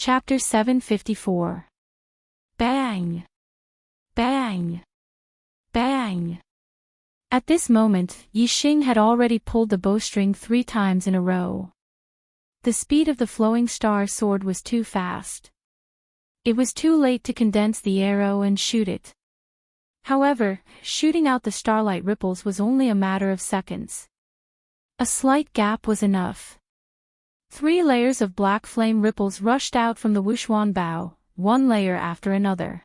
Chapter 754. Bang! Bang! Bang! At this moment, Yixing had already pulled the bowstring 3 times in a row. The speed of the flowing star sword was too fast. It was too late to condense the arrow and shoot it. However, shooting out the starlight ripples was only a matter of seconds. A slight gap was enough. 3 layers of black flame ripples rushed out from the Wuxuan bow, one layer after another.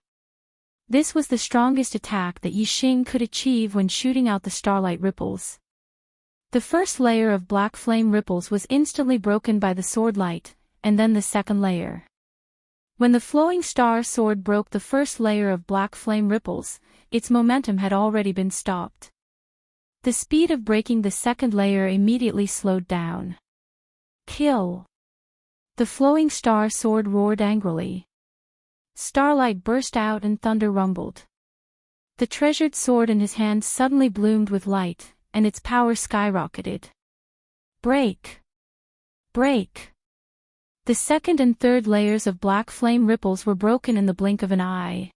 This was the strongest attack that Yixing could achieve when shooting out the starlight ripples. The first layer of black flame ripples was instantly broken by the sword light, and then the second layer. When the flowing star sword broke the first layer of black flame ripples, its momentum had already been stopped. The speed of breaking the second layer immediately slowed down. Kill! The flowing star sword roared angrily. Starlight burst out and thunder rumbled. The treasured sword in his hand suddenly bloomed with light, and its power skyrocketed. Break! Break! The second and third layers of black flame ripples were broken in the blink of an eye.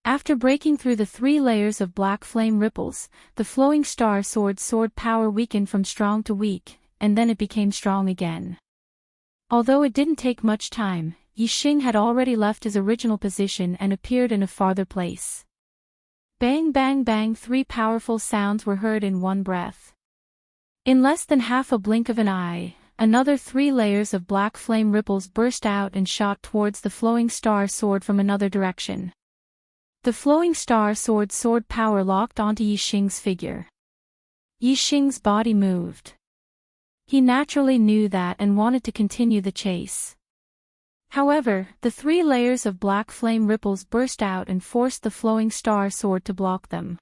After breaking through the 3 layers of black flame ripples, the flowing star sword's sword power weakened from strong to weak, and then it became strong again. Although it didn't take much time, Yixing had already left his original position and appeared in a farther place. Bang bang bang, 3 powerful sounds were heard in one breath. In less than half a blink of an eye, another 3 layers of black flame ripples burst out and shot towards the flowing star sword from another direction. The flowing star sword's sword power locked onto Yixing's figure. Yixing's body moved. He naturally knew that and wanted to continue the chase. However, the 3 layers of black flame ripples burst out and forced the flowing star sword to block them.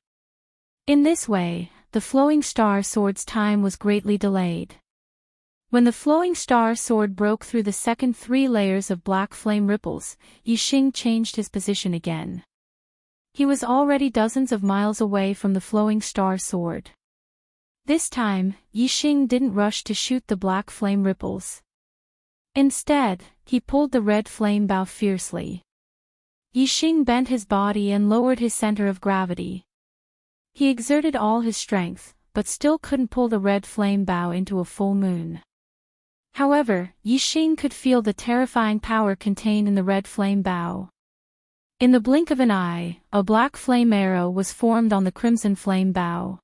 In this way, the flowing star sword's time was greatly delayed. When the flowing star sword broke through the second 3 layers of black flame ripples, Yixing changed his position again. He was already dozens of miles away from the flowing star sword. This time, Yixing didn't rush to shoot the black flame ripples. Instead, he pulled the red flame bow fiercely. Yixing bent his body and lowered his center of gravity. He exerted all his strength, but still couldn't pull the red flame bow into a full moon. However, Yixing could feel the terrifying power contained in the red flame bow. In the blink of an eye, a black flame arrow was formed on the crimson flame bow.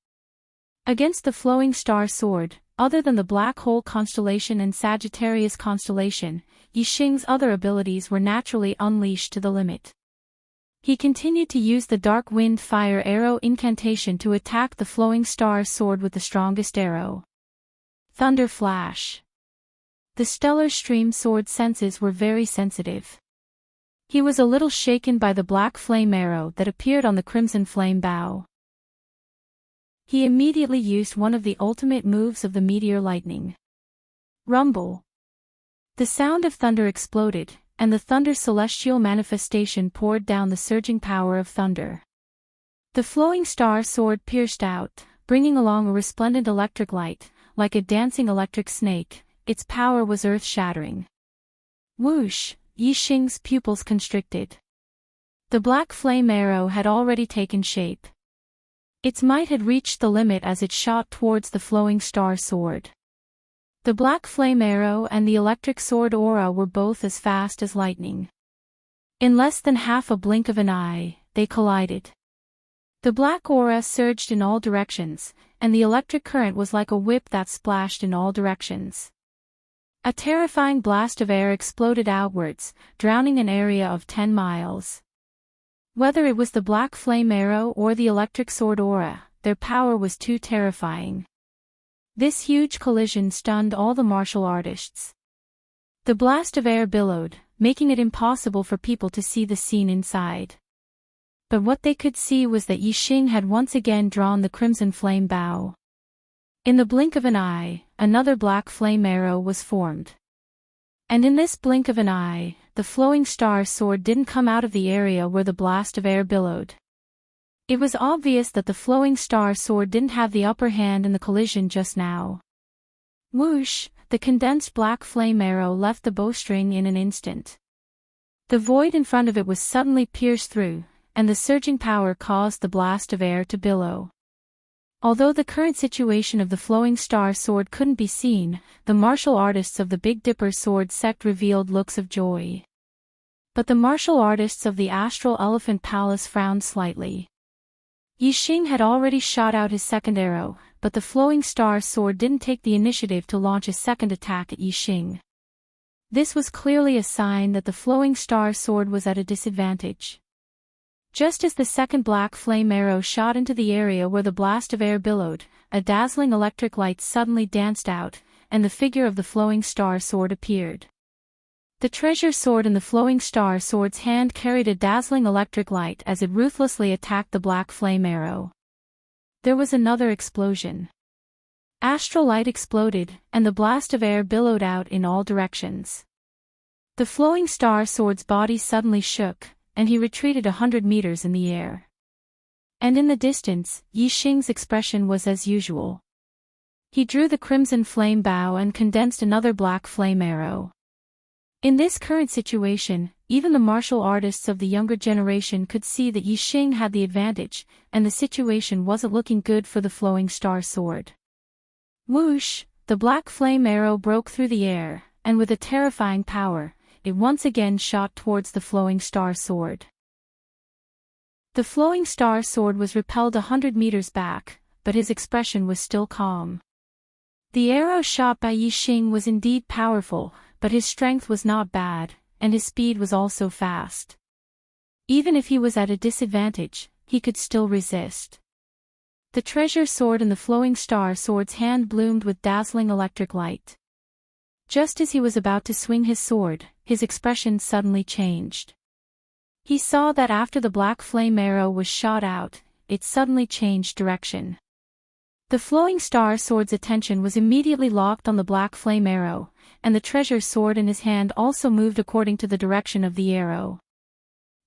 Against the flowing star sword, other than the Black Hole constellation and Sagittarius constellation, Yixing's other abilities were naturally unleashed to the limit. He continued to use the Dark Wind Fire Arrow incantation to attack the flowing star sword with the strongest arrow. Thunder Flash. The Stellar Stream sword senses were very sensitive. He was a little shaken by the black flame arrow that appeared on the crimson flame bow. He immediately used one of the ultimate moves of the meteor lightning. Rumble. The sound of thunder exploded, and the thunder celestial manifestation poured down the surging power of thunder. The flowing star sword pierced out, bringing along a resplendent electric light, like a dancing electric snake. Its power was earth-shattering. Whoosh! Yixing's pupils constricted. The black flame arrow had already taken shape. Its might had reached the limit as it shot towards the flowing star sword. The black flame arrow and the electric sword aura were both as fast as lightning. In less than half a blink of an eye, they collided. The black aura surged in all directions, and the electric current was like a whip that splashed in all directions. A terrifying blast of air exploded outwards, drowning an area of 10 miles. Whether it was the black flame arrow or the electric sword aura, their power was too terrifying. This huge collision stunned all the martial artists. The blast of air billowed, making it impossible for people to see the scene inside. But what they could see was that Yixing had once again drawn the crimson flame bow. In the blink of an eye, another black flame arrow was formed. And in this blink of an eye, the flowing star sword didn't come out of the area where the blast of air billowed. It was obvious that the flowing star sword didn't have the upper hand in the collision just now. Whoosh! The condensed black flame arrow left the bowstring in an instant. The void in front of it was suddenly pierced through, and the surging power caused the blast of air to billow. Although the current situation of the flowing star sword couldn't be seen, the martial artists of the Big Dipper sword sect revealed looks of joy. But the martial artists of the Astral Elephant Palace frowned slightly. Yi Xing had already shot out his second arrow, but the flowing star sword didn't take the initiative to launch a second attack at Yi Xing. This was clearly a sign that the flowing star sword was at a disadvantage. Just as the second black flame arrow shot into the area where the blast of air billowed, a dazzling electric light suddenly danced out, and the figure of the flowing star sword appeared. The treasure sword in the flowing star sword's hand carried a dazzling electric light as it ruthlessly attacked the black flame arrow. There was another explosion. Astral light exploded, and the blast of air billowed out in all directions. The flowing star sword's body suddenly shook, and he retreated 100 meters in the air. And in the distance, Yi Xing's expression was as usual. He drew the crimson flame bow and condensed another black flame arrow. In this current situation, even the martial artists of the younger generation could see that Yi Xing had the advantage, and the situation wasn't looking good for the flowing star sword. Whoosh! The black flame arrow broke through the air, and with a terrifying power, it once again shot towards the flowing star sword. The flowing star sword was repelled 100 meters back, but his expression was still calm. The arrow shot by Yi Xing was indeed powerful, but his strength was not bad, and his speed was also fast. Even if he was at a disadvantage, he could still resist. The treasure sword in the flowing star sword's hand bloomed with dazzling electric light. Just as he was about to swing his sword, his expression suddenly changed. He saw that after the black flame arrow was shot out, it suddenly changed direction. The flowing star sword's attention was immediately locked on the black flame arrow, and the treasure sword in his hand also moved according to the direction of the arrow.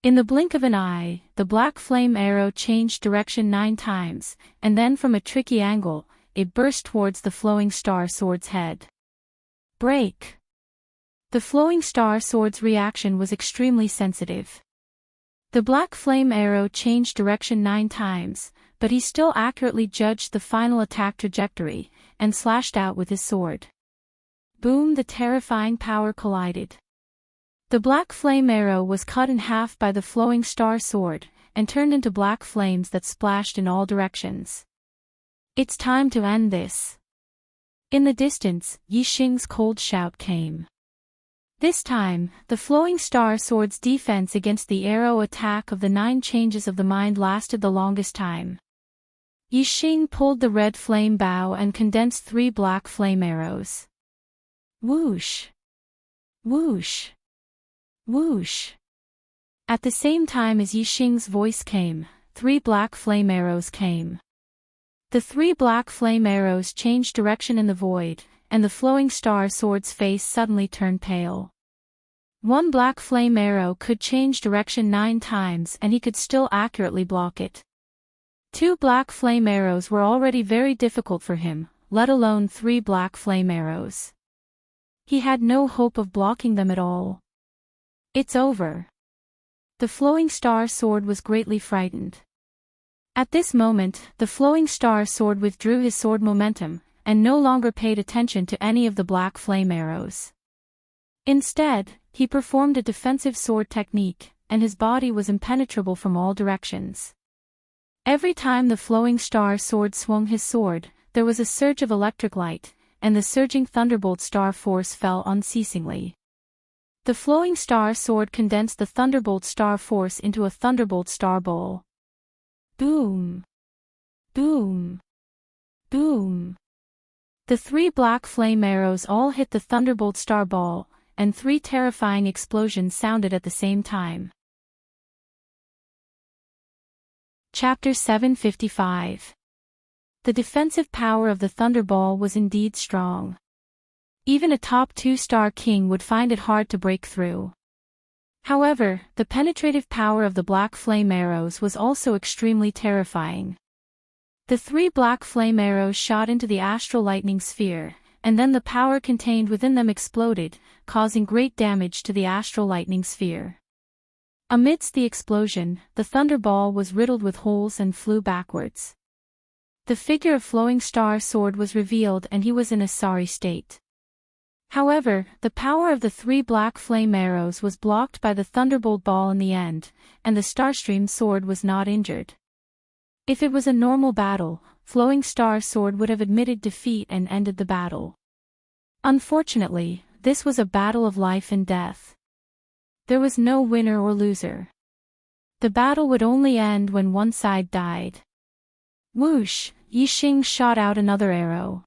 In the blink of an eye, the black flame arrow changed direction 9 times, and then from a tricky angle, it burst towards the flowing star sword's head. Break! The flowing star sword's reaction was extremely sensitive. The black flame arrow changed direction 9 times, but he still accurately judged the final attack trajectory, and slashed out with his sword. Boom! The terrifying power collided. The black flame arrow was cut in half by the flowing star sword, and turned into black flames that splashed in all directions. It's time to end this. In the distance, Yi Xing's cold shout came. This time, the flowing star sword's defense against the arrow attack of the 9 changes of the mind lasted the longest time. Yi Xing pulled the red flame bow and condensed 3 black flame arrows. Whoosh! Whoosh! Whoosh! At the same time as Yi Xing's voice came, 3 black flame arrows came. The 3 black flame arrows changed direction in the void, and the flowing star sword's face suddenly turned pale. 1 black flame arrow could change direction 9 times and he could still accurately block it. 2 black flame arrows were already very difficult for him, let alone 3 black flame arrows. He had no hope of blocking them at all. It's over. The flowing star sword was greatly frightened. At this moment, the flowing star sword withdrew his sword momentum, and no longer paid attention to any of the black flame arrows. Instead, he performed a defensive sword technique, and his body was impenetrable from all directions. Every time the flowing star sword swung his sword, there was a surge of electric light, and the surging thunderbolt star force fell unceasingly. The flowing star sword condensed the thunderbolt star force into a thunderbolt star ball. Boom! Boom! Boom! The 3 black flame arrows all hit the thunderbolt star ball, and 3 terrifying explosions sounded at the same time. Chapter 755. The defensive power of the thunderball was indeed strong. Even a top 2-star king would find it hard to break through. However, the penetrative power of the black flame arrows was also extremely terrifying. The 3 black flame arrows shot into the astral lightning sphere, and then the power contained within them exploded, causing great damage to the astral lightning sphere. Amidst the explosion, the thunderball was riddled with holes and flew backwards. The figure of Flowing Star Sword was revealed and he was in a sorry state. However, the power of the 3 black flame arrows was blocked by the thunderbolt ball in the end, and the Starstream sword was not injured. If it was a normal battle, Flowing Star Sword would have admitted defeat and ended the battle. Unfortunately, this was a battle of life and death. There was no winner or loser. The battle would only end when one side died. Whoosh! Yixing shot out another arrow.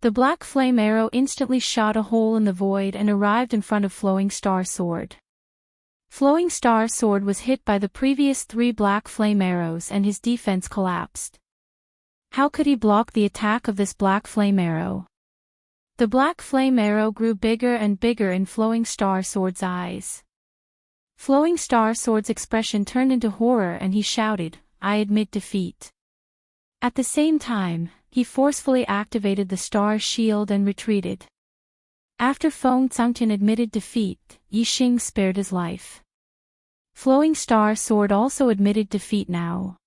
The black flame arrow instantly shot a hole in the void and arrived in front of Flowing Star Sword. Flowing Star Sword was hit by the previous 3 black flame arrows and his defense collapsed. How could he block the attack of this black flame arrow? The black flame arrow grew bigger and bigger in Flowing Star Sword's eyes. Flowing Star Sword's expression turned into horror and he shouted, "I admit defeat." At the same time, he forcefully activated the star shield and retreated. After Feng Zhangtian admitted defeat, Yixing spared his life. Flowing Star Sword also admitted defeat now.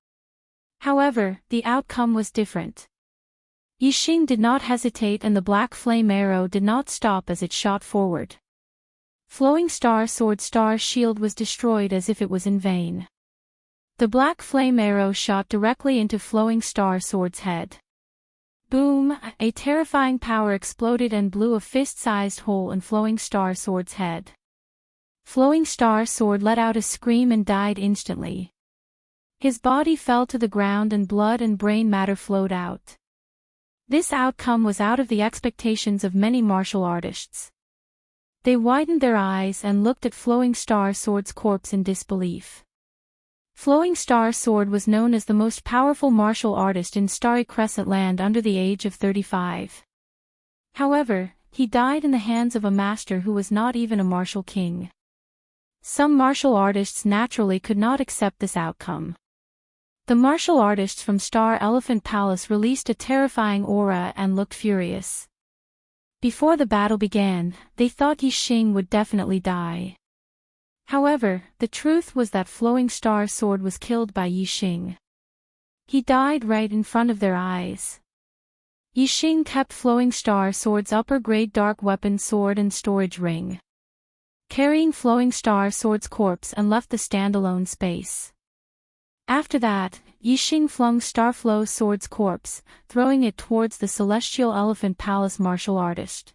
However, the outcome was different. Yixing did not hesitate and the black flame arrow did not stop as it shot forward. Flowing Star Sword's star shield was destroyed as if it was in vain. The black flame arrow shot directly into Flowing Star Sword's head. Boom! A terrifying power exploded and blew a fist-sized hole in Flowing Star Sword's head. Flowing Star Sword let out a scream and died instantly. His body fell to the ground and blood and brain matter flowed out. This outcome was out of the expectations of many martial artists. They widened their eyes and looked at Flowing Star Sword's corpse in disbelief. Flowing Star Sword was known as the most powerful martial artist in Starry Crescent Land under the age of 35. However, he died in the hands of a master who was not even a martial king. Some martial artists naturally could not accept this outcome. The martial artists from Star Elephant Palace released a terrifying aura and looked furious. Before the battle began, they thought Yixing would definitely die. However, the truth was that Flowing Star Sword was killed by Yixing. He died right in front of their eyes. Yixing kept Flowing Star Sword's upper-grade dark weapon sword and storage ring, carrying Flowing Star Sword's corpse and left the standalone space. After that, Yixing flung Starflow Sword's corpse, throwing it towards the Celestial Elephant Palace martial artist.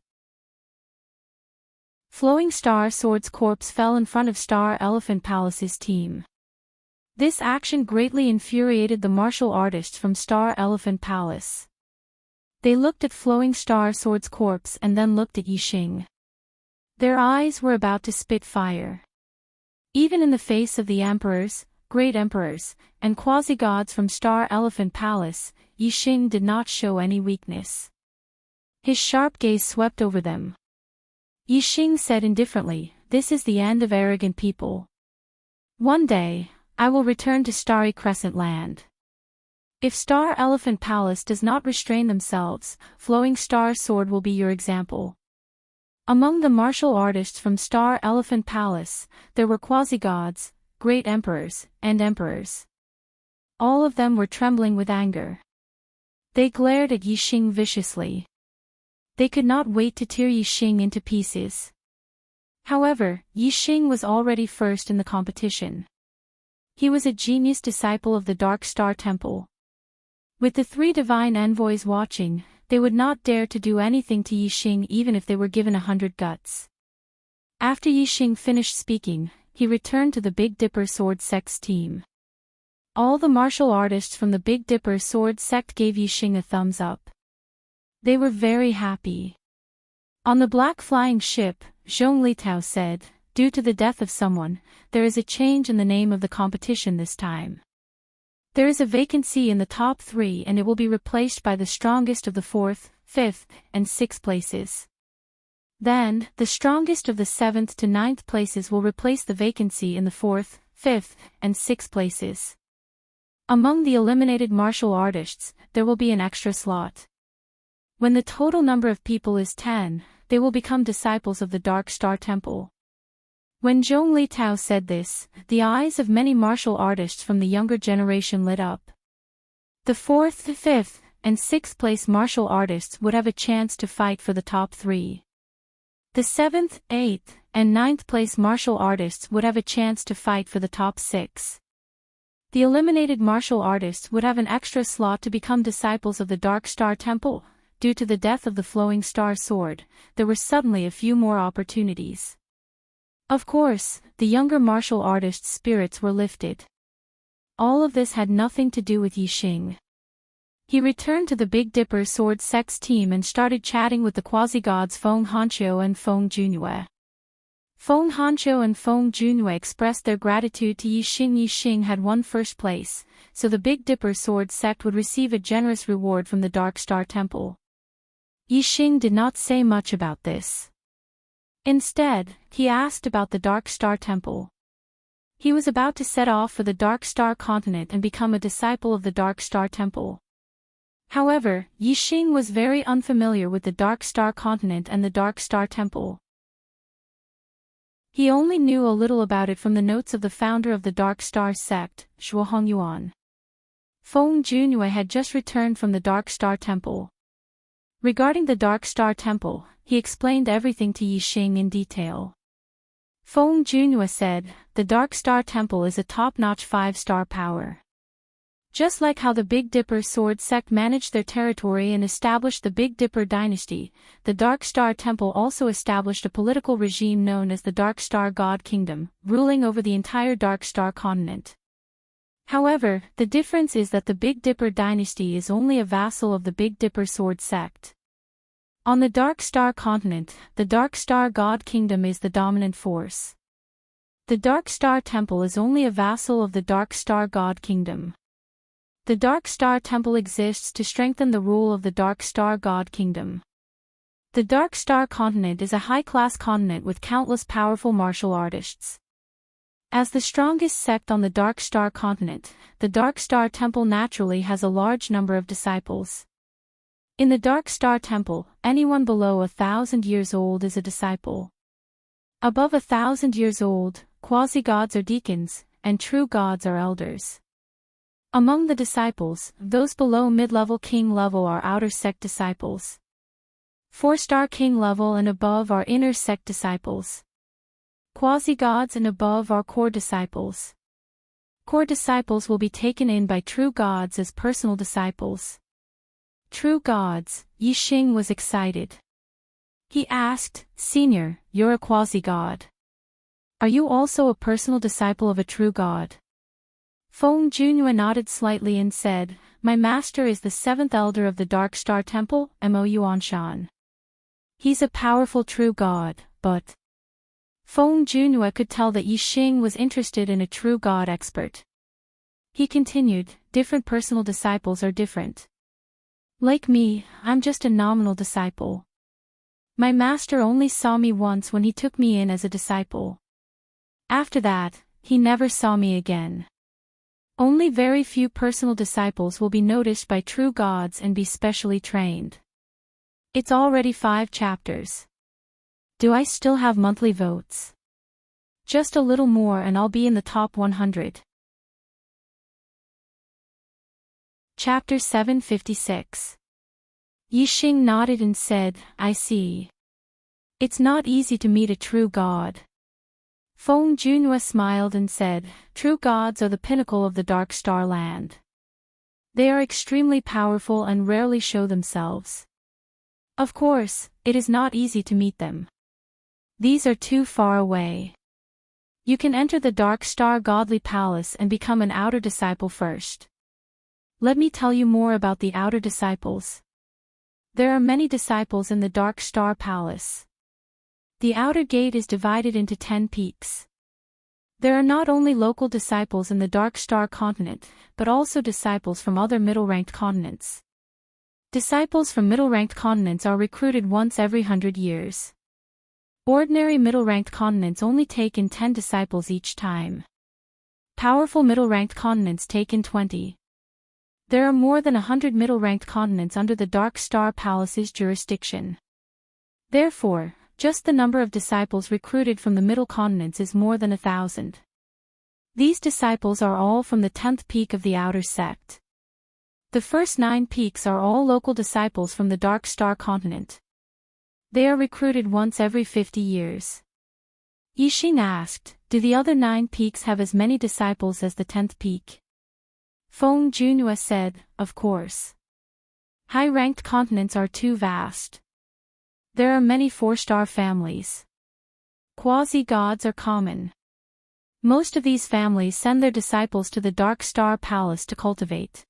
Flowing Star Sword's corpse fell in front of Star Elephant Palace's team. This action greatly infuriated the martial artists from Star Elephant Palace. They looked at Flowing Star Sword's corpse and then looked at Yixing. Their eyes were about to spit fire. Even in the face of the emperors, great emperors, and quasi-gods from Star Elephant Palace, Yixing did not show any weakness. His sharp gaze swept over them. Yixing said indifferently, "This is the end of arrogant people. One day, I will return to Starry Crescent Land. If Star Elephant Palace does not restrain themselves, Flowing Star Sword will be your example." Among the martial artists from Star Elephant Palace, there were quasi-gods, great emperors, and emperors. All of them were trembling with anger. They glared at Yixing viciously. They could not wait to tear Yixing into pieces. However, Yixing was already first in the competition. He was a genius disciple of the Dark Star Temple. With the 3 divine envoys watching, they would not dare to do anything to Yixing even if they were given 100 guts. After Yixing finished speaking, he returned to the Big Dipper Sword Sect's team. All the martial artists from the Big Dipper Sword Sect gave Yixing a thumbs up. They were very happy. On the black flying ship, Zhong Litao said, "Due to the death of someone, there is a change in the name of the competition this time. There is a vacancy in the top 3 and it will be replaced by the strongest of the 4th, 5th, and 6th places. Then, the strongest of the 7th to 9th places will replace the vacancy in the 4th, 5th, and 6th places. Among the eliminated martial artists, there will be an extra slot. When the total number of people is 10, they will become disciples of the Dark Star Temple. When Zhong Litao said this, the eyes of many martial artists from the younger generation lit up. The 4th, 5th, and 6th place martial artists would have a chance to fight for the top 3. The 7th, 8th, and 9th place martial artists would have a chance to fight for the top 6. The eliminated martial artists would have an extra slot to become disciples of the Dark Star Temple. Due to the death of the Flowing Star Sword, there were suddenly a few more opportunities. Of course, the younger martial artists' spirits were lifted. All of this had nothing to do with Yixing. He returned to the Big Dipper Sword Sect's team and started chatting with the quasi-gods Feng Hanqiu and Feng Junue. Feng Hanqiu and Feng Junue expressed their gratitude to Yixing. Yixing had won first place, so the Big Dipper Sword Sect would receive a generous reward from the Dark Star Temple. Yixing did not say much about this. Instead, he asked about the Dark Star Temple. He was about to set off for the Dark Star Continent and become a disciple of the Dark Star Temple. However, Yixing was very unfamiliar with the Dark Star Continent and the Dark Star Temple. He only knew a little about it from the notes of the founder of the Dark Star Sect, Shuo Hongyuan. Feng Junue had just returned from the Dark Star Temple. Regarding the Dark Star Temple, he explained everything to Yixing in detail. Feng Junue said, the Dark Star Temple is a top-notch 5-star power. Just like how the Big Dipper Sword Sect managed their territory and established the Big Dipper dynasty, the Dark Star Temple also established a political regime known as the Dark Star God Kingdom, ruling over the entire Dark Star continent. However, the difference is that the Big Dipper dynasty is only a vassal of the Big Dipper Sword Sect. On the Dark Star continent, the Dark Star God Kingdom is the dominant force. The Dark Star Temple is only a vassal of the Dark Star God Kingdom. The Dark Star Temple exists to strengthen the rule of the Dark Star God Kingdom. The Dark Star Continent is a high-class continent with countless powerful martial artists. As the strongest sect on the Dark Star Continent, the Dark Star Temple naturally has a large number of disciples. In the Dark Star Temple, anyone below 1,000 years old is a disciple. Above 1,000 years old, quasi-gods are deacons, and true gods are elders. Among the disciples, those below mid-level king level are outer sect disciples. 4-star king level and above are inner sect disciples. Quasi-gods and above are core disciples. Core disciples will be taken in by true gods as personal disciples. True gods, Yixing was excited. He asked, Senior, you're a quasi-god. Are you also a personal disciple of a true god? Feng Junue nodded slightly and said, My master is the 7th elder of the Dark Star Temple, Mo Yuanshan. He's a powerful true god, but... Feng Junue could tell that Yixing was interested in a true god expert. He continued, different personal disciples are different. Like me, I'm just a nominal disciple. My master only saw me once when he took me in as a disciple. After that, he never saw me again. Only very few personal disciples will be noticed by true gods and be specially trained. It's already 5 chapters. Do I still have monthly votes? Just a little more and I'll be in the top 100. Chapter 756. Yixing nodded and said, I see. It's not easy to meet a true god. Feng Junue smiled and said, True gods are the pinnacle of the Dark Star land. They are extremely powerful and rarely show themselves. Of course, it is not easy to meet them. These are too far away. You can enter the Dark Star Godly Palace and become an outer disciple first. Let me tell you more about the outer disciples. There are many disciples in the Dark Star Palace. The outer gate is divided into 10 peaks. There are not only local disciples in the Dark Star continent, but also disciples from other middle-ranked continents. Disciples from middle-ranked continents are recruited once every 100 years. Ordinary middle-ranked continents only take in 10 disciples each time. Powerful middle-ranked continents take in 20. There are more than 100 middle-ranked continents under the Dark Star Palace's jurisdiction. Therefore, just the number of disciples recruited from the middle continents is more than 1,000. These disciples are all from the 10th peak of the outer sect. The first 9 peaks are all local disciples from the Dark Star continent. They are recruited once every 50 years. Yixing asked, do the other 9 peaks have as many disciples as the 10th peak? Feng Junhua said, of course. High-ranked continents are too vast. There are many 4-star families. Quasi-gods are common. Most of these families send their disciples to the Dark Star Palace to cultivate.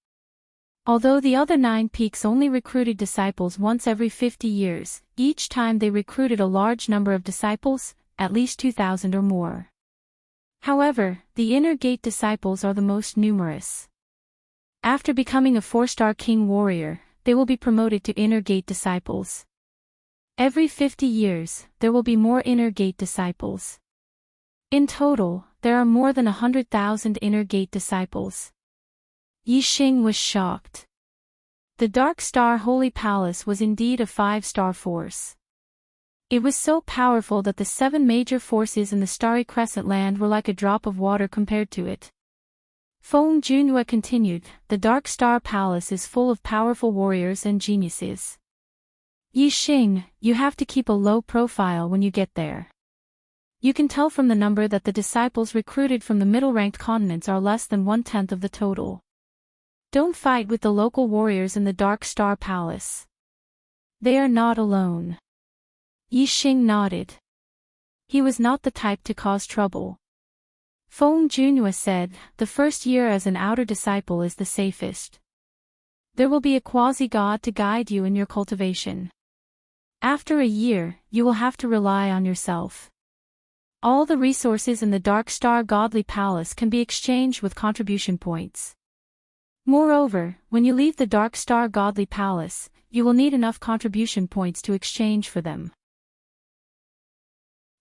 Although the other 9 peaks only recruited disciples once every 50 years, each time they recruited a large number of disciples, at least 2,000 or more. However, the Inner Gate disciples are the most numerous. After becoming a 4-star king warrior, they will be promoted to Inner Gate disciples. Every 50 years, there will be more Inner Gate disciples. In total, there are more than 100,000 Inner Gate disciples. Yixing was shocked. The Dark Star Holy Palace was indeed a 5-star force. It was so powerful that the 7 major forces in the Starry Crescent land were like a drop of water compared to it. Feng Junhua continued, the Dark Star Palace is full of powerful warriors and geniuses. Yixing, you have to keep a low profile when you get there. You can tell from the number that the disciples recruited from the middle-ranked continents are less than 1/10 of the total. Don't fight with the local warriors in the Dark Star Palace. They are not alone. Yixing nodded. He was not the type to cause trouble. Feng Junhua said, the first year as an outer disciple is the safest. There will be a quasi-god to guide you in your cultivation. After a year, you will have to rely on yourself. All the resources in the Dark Star Godly Palace can be exchanged with contribution points. Moreover, when you leave the Dark Star Godly Palace, you will need enough contribution points to exchange for them.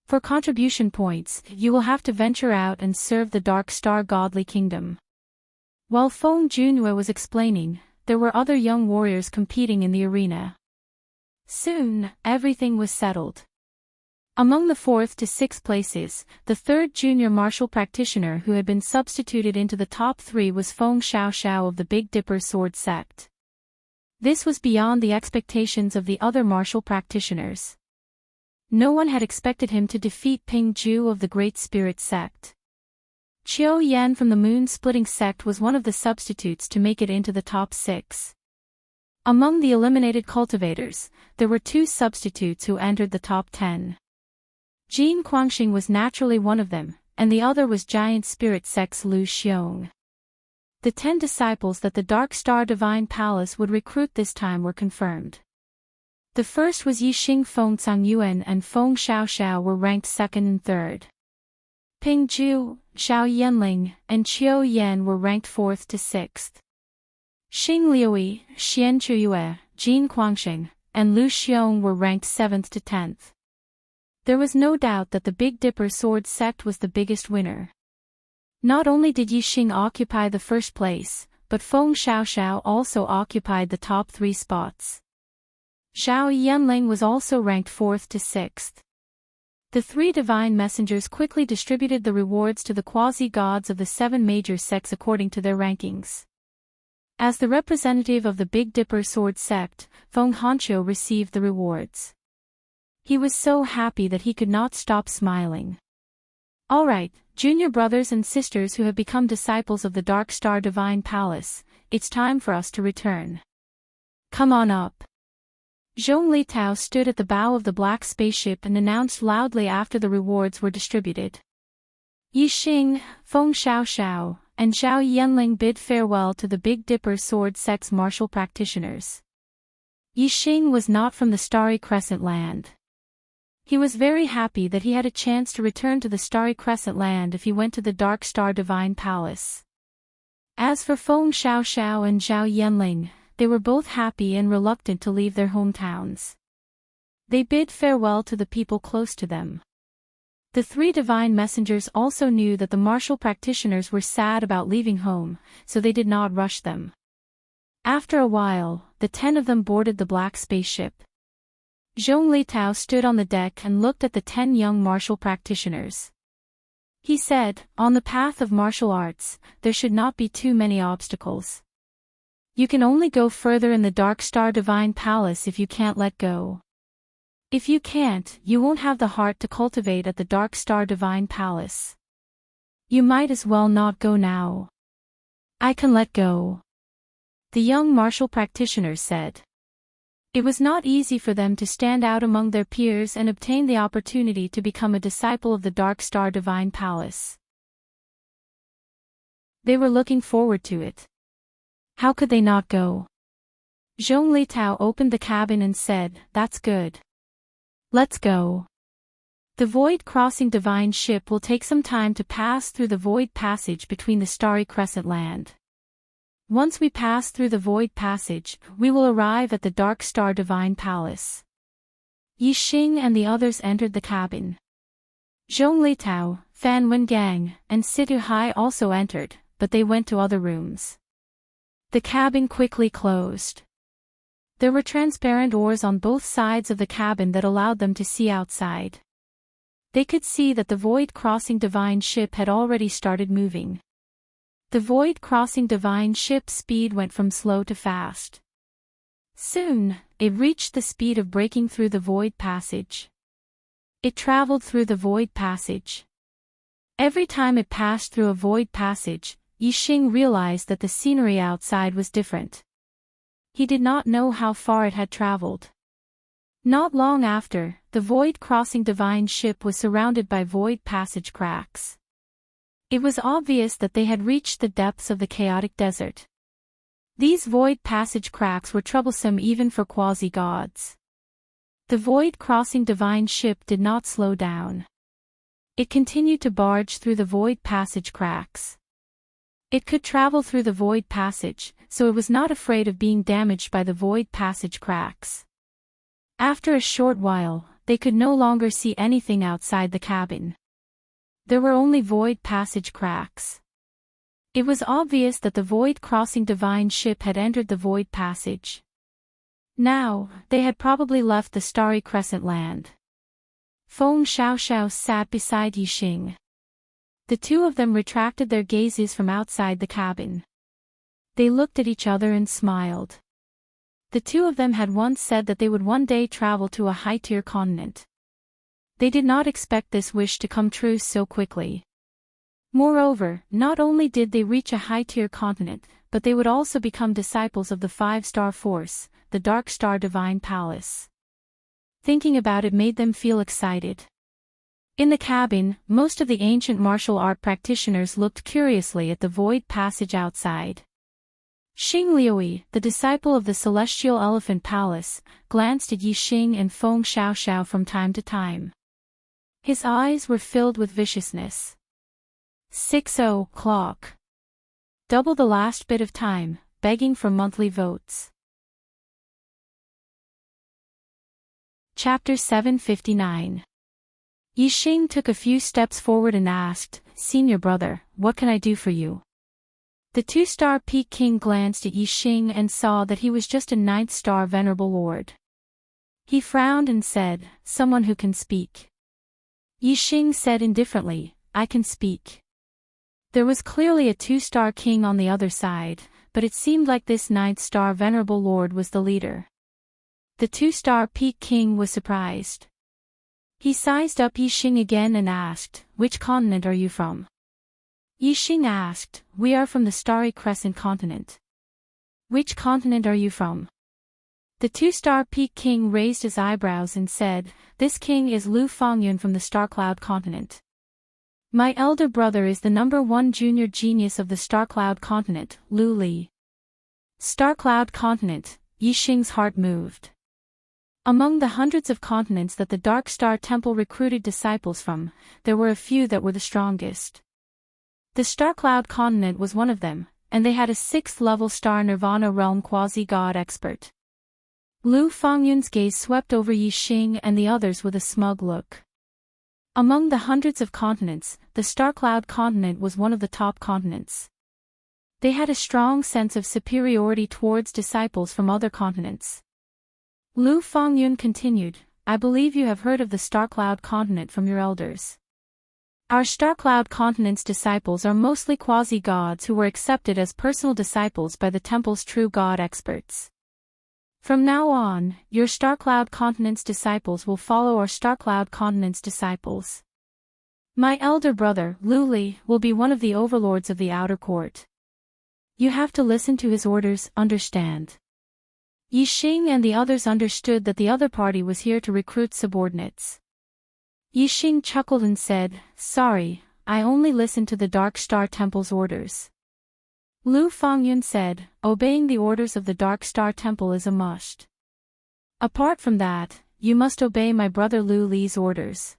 For contribution points, you will have to venture out and serve the Dark Star Godly Kingdom. While Feng Junhua was explaining, there were other young warriors competing in the arena. Soon, everything was settled. Among the 4th to 6th places, the 3rd junior martial practitioner who had been substituted into the top 3 was Feng Xiaoxiao of the Big Dipper Sword Sect. This was beyond the expectations of the other martial practitioners. No one had expected him to defeat Ping Ju of the Great Spirit Sect. Qiu Yan from the Moon-Splitting Sect was one of the substitutes to make it into the top 6. Among the eliminated cultivators, there were 2 substitutes who entered the top 10. Jin Guangxing was naturally one of them, and the other was Giant Spirit Sect's Lu Xiong. The 10 disciples that the Dark Star Divine Palace would recruit this time were confirmed. The first was Yixing Feng Cangyuan and Feng Xiaoxiao were ranked 2nd and 3rd. Ping Ju, Xiao Yanling, and Qiu Yan were ranked 4th to 6th. Xing Liui, Xian Chuyue, Jin Guangxing, and Lu Xiong were ranked 7th to 10th. There was no doubt that the Big Dipper Sword Sect was the biggest winner. Not only did Yixing occupy the first place, but Feng Xiaoxiao also occupied the top 3 spots. Xiao Yanling was also ranked 4th to 6th. The 3 divine messengers quickly distributed the rewards to the quasi-gods of the 7 major sects according to their rankings. As the representative of the Big Dipper Sword Sect, Feng Hanqiu received the rewards. He was so happy that he could not stop smiling. All right, junior brothers and sisters who have become disciples of the Dark Star Divine Palace, it's time for us to return. Come on up. Zhong Litao stood at the bow of the black spaceship and announced loudly after the rewards were distributed. Yixing, Feng Xiaoxiao, and Xiao Yanling bid farewell to the Big Dipper Sword Sect's martial practitioners. Yixing was not from the Starry Crescent land. He was very happy that he had a chance to return to the Starry Crescent land if he went to the Dark Star Divine Palace. As for Feng Xiaoxiao and Xiao Yanling, they were both happy and reluctant to leave their hometowns. They bid farewell to the people close to them. The 3 divine messengers also knew that the martial practitioners were sad about leaving home, so they did not rush them. After a while, the 10 of them boarded the black spaceship. Zhong Litao stood on the deck and looked at the 10 young martial practitioners. He said, "On the path of martial arts, there should not be too many obstacles. You can only go further in the Dark Star Divine Palace if you can't let go. If you can't, you won't have the heart to cultivate at the Dark Star Divine Palace. You might as well not go now." "I can let go," the young martial practitioners said. It was not easy for them to stand out among their peers and obtain the opportunity to become a disciple of the Dark Star Divine Palace. They were looking forward to it. How could they not go? Zhong Litao opened the cabin and said, "That's good. Let's go. The Void Crossing Divine Ship will take some time to pass through the Void Passage between the Starry Crescent Land. Once we pass through the Void Passage, we will arrive at the Dark Star Divine Palace." Yixing and the others entered the cabin. Zhong Litao, Fan Wengang, and Situ Hai also entered, but they went to other rooms. The cabin quickly closed. There were transparent oars on both sides of the cabin that allowed them to see outside. They could see that the Void Crossing Divine Ship had already started moving. The Void Crossing Divine Ship's speed went from slow to fast. Soon, it reached the speed of breaking through the Void Passage. It traveled through the Void Passage. Every time it passed through a Void Passage, Yixing realized that the scenery outside was different. He did not know how far it had traveled. Not long after, the Void Crossing Divine Ship was surrounded by Void Passage cracks. It was obvious that they had reached the depths of the chaotic desert. These Void Passage cracks were troublesome even for quasi-gods. The Void Crossing Divine Ship did not slow down. It continued to barge through the Void Passage cracks. It could travel through the Void Passage, so it was not afraid of being damaged by the Void Passage cracks. After a short while, they could no longer see anything outside the cabin. There were only Void Passage cracks. It was obvious that the Void Crossing Divine Ship had entered the Void Passage. Now, they had probably left the Starry Crescent Land. Feng Xiaoxiao sat beside Yixing. The two of them retracted their gazes from outside the cabin. They looked at each other and smiled. The two of them had once said that they would one day travel to a high-tier continent. They did not expect this wish to come true so quickly. Moreover, not only did they reach a high-tier continent, but they would also become disciples of the Five-Star Force, the Dark Star Divine Palace. Thinking about it made them feel excited. In the cabin, most of the ancient martial art practitioners looked curiously at the Void Passage outside. Xing Liui, the disciple of the Celestial Elephant Palace, glanced at Yixing and Feng Xiaoxiao from time to time. His eyes were filled with viciousness. 6:00. Double the last bit of time, begging for monthly votes. Chapter 759. Yixing took a few steps forward and asked, "Senior brother, what can I do for you?" The two-star Peak King glanced at Yixing and saw that he was just a 9th-star Venerable Lord. He frowned and said, "Someone who can speak." Yixing said indifferently, "I can speak." There was clearly a 2-star king on the other side, but it seemed like this 9th-star Venerable Lord was the leader. The 2-star Peak King was surprised. He sized up Yixing again and asked, "Which continent are you from?" Yixing asked, "We are from the Starry Crescent continent." "Which continent are you from?" The 2-star Peak King raised his eyebrows and said, "This king is Lu Fengyun from the Starcloud continent. My elder brother is the #1 junior genius of the Starcloud continent, Lu Li." Starcloud continent, Yixing's heart moved. Among the hundreds of continents that the Dark Star Temple recruited disciples from, there were a few that were the strongest. The Starcloud continent was one of them, and they had a 6th-level Star Nirvana Realm quasi-god expert. Lu Fengyun's gaze swept over Yixing and the others with a smug look. Among the hundreds of continents, the Starcloud continent was one of the top continents. They had a strong sense of superiority towards disciples from other continents. Lu Fengyun continued, I believe you have heard of the Starcloud continent from your elders. Our Starcloud continent's disciples are mostly quasi-gods who were accepted as personal disciples by the temple's true god experts. From now on, your Starcloud continent's disciples will follow our Starcloud continent's disciples. My elder brother, Lu Li, will be one of the overlords of the outer court. You have to listen to his orders, understand? Yi Xing and the others understood that the other party was here to recruit subordinates. Yi Xing chuckled and said, Sorry, I only listened to the Dark Star Temple's orders. Lu Fengyun said, Obeying the orders of the Dark Star Temple is a must. Apart from that, you must obey my brother Lu Li's orders.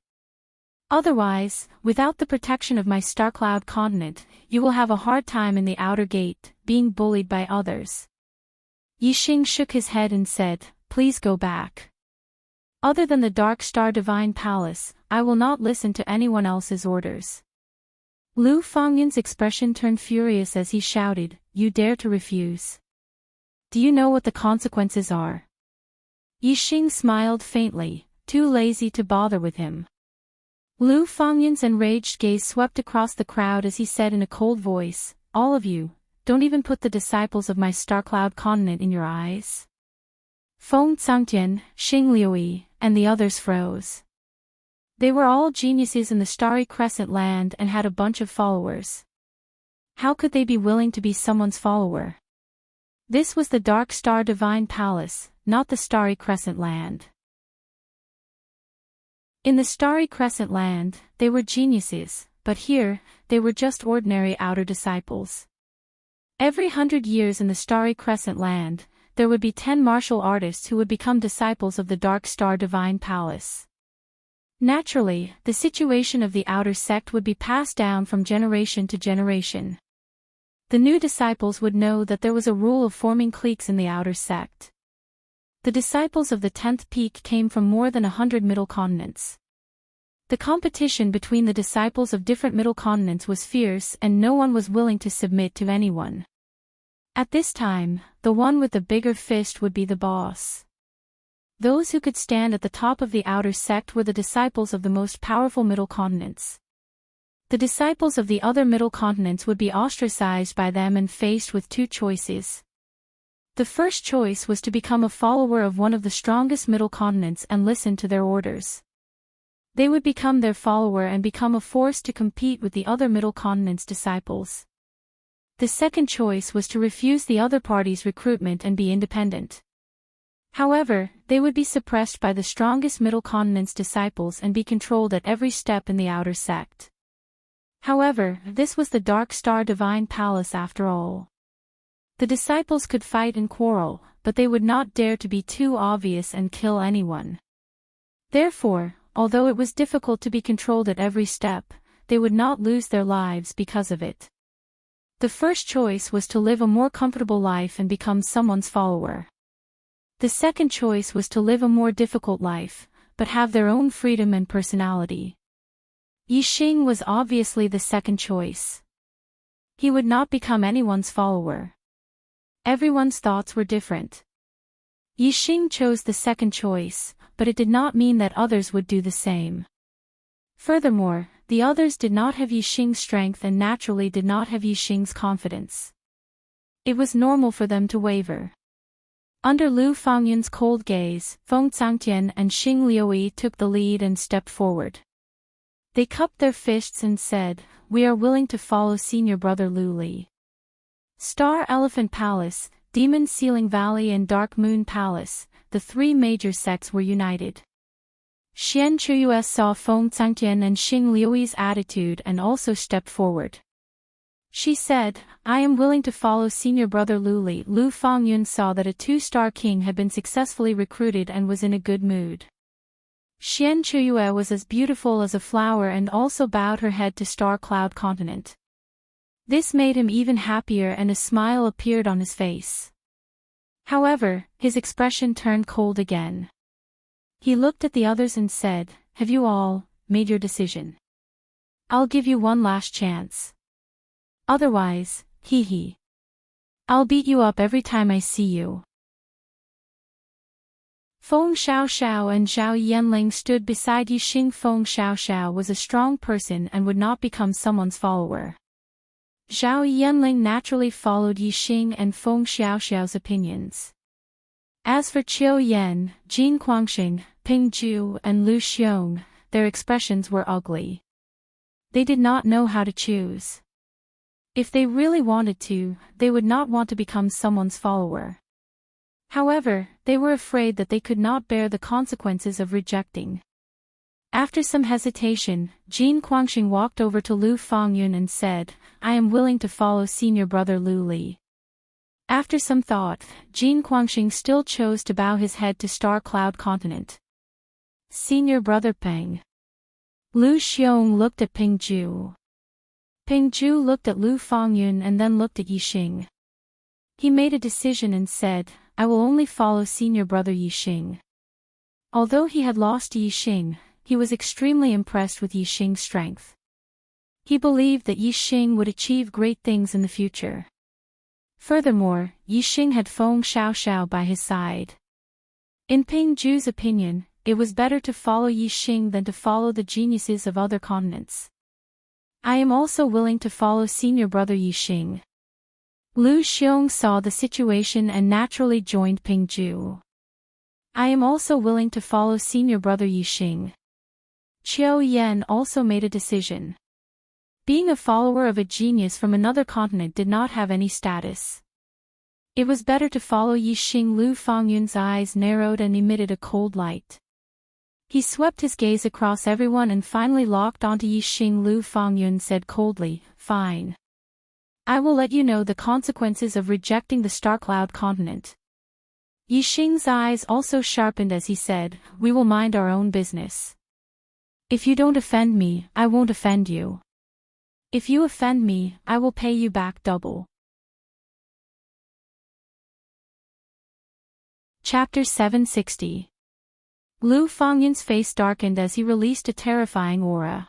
Otherwise, without the protection of my Starcloud continent, you will have a hard time in the outer gate, being bullied by others. Yi Xing shook his head and said, Please go back. Other than the Dark Star Divine Palace, I will not listen to anyone else's orders. Lu Fengyun's expression turned furious as he shouted, You dare to refuse? Do you know what the consequences are? Yi Xing smiled faintly, too lazy to bother with him. Lu Fengyun's enraged gaze swept across the crowd as he said in a cold voice, All of you, don't even put the disciples of my Starcloud continent in your eyes. Feng Tsangtian, Xing Liuyi, and the others froze. They were all geniuses in the Starry Crescent land and had a bunch of followers. How could they be willing to be someone's follower? This was the Dark Star Divine Palace, not the Starry Crescent land. In the Starry Crescent land, they were geniuses, but here, they were just ordinary outer disciples. Every 100 years in the Starry Crescent land, there would be 10 martial artists who would become disciples of the Dark Star Divine Palace. Naturally, the situation of the outer sect would be passed down from generation to generation. The new disciples would know that there was a rule of forming cliques in the outer sect. The disciples of the 10th peak came from more than 100 middle continents. The competition between the disciples of different middle continents was fierce and no one was willing to submit to anyone. At this time, the one with the bigger fist would be the boss. Those who could stand at the top of the outer sect were the disciples of the most powerful middle continents. The disciples of the other middle continents would be ostracized by them and faced with two choices. The first choice was to become a follower of one of the strongest middle continents and listen to their orders. They would become their follower and become a force to compete with the other middle continent's disciples. The second choice was to refuse the other party's recruitment and be independent. However, they would be suppressed by the strongest middle continent's disciples and be controlled at every step in the outer sect. However, this was the Dark Star Divine Palace after all. The disciples could fight and quarrel, but they would not dare to be too obvious and kill anyone. Therefore, although it was difficult to be controlled at every step, they would not lose their lives because of it. The first choice was to live a more comfortable life and become someone's follower. The second choice was to live a more difficult life, but have their own freedom and personality. Yi Xing was obviously the second choice. He would not become anyone's follower. Everyone's thoughts were different. Yi Xing chose the second choice, but it did not mean that others would do the same. Furthermore, the others did not have Yi Xing's strength and naturally did not have Yi Xing's confidence. It was normal for them to waver. Under Lu Fengyun's cold gaze, Feng Tsangtian and Xing Liuyi took the lead and stepped forward. They cupped their fists and said, We are willing to follow senior brother Lu Li. Star Elephant Palace, Demon Ceiling Valley and Dark Moon Palace, the three major sects were united. Xian Chuyue saw Feng Tsangtian and Xing Liuyi's attitude and also stepped forward. She said, I am willing to follow senior brother Lu Li. Lu Fengyun saw that a two-star king had been successfully recruited and was in a good mood. Xian Chuyue was as beautiful as a flower and also bowed her head to Star Cloud Continent. This made him even happier and a smile appeared on his face. However, his expression turned cold again. He looked at the others and said, Have you all made your decision? I'll give you one last chance. Otherwise, hee. I'll beat you up every time I see you. Feng Xiaoxiao and Zhao Yanling stood beside Yixing. Feng Xiaoxiao was a strong person and would not become someone's follower. Zhao Yanling naturally followed Yixing and Feng Xiaoxiao's opinions. As for Qiu Yan, Jin Guangxing, Ping Zhu and Lu Xiong, their expressions were ugly. They did not know how to choose. If they really wanted to, they would not want to become someone's follower. However, they were afraid that they could not bear the consequences of rejecting. After some hesitation, Jin Guangxing walked over to Lu Fengyun and said, "I am willing to follow senior brother Lu Li." After some thought, Jin Guangxing still chose to bow his head to Star Cloud Continent. Senior brother Peng. Lu Xiong looked at Ping Zhu. Ping Zhu looked at Lu Fengyun and then looked at Yixing. He made a decision and said, "I will only follow senior brother Yixing." Although he had lost to Yixing, he was extremely impressed with Yixing's strength. He believed that Yixing would achieve great things in the future. Furthermore, Yixing had Feng Xiaoxiao by his side. In Ping Zhu's opinion, it was better to follow Yixing than to follow the geniuses of other continents. "I am also willing to follow senior brother Yixing." Lu Xiong saw the situation and naturally joined Ping Zhu. "I am also willing to follow senior brother Yixing." Qiu Yan also made a decision. Being a follower of a genius from another continent did not have any status. It was better to follow Yixing. Lu Fengyun's eyes narrowed and emitted a cold light. He swept his gaze across everyone and finally locked onto Yixing. Lu Fengyun said coldly, "Fine. I will let you know the consequences of rejecting the Star Cloud Continent." Yixing's eyes also sharpened as he said, "We will mind our own business. If you don't offend me, I won't offend you. If you offend me, I will pay you back double." Chapter 760. Lu Fengyun's face darkened as he released a terrifying aura.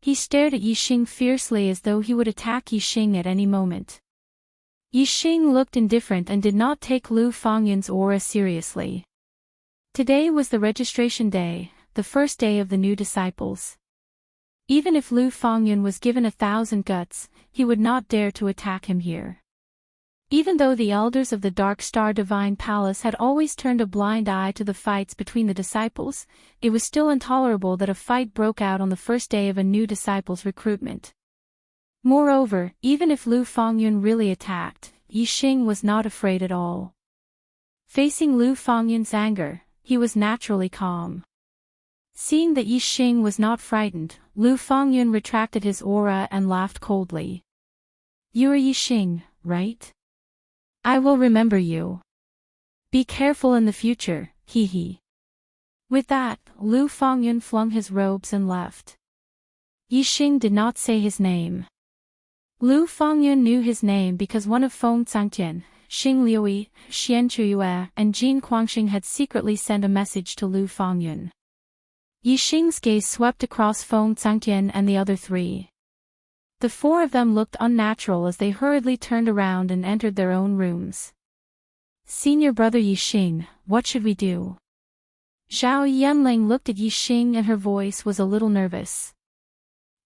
He stared at Yixing fiercely as though he would attack Yixing at any moment. Yixing looked indifferent and did not take Lu Fengyun's aura seriously. Today was the registration day, the first day of the new disciples. Even if Lu Fengyun was given 1,000 guts, he would not dare to attack him here. Even though the elders of the Dark Star Divine Palace had always turned a blind eye to the fights between the disciples, it was still intolerable that a fight broke out on the first day of a new disciple's recruitment. Moreover, even if Lu Fengyun really attacked, Yixing was not afraid at all. Facing Lu Fengyun's anger, he was naturally calm. Seeing that Yixing was not frightened, Lu Fengyun retracted his aura and laughed coldly. "You are Yixing, right? I will remember you. Be careful in the future, hee hee." With that, Lu Fengyun flung his robes and left. Yixing did not say his name. Lu Fengyun knew his name because one of Feng Zhangtian, Xing Liui, Xian Chuyue, and Jin Guangxing had secretly sent a message to Lu Fengyun. Yixing's gaze swept across Feng Zhangtian and the other three. The four of them looked unnatural as they hurriedly turned around and entered their own rooms. "Senior brother Yixing, what should we do?" Zhao Yanling looked at Yixing and her voice was a little nervous.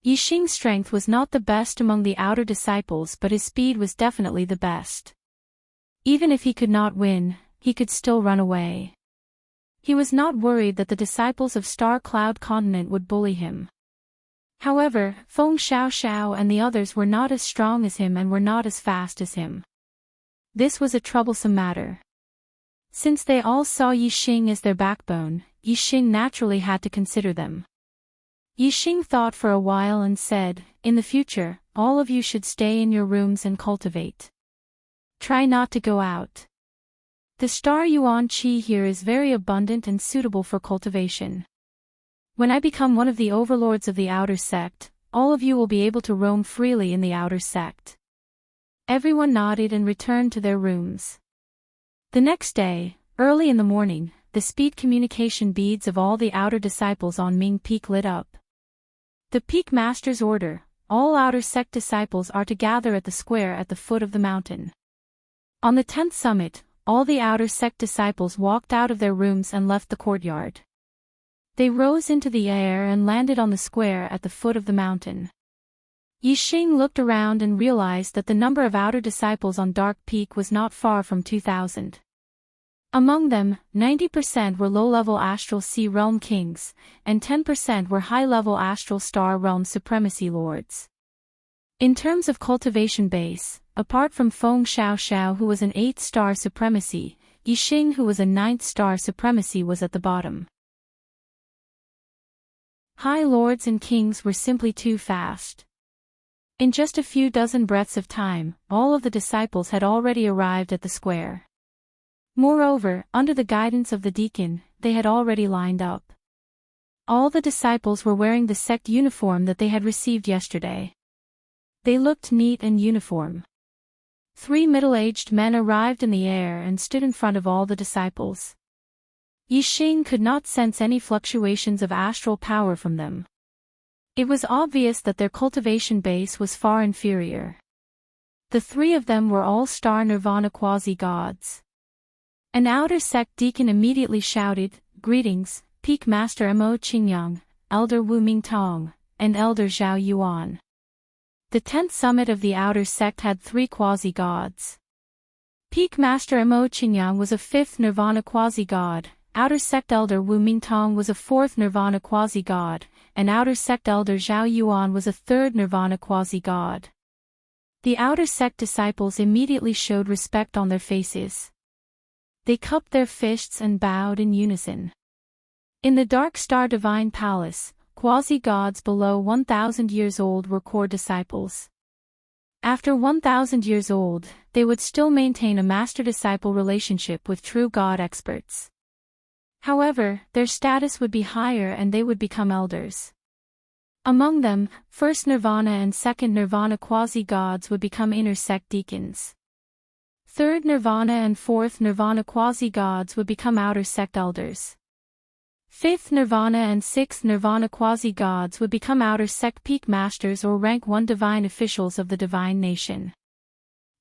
Yixing's strength was not the best among the outer disciples, but his speed was definitely the best. Even if he could not win, he could still run away. He was not worried that the disciples of Star Cloud Continent would bully him. However, Feng Xiaoxiao and the others were not as strong as him and were not as fast as him. This was a troublesome matter. Since they all saw Yixing as their backbone, Yixing naturally had to consider them. Yixing thought for a while and said, "In the future, all of you should stay in your rooms and cultivate. Try not to go out. The star Yuan Qi here is very abundant and suitable for cultivation. When I become one of the overlords of the outer sect, all of you will be able to roam freely in the outer sect." Everyone nodded and returned to their rooms. The next day, early in the morning, the speed communication beads of all the outer disciples on Ming Peak lit up. The Peak Master's order: all outer sect disciples are to gather at the square at the foot of the mountain. On the 10th summit, all the outer sect disciples walked out of their rooms and left the courtyard. They rose into the air and landed on the square at the foot of the mountain. Yixing looked around and realized that the number of outer disciples on Dark Peak was not far from 2,000. Among them, 90% were low-level Astral Sea Realm Kings, and 10% were high-level Astral Star Realm Supremacy Lords. In terms of cultivation base, apart from Feng Xiaoxiao who was an 8th-star Supremacy, Yixing who was a 9th-star Supremacy was at the bottom. High Lords and Kings were simply too fast. In just a few dozen breaths of time, all of the disciples had already arrived at the square. Moreover, under the guidance of the deacon, they had already lined up. All the disciples were wearing the sect uniform that they had received yesterday. They looked neat and uniform. 3 middle-aged men arrived in the air and stood in front of all the disciples. Yixing could not sense any fluctuations of astral power from them. It was obvious that their cultivation base was far inferior. The 3 of them were all-star Nirvana quasi-gods. An outer sect deacon immediately shouted, "Greetings, Peak Master Mo Qingyang, Elder Wu Mingtong, and Elder Zhao Yuan." The 10th summit of the outer sect had 3 quasi-gods. Peak Master Mo Qingyang was a 5th Nirvana quasi-god, outer sect Elder Wu Mingtong was a 4th Nirvana quasi-god, and outer sect Elder Zhao Yuan was a 3rd Nirvana quasi-god. The outer sect disciples immediately showed respect on their faces. They cupped their fists and bowed in unison. In the Dark Star Divine Palace, quasi-gods below 1,000 years old were core disciples. After 1,000 years old, they would still maintain a master-disciple relationship with true god experts. However, their status would be higher and they would become elders. Among them, 1st Nirvana and 2nd Nirvana quasi-gods would become inner sect deacons. 3rd Nirvana and 4th Nirvana quasi-gods would become outer sect elders. 5th Nirvana and 6th Nirvana quasi-gods would become outer sect peak masters or rank 1 divine officials of the divine nation.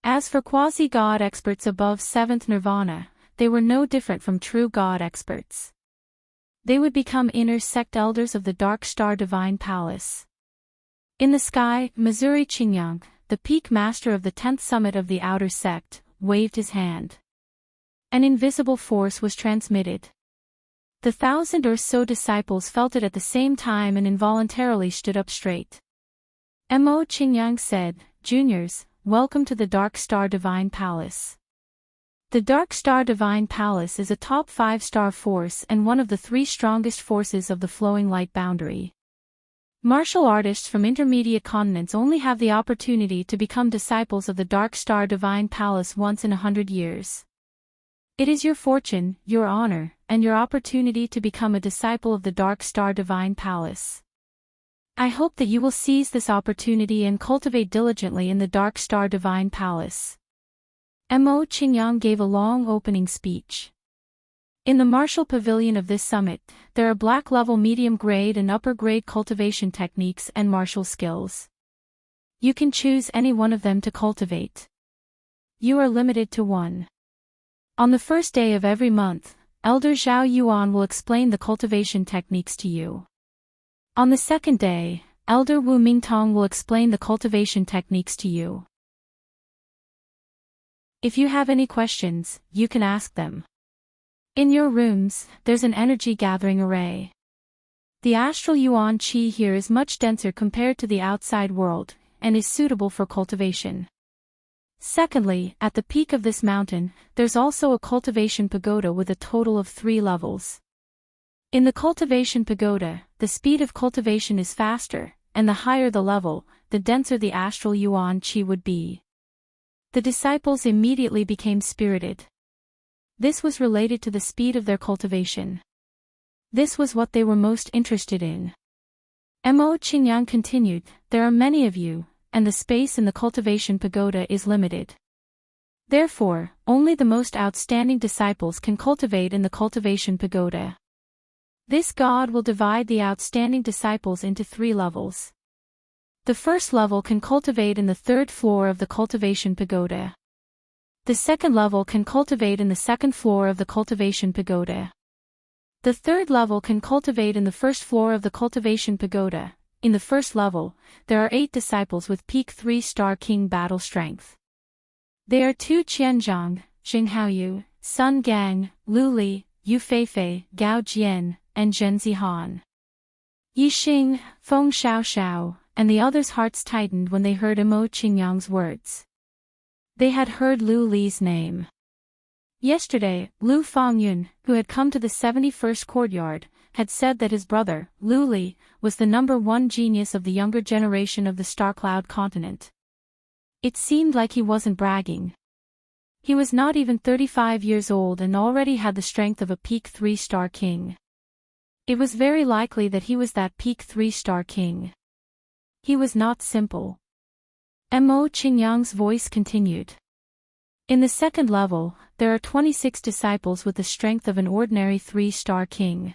As for quasi-god experts above 7th Nirvana, they were no different from true god experts. They would become inner sect elders of the Dark Star Divine Palace. In the sky, Missouri Qingyang, the peak master of the 10th summit of the outer sect, waved his hand. An invisible force was transmitted. The 1,000 or so disciples felt it at the same time and involuntarily stood up straight. Mo Qingyang said, "Juniors, welcome to the Dark Star Divine Palace." The Dark Star Divine Palace is a top 5-star force and one of the 3 strongest forces of the flowing light boundary. Martial artists from intermediate continents only have the opportunity to become disciples of the Dark Star Divine Palace once in 100 years. It is your fortune, your honor, and your opportunity to become a disciple of the Dark Star Divine Palace. I hope that you will seize this opportunity and cultivate diligently in the Dark Star Divine Palace. Mo Qingyang gave a long opening speech. In the martial pavilion of this summit, there are black-level medium-grade and upper-grade cultivation techniques and martial skills. You can choose any one of them to cultivate. You are limited to 1. On the first day of every month, Elder Zhao Yuan will explain the cultivation techniques to you. On the second day, Elder Wu Mingtong will explain the cultivation techniques to you. If you have any questions, you can ask them. In your rooms, there's an energy gathering array. The astral yuan qi here is much denser compared to the outside world, and is suitable for cultivation. Secondly, at the peak of this mountain, there's also a cultivation pagoda with a total of 3 levels. In the cultivation pagoda, the speed of cultivation is faster, and the higher the level, the denser the astral yuan qi would be. The disciples immediately became spirited. This was related to the speed of their cultivation. This was what they were most interested in. Mo Qingyang continued, "There are many of you, and the space in the cultivation pagoda is limited. Therefore, only the most outstanding disciples can cultivate in the cultivation pagoda. This god will divide the outstanding disciples into 3 levels. The first level can cultivate in the 3rd floor of the cultivation pagoda. The second level can cultivate in the second floor of the cultivation pagoda. The third level can cultivate in the first floor of the cultivation pagoda. In the first level, there are 8 disciples with peak 3-star king battle strength. They are Tu Qianzhang, Xing Haoyu, Sun Gang, Lu Li, Yu Feifei, Gao Jian, and Zhen Zihan. Yi Xing, Feng Xiaoxiao, and the others' hearts tightened when they heard Imo Qingyang's words. They had heard Lu Li's name. Yesterday, Lu Fongyun, who had come to the 71st courtyard, had said that his brother, Lu Li, was the #1 genius of the younger generation of the Starcloud continent. It seemed like he wasn't bragging. He was not even 35 years old and already had the strength of a peak 3-star king. It was very likely that he was that peak 3-star king. He was not simple. Mo Qingyang's voice continued. In the second level, there are 26 disciples with the strength of an ordinary 3-star king.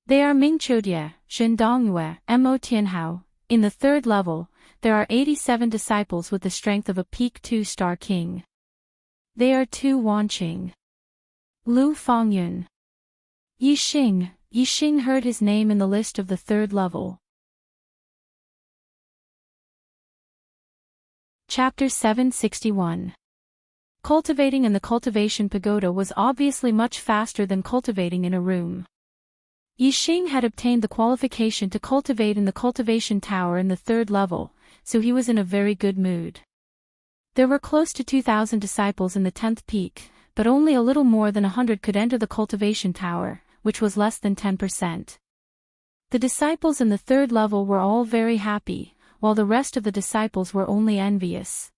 They are Ming Chodie, Shen Dongyue, Mo Tianhao. In the third level, there are 87 disciples with the strength of a peak 2-star king. They are Tu Wanqing, Lu Fongyun, Yi Xing. Yi Xing heard his name in the list of the third level. Chapter 761. Cultivating in the cultivation pagoda was obviously much faster than cultivating in a room. Yi Xing had obtained the qualification to cultivate in the cultivation tower in the third level, so he was in a very good mood. There were close to 2,000 disciples in the 10th peak, but only a little more than 100 could enter the cultivation tower, which was less than 10%. The disciples in the third level were all very happy, while the rest of the disciples were only envious.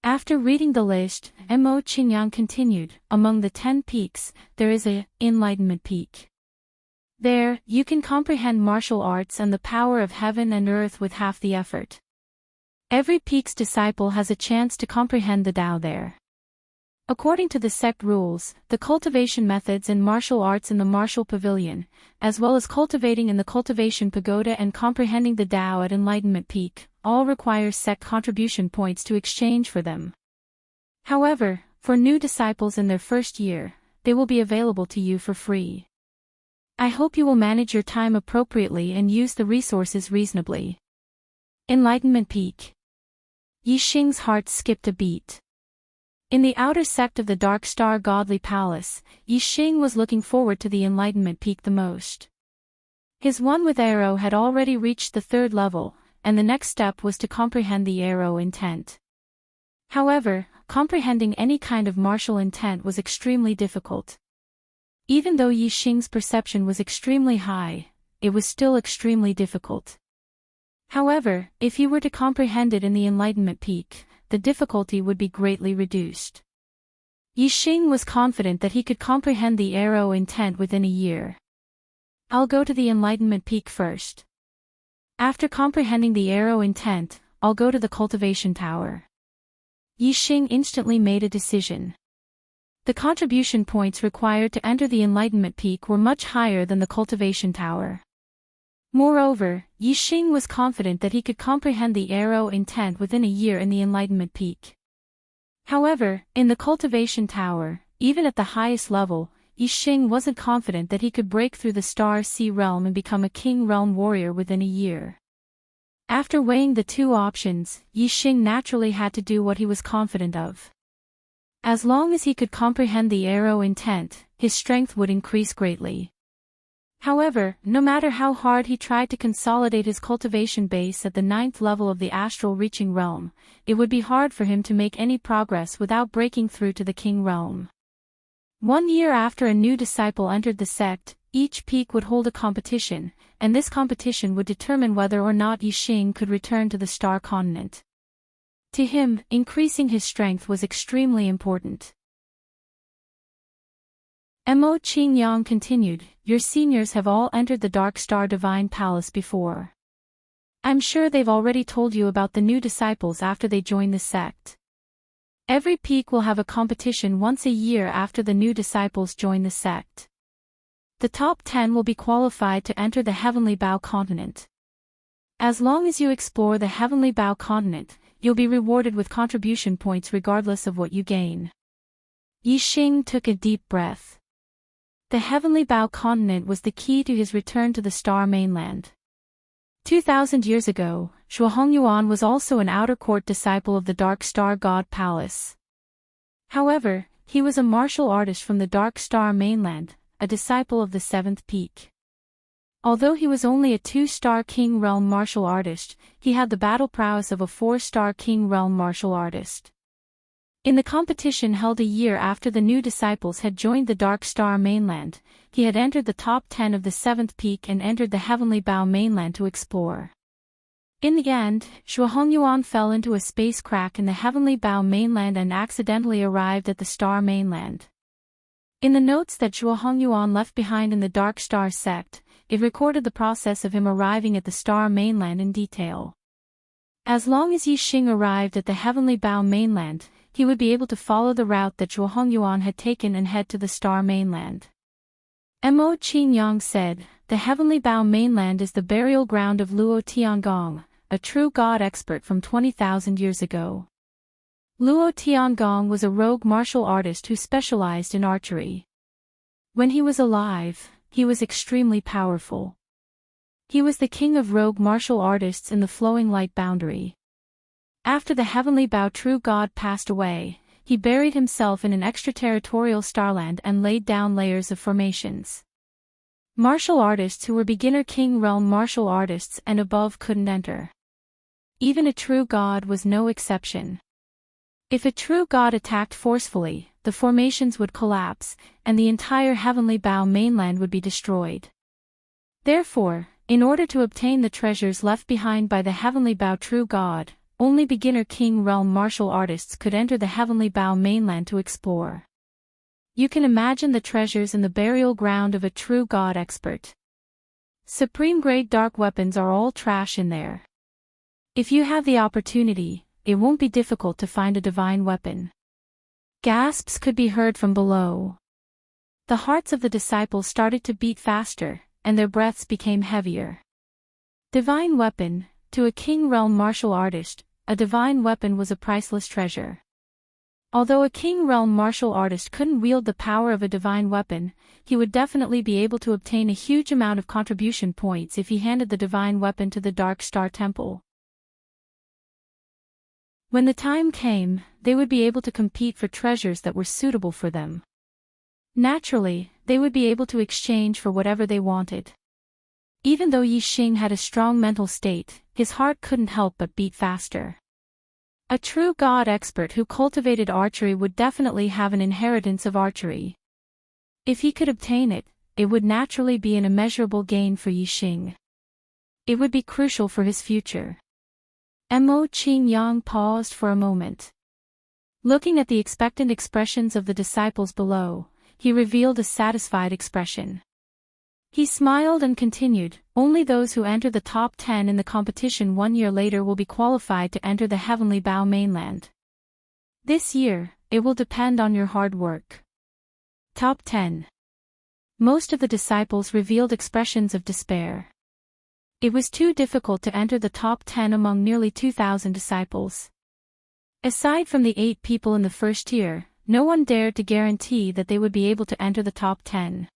After reading the list, Mo Qingyang continued, among the 10 peaks, there is a enlightenment peak. There, you can comprehend martial arts and the power of heaven and earth with half the effort. Every peak's disciple has a chance to comprehend the Tao there. According to the sect rules, the cultivation methods and martial arts in the martial pavilion, as well as cultivating in the cultivation pagoda and comprehending the Tao at Enlightenment Peak, all require sect contribution points to exchange for them. However, for new disciples in their first year, they will be available to you for free. I hope you will manage your time appropriately and use the resources reasonably. Enlightenment Peak. Yi Xing's heart skipped a beat. In the outer sect of the Dark Star Godly Palace, Yi Xing was looking forward to the Enlightenment Peak the most. His one with arrow had already reached the third level, and the next step was to comprehend the arrow intent. However, comprehending any kind of martial intent was extremely difficult. Even though Yi Xing's perception was extremely high, it was still extremely difficult. However, if he were to comprehend it in the Enlightenment Peak, the difficulty would be greatly reduced. Yi Xing was confident that he could comprehend the arrow intent within a year. I'll go to the Enlightenment Peak first. After comprehending the arrow intent, I'll go to the cultivation tower. Yi Xing instantly made a decision. The contribution points required to enter the Enlightenment Peak were much higher than the cultivation tower. Moreover, Yi Xing was confident that he could comprehend the arrow intent within a year in the Enlightenment Peak. However, in the cultivation tower, even at the highest level, Yi Xing wasn't confident that he could break through the Star Sea realm and become a King Realm warrior within a year. After weighing the two options, Yi Xing naturally had to do what he was confident of. As long as he could comprehend the arrow intent, his strength would increase greatly. However, no matter how hard he tried to consolidate his cultivation base at the 9th level of the astral reaching realm, it would be hard for him to make any progress without breaking through to the King Realm. 1 year after a new disciple entered the sect, each peak would hold a competition, and this competition would determine whether or not Yi Xing could return to the Star Continent. To him, increasing his strength was extremely important. Mo Qingyang continued, your seniors have all entered the Dark Star Divine Palace before. I'm sure they've already told you about the new disciples after they join the sect. Every peak will have a competition once a year after the new disciples join the sect. The top 10 will be qualified to enter the Heavenly Bow Continent. As long as you explore the Heavenly Bow Continent, you'll be rewarded with contribution points regardless of what you gain. Yixing took a deep breath. The Heavenly Bow continent was the key to his return to the star mainland. 2,000 years ago, Shuohongyuan was also an outer court disciple of the Dark Star God Palace. However, he was a martial artist from the Dark Star mainland, a disciple of the Seventh Peak. Although he was only a 2-star King Realm martial artist, he had the battle prowess of a 4-star King Realm martial artist. In the competition held a year after the new disciples had joined the Dark Star mainland, he had entered the top 10 of the Seventh Peak and entered the Heavenly Bow mainland to explore. In the end, Shuohongyuan fell into a space crack in the Heavenly Bow mainland and accidentally arrived at the Star mainland. In the notes that Shuohongyuan left behind in the Dark Star sect, it recorded the process of him arriving at the Star mainland in detail. As long as Yixing arrived at the Heavenly Bow mainland, he would be able to follow the route that Shuohongyuan had taken and head to the Star mainland. Mo Qingyang said, "The Heavenly Bow mainland is the burial ground of Luo Tiangong, a true god expert from 20,000 years ago." Luo Tiangong was a rogue martial artist who specialized in archery. When he was alive, he was extremely powerful. He was the king of rogue martial artists in the Flowing Light Boundary. After the Heavenly Bow true god passed away, he buried himself in an extraterritorial starland and laid down layers of formations. Martial artists who were beginner King Realm martial artists and above couldn't enter. Even a true god was no exception. If a true god attacked forcefully, the formations would collapse, and the entire Heavenly Bow mainland would be destroyed. Therefore, in order to obtain the treasures left behind by the Heavenly Bow true god, only beginner King Realm martial artists could enter the Heavenly Bow mainland to explore. You can imagine the treasures in the burial ground of a true god expert. Supreme grade dark weapons are all trash in there. If you have the opportunity, it won't be difficult to find a divine weapon. Gasps could be heard from below. The hearts of the disciples started to beat faster, and their breaths became heavier. Divine weapon, to a King Realm martial artist, a divine weapon was a priceless treasure. Although a King Realm martial artist couldn't wield the power of a divine weapon, he would definitely be able to obtain a huge amount of contribution points if he handed the divine weapon to the Dark Star Temple. When the time came, they would be able to compete for treasures that were suitable for them. Naturally, they would be able to exchange for whatever they wanted. Even though Yixing had a strong mental state, his heart couldn't help but beat faster. A true god expert who cultivated archery would definitely have an inheritance of archery. If he could obtain it, it would naturally be an immeasurable gain for Yixing. It would be crucial for his future. Mo Qingyang paused for a moment. Looking at the expectant expressions of the disciples below, he revealed a satisfied expression. He smiled and continued, "Only those who enter the top 10 in the competition 1 year later will be qualified to enter the Heavenly Bow mainland. This year, it will depend on your hard work." Top 10. Most of the disciples revealed expressions of despair. It was too difficult to enter the top 10 among nearly 2,000 disciples. Aside from the 8 people in the first tier, no one dared to guarantee that they would be able to enter the top 10.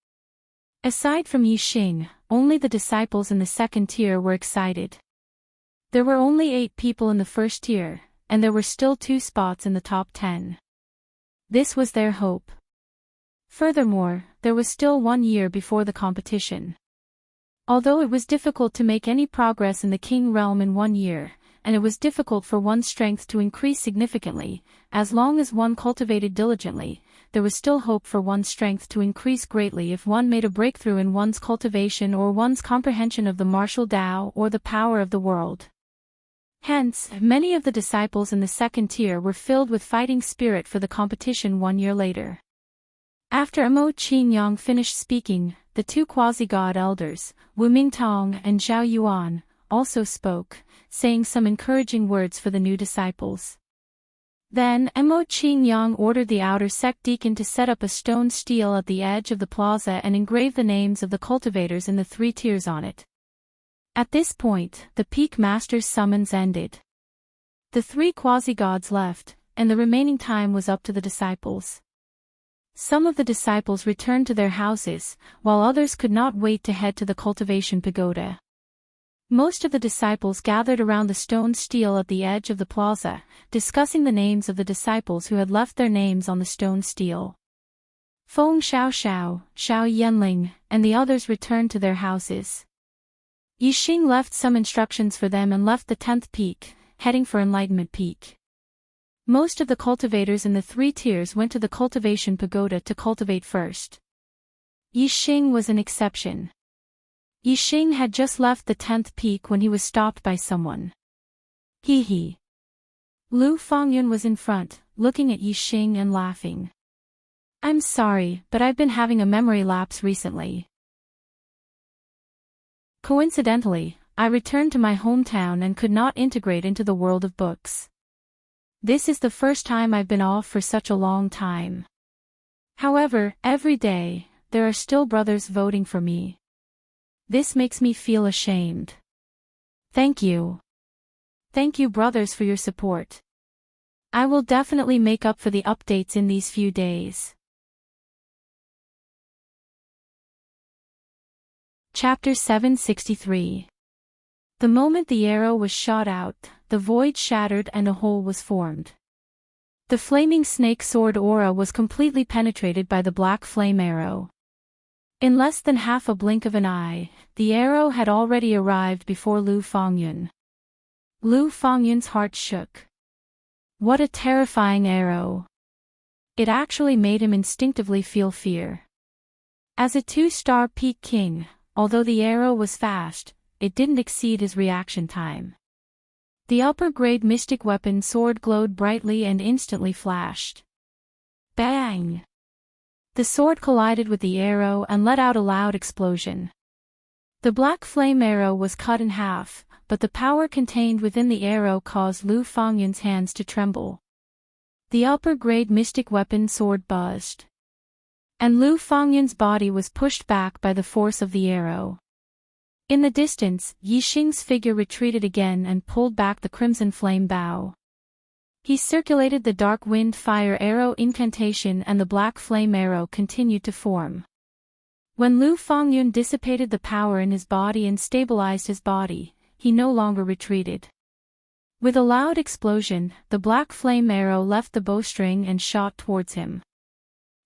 Aside from Yixing, only the disciples in the second tier were excited. There were only 8 people in the first tier, and there were still 2 spots in the top 10. This was their hope. Furthermore, there was still 1 year before the competition. Although it was difficult to make any progress in the King Realm in 1 year, and it was difficult for one's strength to increase significantly, as long as one cultivated diligently, there was still hope for one's strength to increase greatly if one made a breakthrough in one's cultivation or one's comprehension of the martial Tao or the power of the world. Hence, many of the disciples in the second tier were filled with fighting spirit for the competition 1 year later. After Mo Qingyang finished speaking, the 2 quasi-god elders, Wu Mingtong and Zhao Yuan, also spoke, saying some encouraging words for the new disciples. Then Mo Qingyang ordered the outer sect deacon to set up a stone stele at the edge of the plaza and engrave the names of the cultivators in the 3 tiers on it. At this point, the peak master's summons ended. The 3 quasi-gods left, and the remaining time was up to the disciples. Some of the disciples returned to their houses, while others could not wait to head to the cultivation pagoda. Most of the disciples gathered around the stone stele at the edge of the plaza, discussing the names of the disciples who had left their names on the stone stele. Feng Xiao, Xiao Yanling, and the others returned to their houses. Yixing left some instructions for them and left the 10th peak, heading for Enlightenment Peak. Most of the cultivators in the 3 tiers went to the cultivation pagoda to cultivate first. Yixing was an exception. Yixing had just left the 10th peak when he was stopped by someone. Hee. Lu Fengyun was in front, looking at Yixing and laughing. I'm sorry, but I've been having a memory lapse recently. Coincidentally, I returned to my hometown and could not integrate into the world of books. This is the first time I've been off for such a long time. However, every day, there are still brothers voting for me. This makes me feel ashamed. Thank you. Thank you, brothers, for your support. I will definitely make up for the updates in these few days. Chapter 763. The moment the arrow was shot out, the void shattered and a hole was formed. The flaming snake sword aura was completely penetrated by the black flame arrow. In less than half a blink of an eye, the arrow had already arrived before Lu Fengyun. Lu Fengyun's heart shook. What a terrifying arrow! It actually made him instinctively feel fear. As a 2-star peak king, although the arrow was fast, it didn't exceed his reaction time. The upper-grade mystic weapon sword glowed brightly and instantly flashed. Bang! The sword collided with the arrow and let out a loud explosion. The black flame arrow was cut in half, but the power contained within the arrow caused Lu Fengyun's hands to tremble. The upper-grade mystic weapon sword buzzed. And Lu Fengyun's body was pushed back by the force of the arrow. In the distance, Yixing's figure retreated again and pulled back the crimson flame bow. He circulated the dark wind fire arrow incantation and the black flame arrow continued to form. When Lu Fengyun dissipated the power in his body and stabilized his body, he no longer retreated. With a loud explosion, the black flame arrow left the bowstring and shot towards him.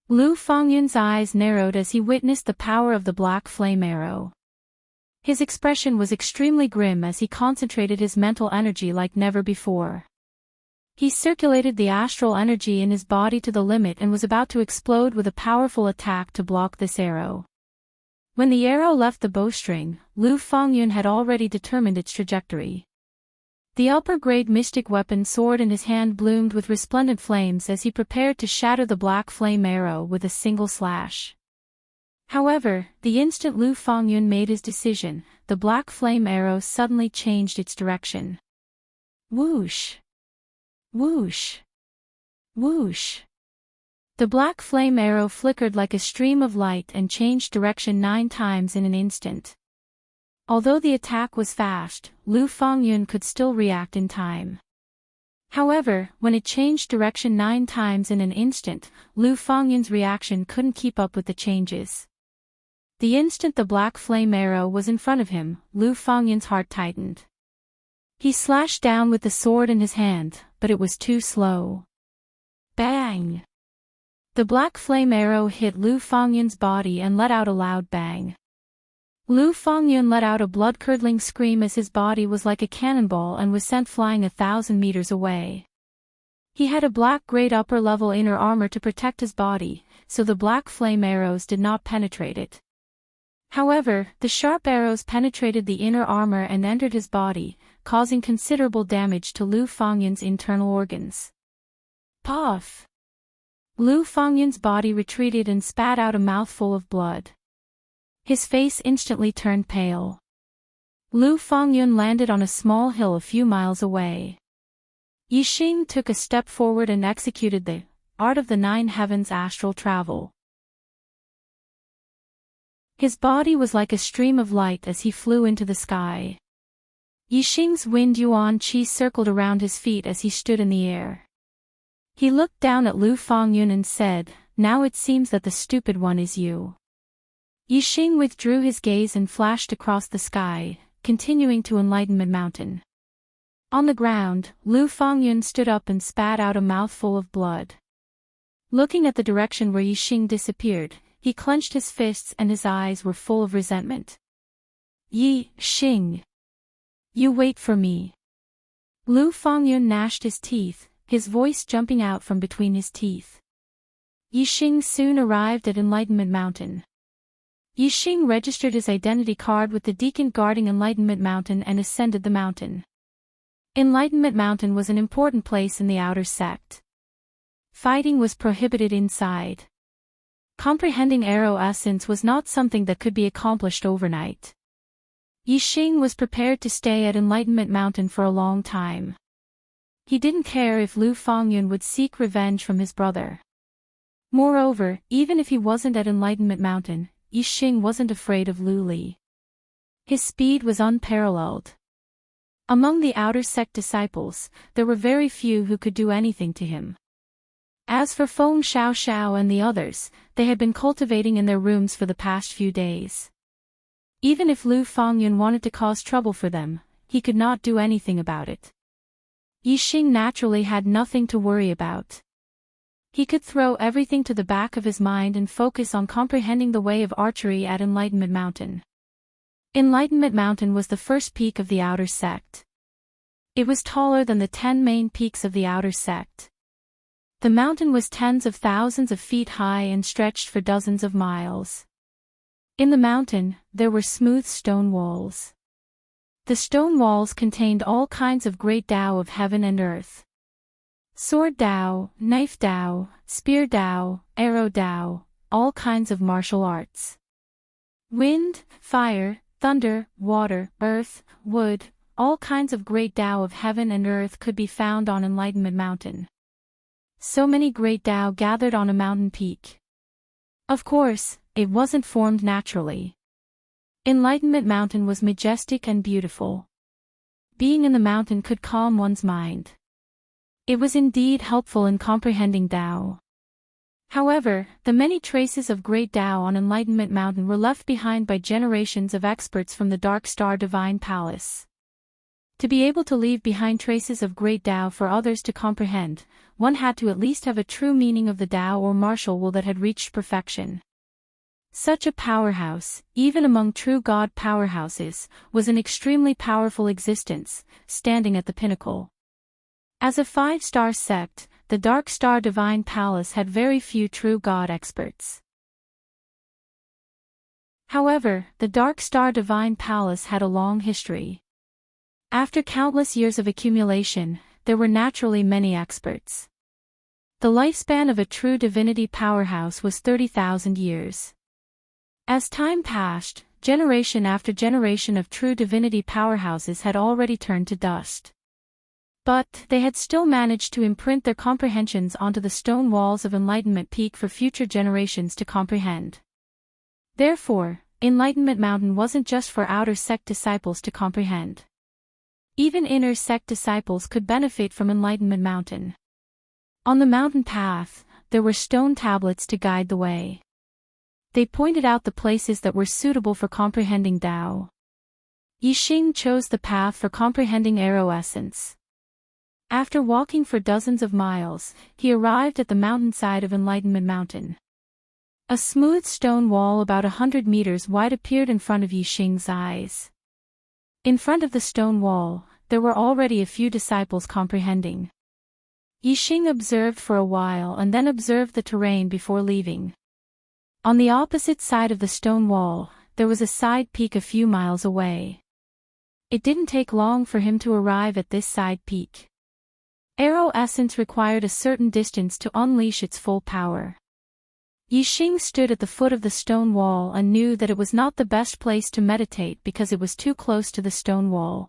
Lu Fengyun's eyes narrowed as he witnessed the power of the black flame arrow. His expression was extremely grim as he concentrated his mental energy like never before. He circulated the astral energy in his body to the limit and was about to explode with a powerful attack to block this arrow. When the arrow left the bowstring, Lu Fengyun had already determined its trajectory. The upper-grade mystic weapon sword in his hand bloomed with resplendent flames as he prepared to shatter the black flame arrow with a single slash. However, the instant Lu Fengyun made his decision, the black flame arrow suddenly changed its direction. Whoosh! Whoosh! Whoosh! The black flame arrow flickered like a stream of light and changed direction 9 times in an instant. Although the attack was fast, Lu Fengyun could still react in time. However, when it changed direction 9 times in an instant, Lu Fengyun's reaction couldn't keep up with the changes. The instant the black flame arrow was in front of him, Lu Fengyun's heart tightened. He slashed down with the sword in his hand, but it was too slow. Bang! The black flame arrow hit Lu Fengyun's body and let out a loud bang. Lu Fengyun let out a blood-curdling scream as his body was like a cannonball and was sent flying 1,000 meters away. He had a black-grade upper-level inner armor to protect his body, so the black flame arrows did not penetrate it. However, the sharp arrows penetrated the inner armor and entered his body, causing considerable damage to Lu Fengyun's internal organs. Puff! Lu Fengyun's body retreated and spat out a mouthful of blood. His face instantly turned pale. Lu Fengyun landed on a small hill a few miles away. Yixing took a step forward and executed the art of the 9 heavens astral travel. His body was like a stream of light as he flew into the sky. Yixing's wind yuan qi circled around his feet as he stood in the air. He looked down at Lu Fengyun and said, "Now it seems that the stupid one is you." Yixing withdrew his gaze and flashed across the sky, continuing to Enlightenment Mountain. On the ground, Lu Fengyun stood up and spat out a mouthful of blood. Looking at the direction where Yixing disappeared, he clenched his fists and his eyes were full of resentment. "Yixing! You wait for me." Lu Fengyun gnashed his teeth, his voice jumping out from between his teeth. Yixing soon arrived at Enlightenment Mountain. Yixing registered his identity card with the deacon guarding Enlightenment Mountain and ascended the mountain. Enlightenment Mountain was an important place in the outer sect. Fighting was prohibited inside. Comprehending arrow essence was not something that could be accomplished overnight. Yixing was prepared to stay at Enlightenment Mountain for a long time. He didn't care if Lu Fengyun would seek revenge from his brother. Moreover, even if he wasn't at Enlightenment Mountain, Yixing wasn't afraid of Lu Li. His speed was unparalleled. Among the outer sect disciples, there were very few who could do anything to him. As for Feng Xiaoxiao and the others, they had been cultivating in their rooms for the past few days. Even if Lu Fengyun wanted to cause trouble for them, he could not do anything about it. Yixing naturally had nothing to worry about. He could throw everything to the back of his mind and focus on comprehending the way of archery at Enlightenment Mountain. Enlightenment Mountain was the first peak of the outer sect. It was taller than the 10 main peaks of the outer sect. The mountain was tens of thousands of feet high and stretched for dozens of miles. In the mountain, there were smooth stone walls. The stone walls contained all kinds of great Tao of heaven and earth. Sword Tao, knife Tao, spear Tao, arrow Tao, all kinds of martial arts. Wind, fire, thunder, water, earth, wood, all kinds of great Tao of heaven and earth could be found on Enlightenment Mountain. So many great Tao gathered on a mountain peak. Of course, it wasn't formed naturally. Enlightenment Mountain was majestic and beautiful. Being in the mountain could calm one's mind. It was indeed helpful in comprehending Tao. However, the many traces of great Tao on Enlightenment Mountain were left behind by generations of experts from the Dark Star Divine Palace. To be able to leave behind traces of great Tao for others to comprehend, one had to at least have a true meaning of the Tao or martial will that had reached perfection. Such a powerhouse, even among true God powerhouses, was an extremely powerful existence, standing at the pinnacle. As a 5-star sect, the Dark Star Divine Palace had very few true God experts. However, the Dark Star Divine Palace had a long history. After countless years of accumulation, there were naturally many experts. The lifespan of a true divinity powerhouse was 30,000 years. As time passed, generation after generation of true divinity powerhouses had already turned to dust. But they had still managed to imprint their comprehensions onto the stone walls of Enlightenment Peak for future generations to comprehend. Therefore, Enlightenment Mountain wasn't just for outer sect disciples to comprehend. Even inner sect disciples could benefit from Enlightenment Mountain. On the mountain path, there were stone tablets to guide the way. They pointed out the places that were suitable for comprehending Tao. Yixing chose the path for comprehending arrow essence. After walking for dozens of miles, he arrived at the mountainside of Enlightenment Mountain. A smooth stone wall about 100 meters wide appeared in front of Yixing's eyes. In front of the stone wall, there were already a few disciples comprehending. Yixing observed for a while and then observed the terrain before leaving. On the opposite side of the stone wall, there was a side peak a few miles away. It didn't take long for him to arrive at this side peak. Arrow essence required a certain distance to unleash its full power. Yixing stood at the foot of the stone wall and knew that it was not the best place to meditate because it was too close to the stone wall.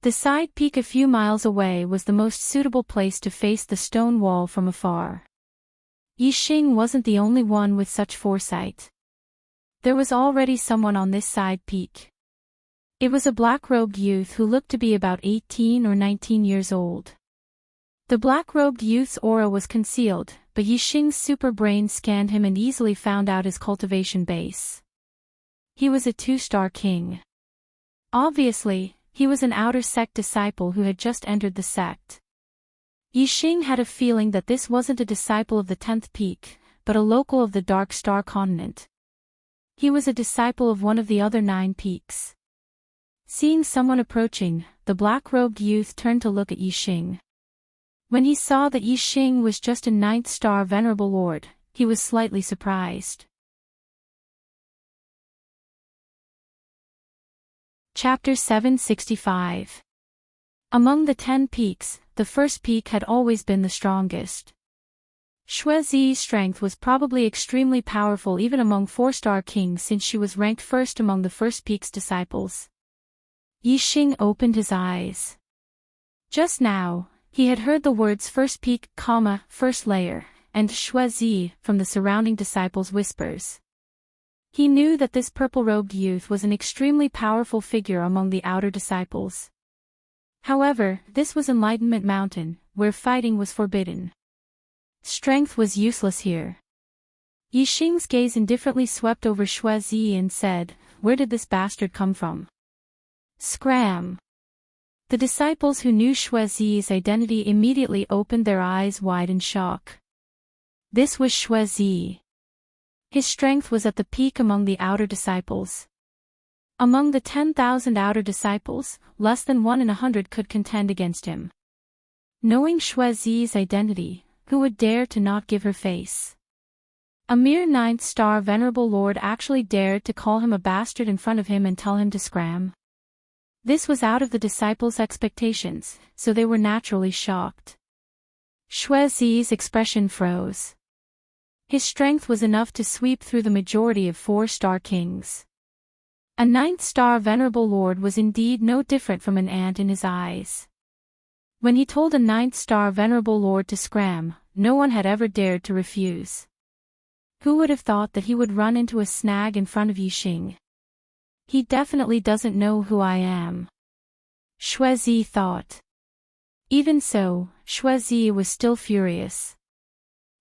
The side peak a few miles away was the most suitable place to face the stone wall from afar. Yixing wasn't the only one with such foresight. There was already someone on this side peak. It was a black-robed youth who looked to be about 18 or 19 years old. The black-robed youth's aura was concealed, but Yixing's super brain scanned him and easily found out his cultivation base. He was a 2-star king. Obviously, he was an outer sect disciple who had just entered the sect. Yixing had a feeling that this wasn't a disciple of the 10th peak, but a local of the Dark Star continent. He was a disciple of one of the other 9 peaks. Seeing someone approaching, the black-robed youth turned to look at Yixing. When he saw that Yixing was just a 9th star venerable lord, he was slightly surprised. Chapter 765. Among the 10 peaks, the first peak had always been the strongest. Xuezi's strength was probably extremely powerful even among 4-star kings since she was ranked first among the first peak's disciples. Yixing opened his eyes. Just now, he had heard the words first peak, first layer, and Xuezi from the surrounding disciples' whispers. He knew that this purple-robed youth was an extremely powerful figure among the outer disciples. However, this was Enlightenment Mountain, where fighting was forbidden. Strength was useless here. Yixing's gaze indifferently swept over Xuezi and said, "Where did this bastard come from?" Scram! The disciples who knew Xuezi's identity immediately opened their eyes wide in shock. This was Xuezi. His strength was at the peak among the outer disciples. Among the 10,000 outer disciples, less than 1 in 100 could contend against him. Knowing Xuezi's identity, who would dare to not give her face? A mere 9th star venerable lord actually dared to call him a bastard in front of him and tell him to scram. This was out of the disciples' expectations, so they were naturally shocked. Xuezi's expression froze. His strength was enough to sweep through the majority of 4-star kings. A 9th star venerable lord was indeed no different from an ant in his eyes. When he told a 9th star venerable lord to scram, no one had ever dared to refuse. Who would have thought that he would run into a snag in front of Yixing? He definitely doesn't know who I am. Xuezi thought. Even so, Xuezi was still furious.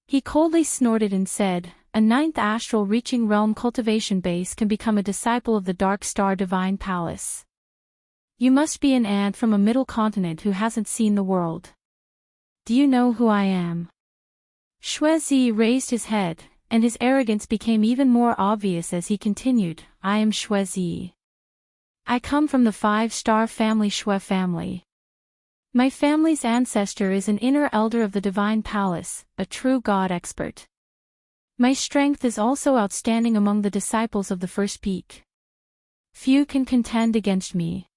He coldly snorted and said, "A 9th astral reaching realm cultivation base can become a disciple of the Dark Star Divine Palace. You must be an ant from a middle continent who hasn't seen the world. Do you know who I am?" Xuezi raised his head, and his arrogance became even more obvious as he continued, "I am Xuezi. I come from the 5-star family Xue family. My family's ancestor is an inner elder of the Divine Palace, a true god expert. My strength is also outstanding among the disciples of the first peak. Few can contend against me.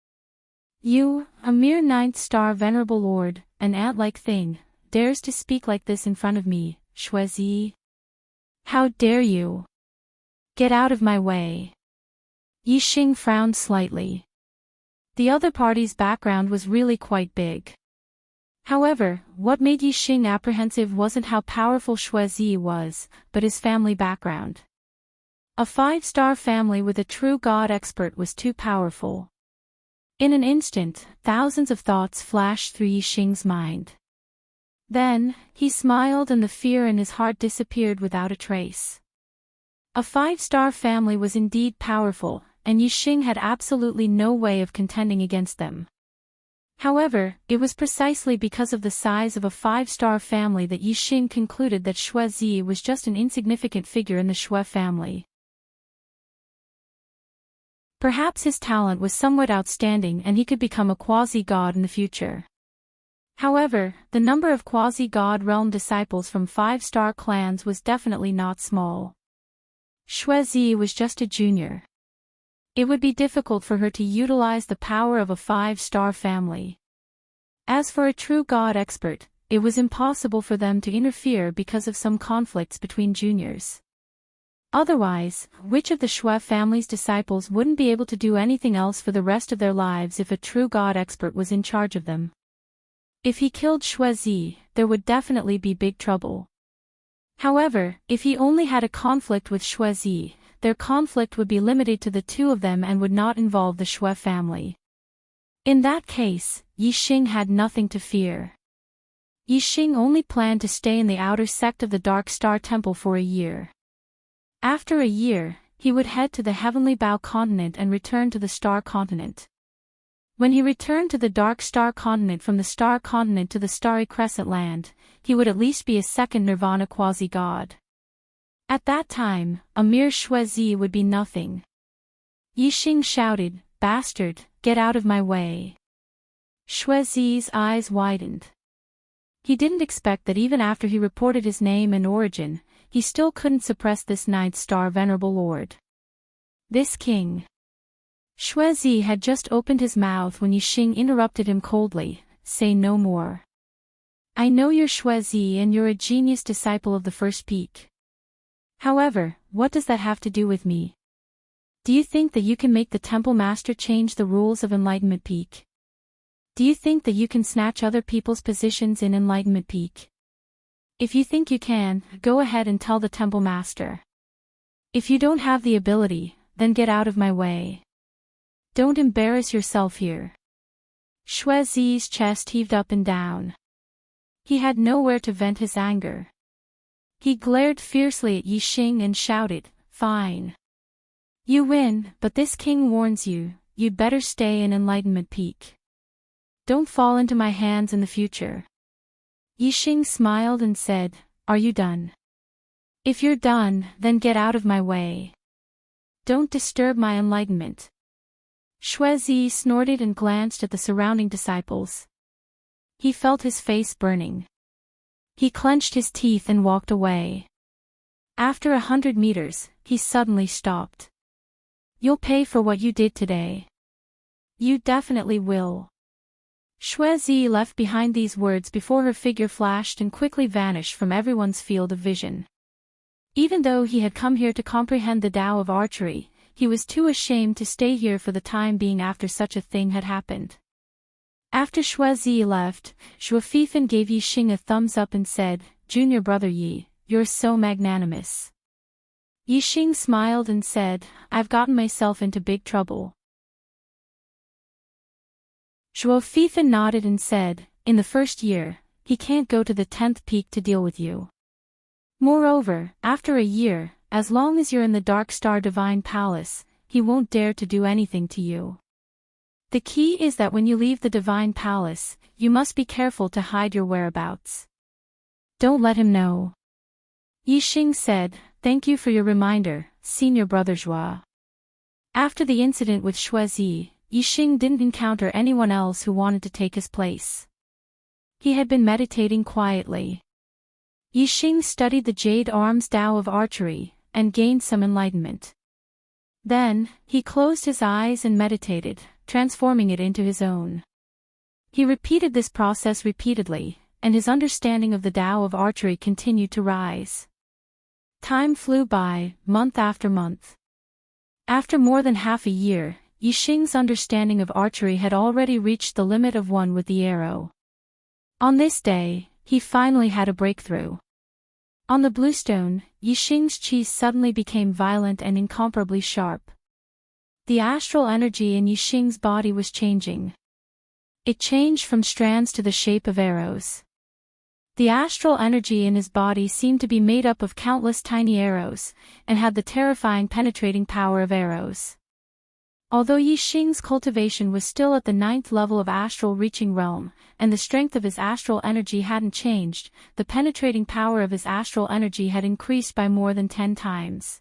You, a mere 9th star venerable lord, an ant-like thing, dares to speak like this in front of me, Xuezi? How dare you? Get out of my way." Yixing frowned slightly. The other party's background was really quite big. However, what made Yixing apprehensive wasn't how powerful Xuezi was, but his family background. A 5-star family with a true god expert was too powerful. In an instant, thousands of thoughts flashed through Yixing's mind. Then, he smiled and the fear in his heart disappeared without a trace. A 5-star family was indeed powerful, and Yixing had absolutely no way of contending against them. However, it was precisely because of the size of a 5-star family that Yixing concluded that Xuezi was just an insignificant figure in the Xue family. Perhaps his talent was somewhat outstanding and he could become a quasi-god in the future. However, the number of quasi-god realm disciples from 5-star clans was definitely not small. Xuezi was just a junior. It would be difficult for her to utilize the power of a 5-star family. As for a true god expert, it was impossible for them to interfere because of some conflicts between juniors. Otherwise, which of the Xue family's disciples wouldn't be able to do anything else for the rest of their lives if a true god expert was in charge of them? If he killed Xuezi, there would definitely be big trouble. However, if he only had a conflict with Xuezi, their conflict would be limited to the two of them and would not involve the Shui family. In that case, Yixing had nothing to fear. Yixing only planned to stay in the outer sect of the Dark Star Temple for a year. After a year, he would head to the Heavenly Bow continent and return to the Star continent. When he returned to the Dark Star continent from the Star continent to the Starry Crescent land, he would at least be a second Nirvana quasi-god. At that time, a mere Shuizi would be nothing. Yixing shouted, "Bastard, get out of my way." Shuizi's eyes widened. He didn't expect that even after he reported his name and origin, he still couldn't suppress this Ninth Star Venerable Lord. This king. Shuizi had just opened his mouth when Yixing interrupted him coldly, "Say no more. I know you're Shuizi and you're a genius disciple of the First Peak. However, what does that have to do with me? Do you think that you can make the Temple Master change the rules of Enlightenment Peak? Do you think that you can snatch other people's positions in Enlightenment Peak? If you think you can, go ahead and tell the Temple Master. If you don't have the ability, then get out of my way. Don't embarrass yourself here." Shuizi's chest heaved up and down. He had nowhere to vent his anger. He glared fiercely at Yixing and shouted, "Fine. You win, but this king warns you, you'd better stay in Enlightenment Peak. Don't fall into my hands in the future." Yixing smiled and said, "Are you done? If you're done, then get out of my way. Don't disturb my enlightenment." Shuizi snorted and glanced at the surrounding disciples. He felt his face burning. He clenched his teeth and walked away. After 100 meters, he suddenly stopped. "You'll pay for what you did today. You definitely will." Shuizi left behind these words before her figure flashed and quickly vanished from everyone's field of vision. Even though he had come here to comprehend the Tao of archery, he was too ashamed to stay here for the time being after such a thing had happened. After Shuizi left, Zhuofifen gave Yixing a thumbs up and said, "Junior brother Yi, you're so magnanimous." Yixing smiled and said, "I've gotten myself into big trouble." Zhuofifen nodded and said, "In the first year, he can't go to the 10th peak to deal with you. Moreover, after a year, as long as you're in the Dark Star Divine Palace, he won't dare to do anything to you. The key is that when you leave the Divine Palace, you must be careful to hide your whereabouts. Don't let him know." Yixing said, "Thank you for your reminder, Senior Brother Zhua." After the incident with Shuizi, Yixing didn't encounter anyone else who wanted to take his place. He had been meditating quietly. Yixing studied the Jade Arms Tao of archery, and gained some enlightenment. Then, he closed his eyes and meditated, transforming it into his own. He repeated this process repeatedly, and his understanding of the Tao of archery continued to rise. Time flew by, month after month. After more than half a year, Yixing's understanding of archery had already reached the limit of one with the arrow. On this day, he finally had a breakthrough. On the bluestone, Yixing's chi suddenly became violent and incomparably sharp. The astral energy in Yixing's body was changing. It changed from strands to the shape of arrows. The astral energy in his body seemed to be made up of countless tiny arrows, and had the terrifying penetrating power of arrows. Although Yixing's cultivation was still at the 9th level of astral reaching realm, and the strength of his astral energy hadn't changed, the penetrating power of his astral energy had increased by more than 10 times.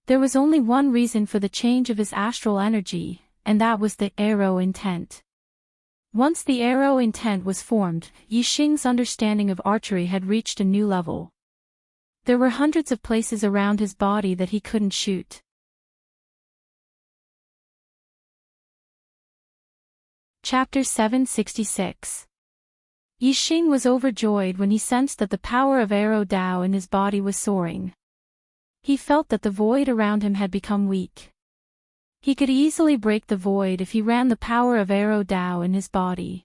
There was only one reason for the change of his astral energy, and that was the arrow intent. Once the arrow intent was formed, Yixing's understanding of archery had reached a new level. There were hundreds of places around his body that he couldn't shoot. Chapter 766. Yixing was overjoyed when he sensed that the power of arrow Tao in his body was soaring. He felt that the void around him had become weak. He could easily break the void if he ran the power of arrow Tao in his body.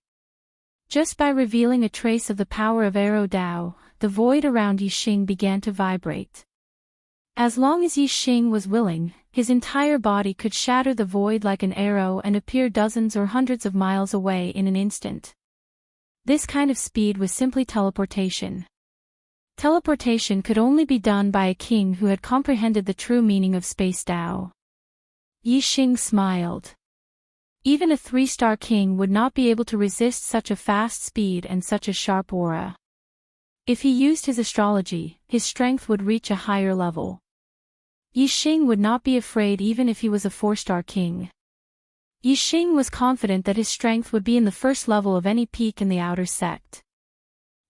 Just by revealing a trace of the power of arrow Tao, the void around Yixing began to vibrate. As long as Yi Xing was willing, his entire body could shatter the void like an arrow and appear dozens or hundreds of miles away in an instant. This kind of speed was simply teleportation. Teleportation could only be done by a king who had comprehended the true meaning of space Tao. Yi Xing smiled. Even a 3-star king would not be able to resist such a fast speed and such a sharp aura. If he used his astrology, his strength would reach a higher level. Yi Xing would not be afraid even if he was a 4-star king. Yi Xing was confident that his strength would be in the first level of any peak in the outer sect.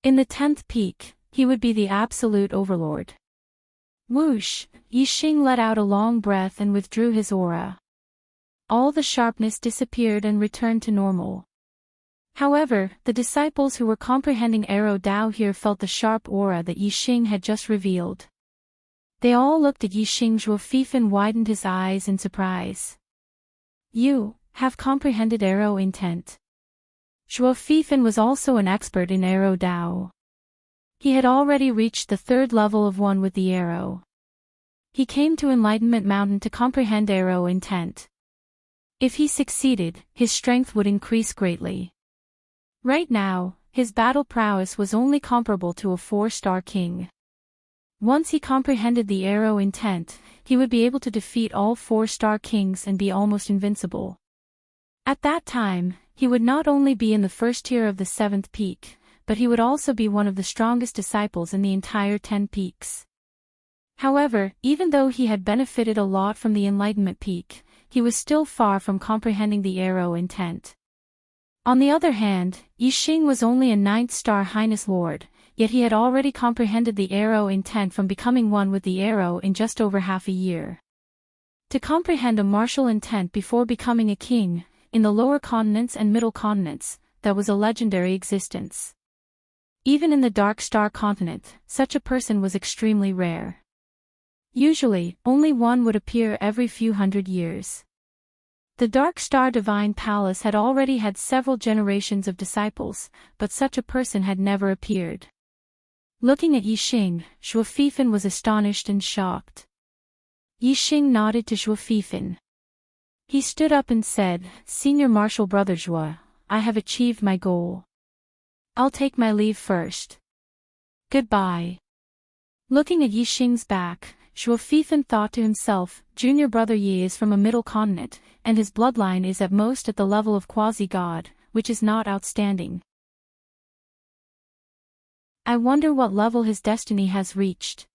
In the 10th peak, he would be the absolute overlord. Whoosh! Yi Xing let out a long breath and withdrew his aura. All the sharpness disappeared and returned to normal. However, the disciples who were comprehending Arrow Dao here felt the sharp aura that Yi Xing had just revealed. They all looked at Yi Xing. Zhuo Fifan widened his eyes in surprise. You have comprehended arrow intent. Zhuo Fifan was also an expert in Arrow Dao. He had already reached the 3rd level of one with the arrow. He came to Enlightenment Mountain to comprehend arrow intent. If he succeeded, his strength would increase greatly. Right now, his battle prowess was only comparable to a 4-star king. Once he comprehended the arrow intent, he would be able to defeat all 4-star kings and be almost invincible. At that time, he would not only be in the first tier of the 7th peak, but he would also be one of the strongest disciples in the entire 10 peaks. However, even though he had benefited a lot from the Enlightenment peak, he was still far from comprehending the arrow intent. On the other hand, Yi Xing was only a 9th-star Highness Lord, yet he had already comprehended the arrow intent from becoming one with the arrow in just over half a year. To comprehend a martial intent before becoming a king, in the lower continents and middle continents, that was a legendary existence. Even in the Dark Star continent, such a person was extremely rare. Usually, only one would appear every few hundred years. The Dark Star Divine Palace had already had several generations of disciples, but such a person had never appeared. Looking at Yi Xing, Zhuo Fifan was astonished and shocked. Yi Xing nodded to Zhuo Fifan. He stood up and said, "Senior Martial Brother Zhuo, I have achieved my goal. I'll take my leave first. Goodbye." Looking at Yi Xing's back, Zhuo Fifan thought to himself, Junior Brother Yi is from a middle continent, and his bloodline is at most at the level of quasi-god, which is not outstanding. I wonder what level his destiny has reached.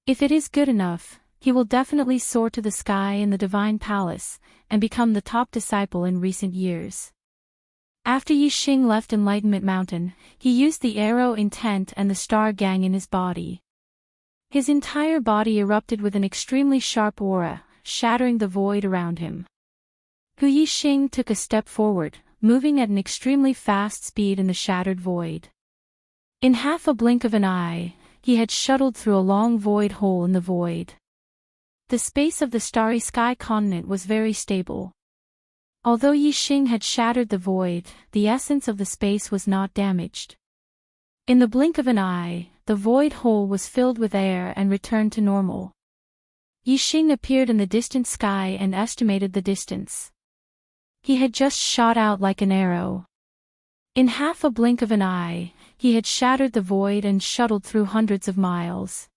If it is good enough, he will definitely soar to the sky in the Divine Palace, and become the top disciple in recent years. After Yi Xing left Enlightenment Mountain, he used the arrow intent and the star gang in his body. His entire body erupted with an extremely sharp aura, shattering the void around him. Yi Xing took a step forward, moving at an extremely fast speed in the shattered void. In half a blink of an eye, he had shuttled through a long void hole in the void. The space of the starry sky continent was very stable. Although Yi Xing had shattered the void, the essence of the space was not damaged. In the blink of an eye, the void hole was filled with air and returned to normal. Yi Xing appeared in the distant sky and estimated the distance. He had just shot out like an arrow. In half a blink of an eye, he had shattered the void and shuttled through hundreds of miles.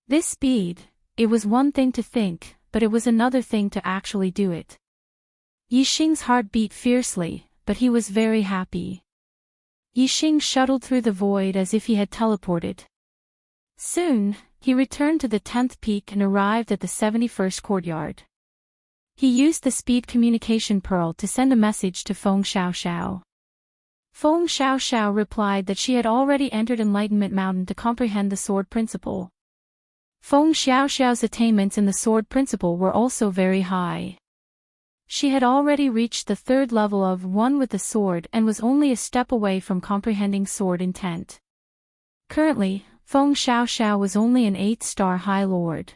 This speed, it was one thing to think, but it was another thing to actually do it. Yi Xing's heart beat fiercely, but he was very happy. Yi Xing shuttled through the void as if he had teleported. Soon, he returned to the 10th peak and arrived at the 71st courtyard. He used the speed communication pearl to send a message to Feng Xiaoxiao. Feng Xiaoxiao replied that she had already entered Enlightenment Mountain to comprehend the Sword Principle. Feng Xiaoxiao's attainments in the Sword Principle were also very high. She had already reached the 3rd level of one with the sword and was only a step away from comprehending sword intent. Currently, Feng Xiaoxiao was only an 8th-star High Lord.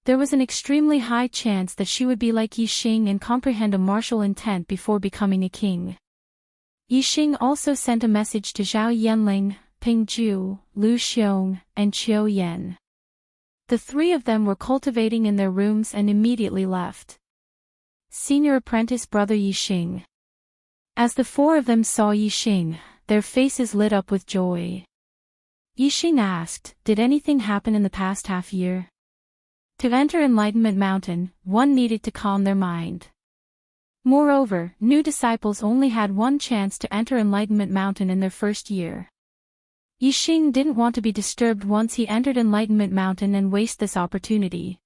There was an extremely high chance that she would be like Yi Xing and comprehend a martial intent before becoming a king. Yi Xing also sent a message to Zhao Yanling, Ping Ju, Lu Xiong, and Qiu Yan. The three of them were cultivating in their rooms and immediately left. Senior apprentice brother Yixing. As the four of them saw Yixing, their faces lit up with joy. Yixing asked, "Did anything happen in the past half year?" To enter Enlightenment Mountain, one needed to calm their mind. Moreover, new disciples only had one chance to enter Enlightenment Mountain in their first year. Yixing didn't want to be disturbed once he entered Enlightenment Mountain and waste this opportunity.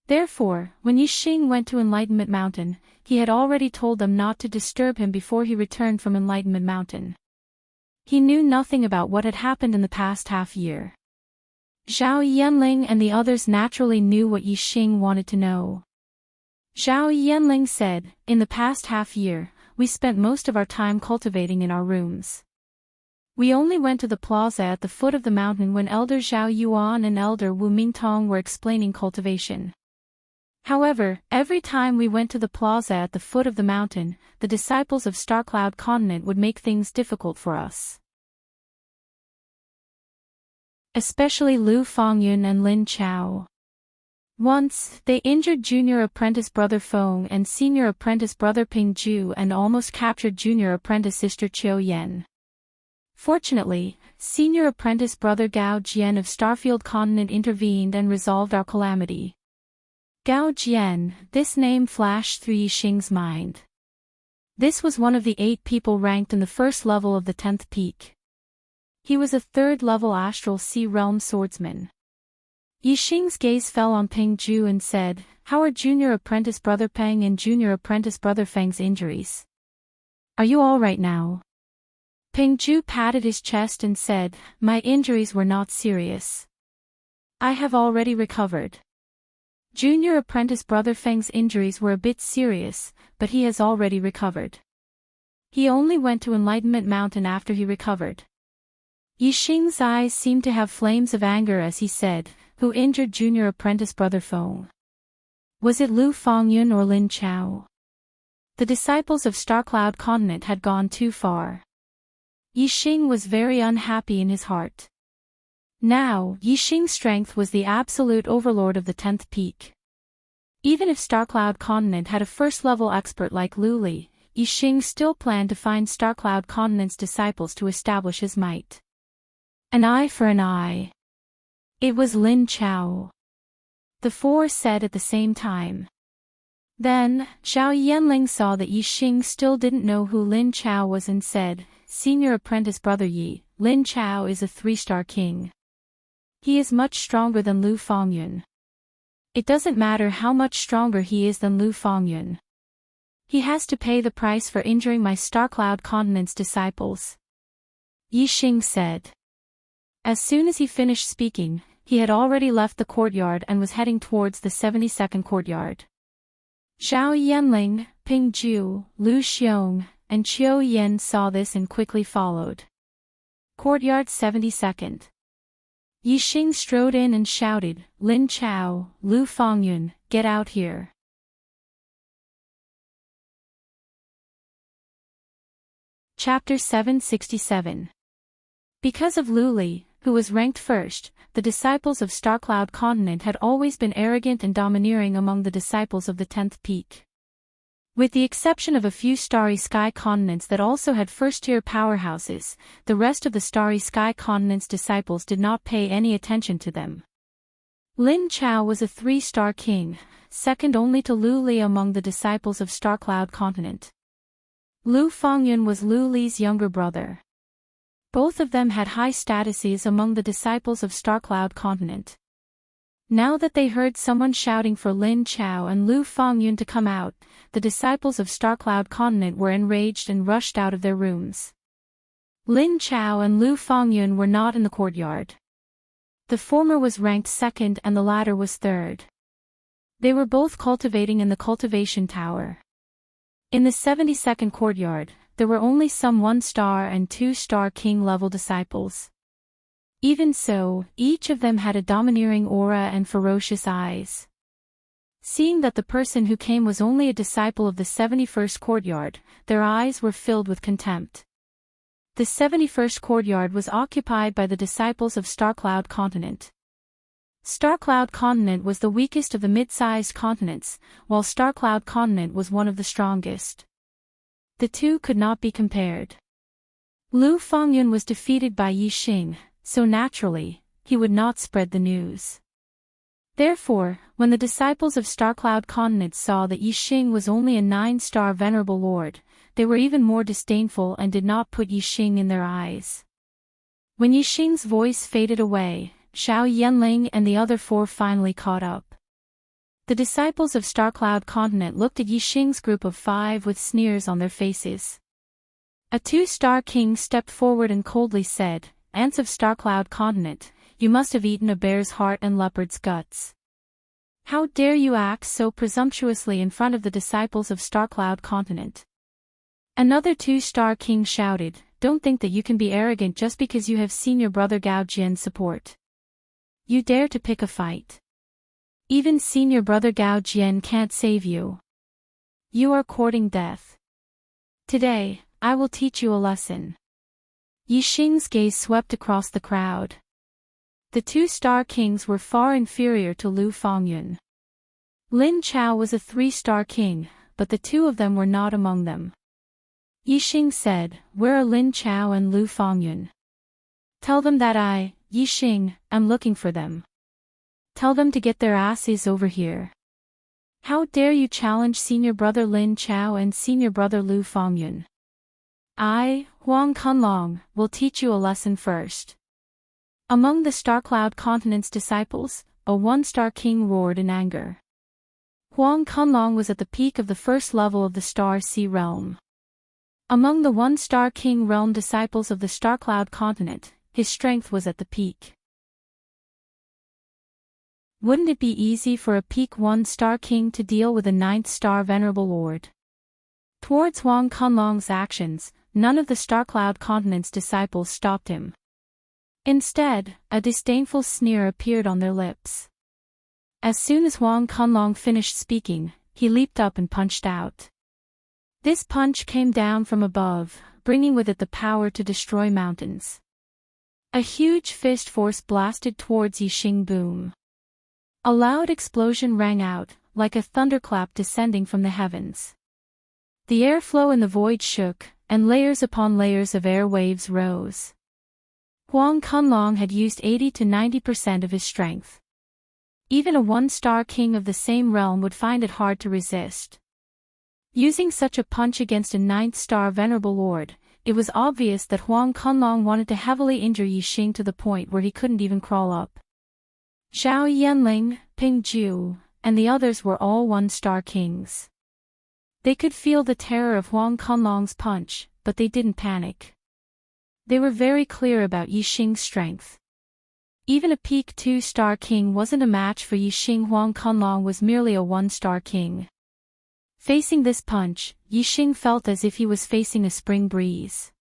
Therefore, when Yixing went to Enlightenment Mountain, he had already told them not to disturb him before he returned from Enlightenment Mountain. He knew nothing about what had happened in the past half year. Zhao Yanling and the others naturally knew what Yixing wanted to know. Zhao Yanling said, "In the past half year, we spent most of our time cultivating in our rooms. We only went to the plaza at the foot of the mountain when Elder Zhao Yuan and Elder Wu Mingtong were explaining cultivation. However, every time we went to the plaza at the foot of the mountain, the disciples of Starcloud Continent would make things difficult for us. Especially Lu Fongyun and Lin Chao. Once, they injured junior apprentice brother Feng and senior apprentice brother Ping Ju and almost captured junior apprentice sister Qiu Yan. Fortunately, senior apprentice brother Gao Jian of Starfield Continent intervened and resolved our calamity." Gao Jian, this name flashed through Yixing's mind. This was one of the 8 people ranked in the first level of the 10th peak. He was a 3rd-level Astral Sea Realm swordsman. Yixing's gaze fell on Peng Ju and said, "How are junior apprentice brother Peng and junior apprentice brother Feng's injuries? Are you all right now?" Peng Ju patted his chest and said, "My injuries were not serious. I have already recovered. Junior apprentice brother Feng's injuries were a bit serious, but he has already recovered. He only went to Enlightenment Mountain after he recovered." Yixing's eyes seemed to have flames of anger as he said, "Who injured junior apprentice brother Feng? Was it Lu Fongyun or Lin Chao?" The disciples of Starcloud Continent had gone too far. Yixing was very unhappy in his heart. Now, Yixing's strength was the absolute overlord of the 10th peak. Even if Starcloud Continent had a first-level expert like Lu Li, Yixing still planned to find Starcloud Continent's disciples to establish his might. An eye for an eye. It was Lin Chao. The four said at the same time. Then, Zhao Yanling saw that Yixing still didn't know who Lin Chao was and said, "Senior apprentice brother Yi, Lin Chao is a 3-star king. He is much stronger than Lu Fongyun. It doesn't matter how much stronger he is than Lu Fongyun. He has to pay the price for injuring my Starcloud Continent's disciples," Yixing said. As soon as he finished speaking, he had already left the courtyard and was heading towards the 72nd courtyard. Zhao Yanling, Ping Ju, Lu Xiong, and Qiu Yan saw this and quickly followed. Courtyard 72nd. Yixing strode in and shouted, "Lin Chao, Lu Fongyun, get out here." Chapter 767. Because of Lu Li, who was ranked first, the disciples of Starcloud Continent had always been arrogant and domineering among the disciples of the 10th peak. With the exception of a few Starry Sky continents that also had first-tier powerhouses, the rest of the Starry Sky continent's disciples did not pay any attention to them. Lin Chao was a 3-star king, second only to Lu Li among the disciples of Starcloud Continent. Lu Fongyun was Lu Li's younger brother. Both of them had high statuses among the disciples of Starcloud Continent. Now that they heard someone shouting for Lin Chao and Lu Fongyun to come out, the disciples of Starcloud Continent were enraged and rushed out of their rooms. Lin Chao and Lu Fongyun were not in the courtyard. The former was ranked second and the latter was third. They were both cultivating in the cultivation tower. In the 72nd courtyard, there were only some 1-star and 2-star king-level disciples. Even so, each of them had a domineering aura and ferocious eyes. Seeing that the person who came was only a disciple of the 71st courtyard, their eyes were filled with contempt. The 71st courtyard was occupied by the disciples of Starcloud Continent. Starcloud Continent was the weakest of the mid-sized continents, while Starcloud Continent was one of the strongest. The two could not be compared. Lu Fengyun was defeated by Yixing, so naturally, he would not spread the news. Therefore, when the disciples of Starcloud Continent saw that Yixing was only a 9-star venerable lord, they were even more disdainful and did not put Yixing in their eyes. When Yixing's voice faded away, Xiao Yanling and the other 4 finally caught up. The disciples of Starcloud Continent looked at Yixing's group of 5 with sneers on their faces. A 2-star king stepped forward and coldly said, "Ants of Starcloud Continent, you must have eaten a bear's heart and leopard's guts. How dare you act so presumptuously in front of the disciples of Starcloud Continent?" Another 2-star king shouted, "Don't think that you can be arrogant just because you have seen your brother Gao Jian's support. You dare to pick a fight. Even senior brother Gao Jian can't save you. You are courting death. Today, I will teach you a lesson." Yixing's gaze swept across the crowd. The 2-star kings were far inferior to Lu Fengyun. Lin Chao was a 3-star king, but the 2 of them were not among them. Yixing said, "Where are Lin Chao and Lu Fengyun? Tell them that I, Yixing, am looking for them. Tell them to get their asses over here. How dare you challenge senior brother Lin Chao and senior brother Lu Fengyun? I, Huang Kunlong, will teach you a lesson first." Among the Starcloud Continent's disciples, a 1-star king roared in anger. Huang Kunlong was at the peak of the first level of the Star Sea realm. Among the 1-star king realm disciples of the Starcloud Continent, his strength was at the peak. Wouldn't it be easy for a peak 1-star king to deal with a 9th-star venerable lord? Towards Huang Kunlong's actions, none of the Starcloud Continent's disciples stopped him. Instead, a disdainful sneer appeared on their lips. As soon as Huang Kunlong finished speaking, he leaped up and punched out. This punch came down from above, bringing with it the power to destroy mountains. A huge fist force blasted towards Yixing boom. A loud explosion rang out, like a thunderclap descending from the heavens. The airflow in the void shook, and layers upon layers of air waves rose. Huang Kunlong had used 80 to 90% of his strength. Even a 1-star king of the same realm would find it hard to resist. Using such a punch against a 9th-star venerable lord, it was obvious that Huang Kunlong wanted to heavily injure Yixing to the point where he couldn't even crawl up. Xiao Yanling, Ping Ju, and the others were all 1-star kings. They could feel the terror of Huang Kunlong's punch, but they didn't panic. They were very clear about Yixing's strength. Even a peak 2-star king wasn't a match for Yixing. Huang Kunlong was merely a 1-star king. Facing this punch, Yixing felt as if he was facing a spring breeze.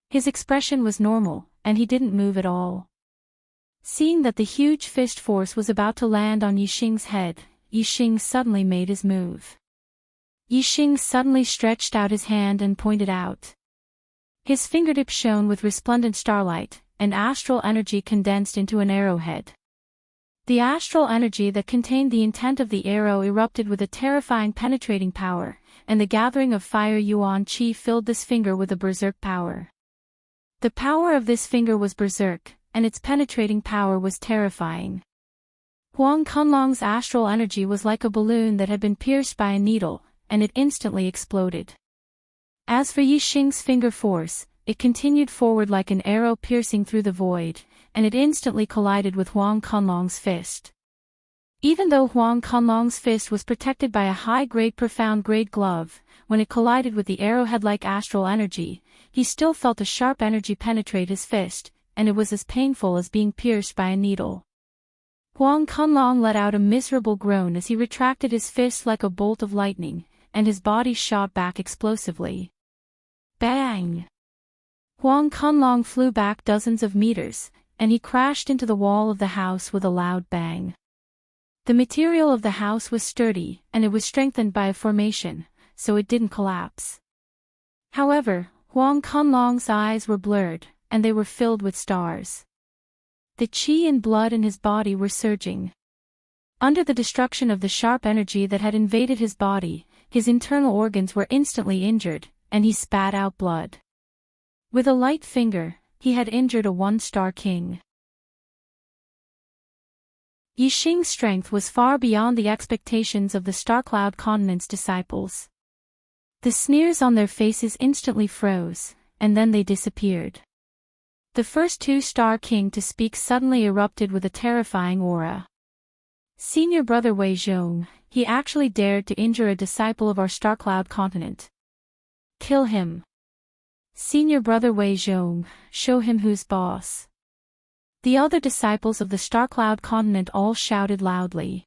His expression was normal, and he didn't move at all. Seeing that the huge fist force was about to land on Yixing's head, Yixing suddenly made his move. Yixing suddenly stretched out his hand and pointed out. His fingertip shone with resplendent starlight, and astral energy condensed into an arrowhead. The astral energy that contained the intent of the arrow erupted with a terrifying penetrating power, and the gathering of fire yuan qi filled this finger with a berserk power. The power of this finger was berserk, and its penetrating power was terrifying. Huang Kunlong's astral energy was like a balloon that had been pierced by a needle, and it instantly exploded. As for Yixing's finger force, it continued forward like an arrow piercing through the void, and it instantly collided with Huang Kunlong's fist. Even though Huang Kunlong's fist was protected by a high-grade profound-grade glove, when it collided with the arrowhead-like astral energy, he still felt a sharp energy penetrate his fist, and it was as painful as being pierced by a needle. Huang Kunlong let out a miserable groan as he retracted his fist like a bolt of lightning, and his body shot back explosively. Bang! Huang Kunlong flew back dozens of meters, and he crashed into the wall of the house with a loud bang. The material of the house was sturdy, and it was strengthened by a formation, so it didn't collapse. However, Huang Kunlong's eyes were blurred, and they were filled with stars. The qi and blood in his body were surging. Under the destruction of the sharp energy that had invaded his body, his internal organs were instantly injured, and he spat out blood. With a light finger, he had injured a one-star king. Yixing's strength was far beyond the expectations of the Starcloud Continent's disciples. The sneers on their faces instantly froze, and then they disappeared. The first two-star king to speak suddenly erupted with a terrifying aura. Senior brother Wei Zhong, he actually dared to injure a disciple of our Starcloud Continent. Kill him. Senior brother Wei Zhong, show him who's boss. The other disciples of the Starcloud Continent all shouted loudly.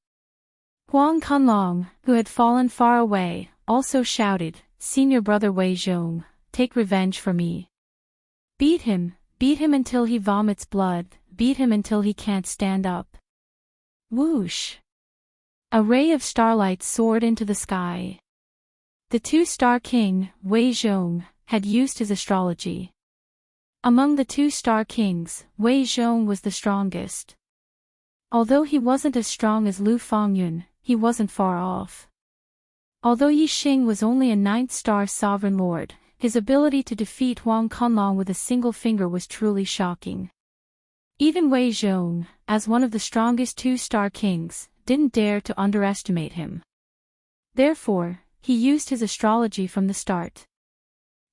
Huang Kunlong, who had fallen far away, also shouted, Senior brother Wei Zhong, take revenge for me. Beat him until he vomits blood, beat him until he can't stand up. Whoosh! A ray of starlight soared into the sky. The two-star king, Wei Zhong, had used his astrology. Among the two-star kings, Wei Zhong was the strongest. Although he wasn't as strong as Lu Fengyun, he wasn't far off. Although Yixing was only a 9th-star sovereign lord, his ability to defeat Huang Kunlong with a single finger was truly shocking. Even Wei Zhong, as one of the strongest two-star kings, didn't dare to underestimate him. Therefore, he used his astrology from the start.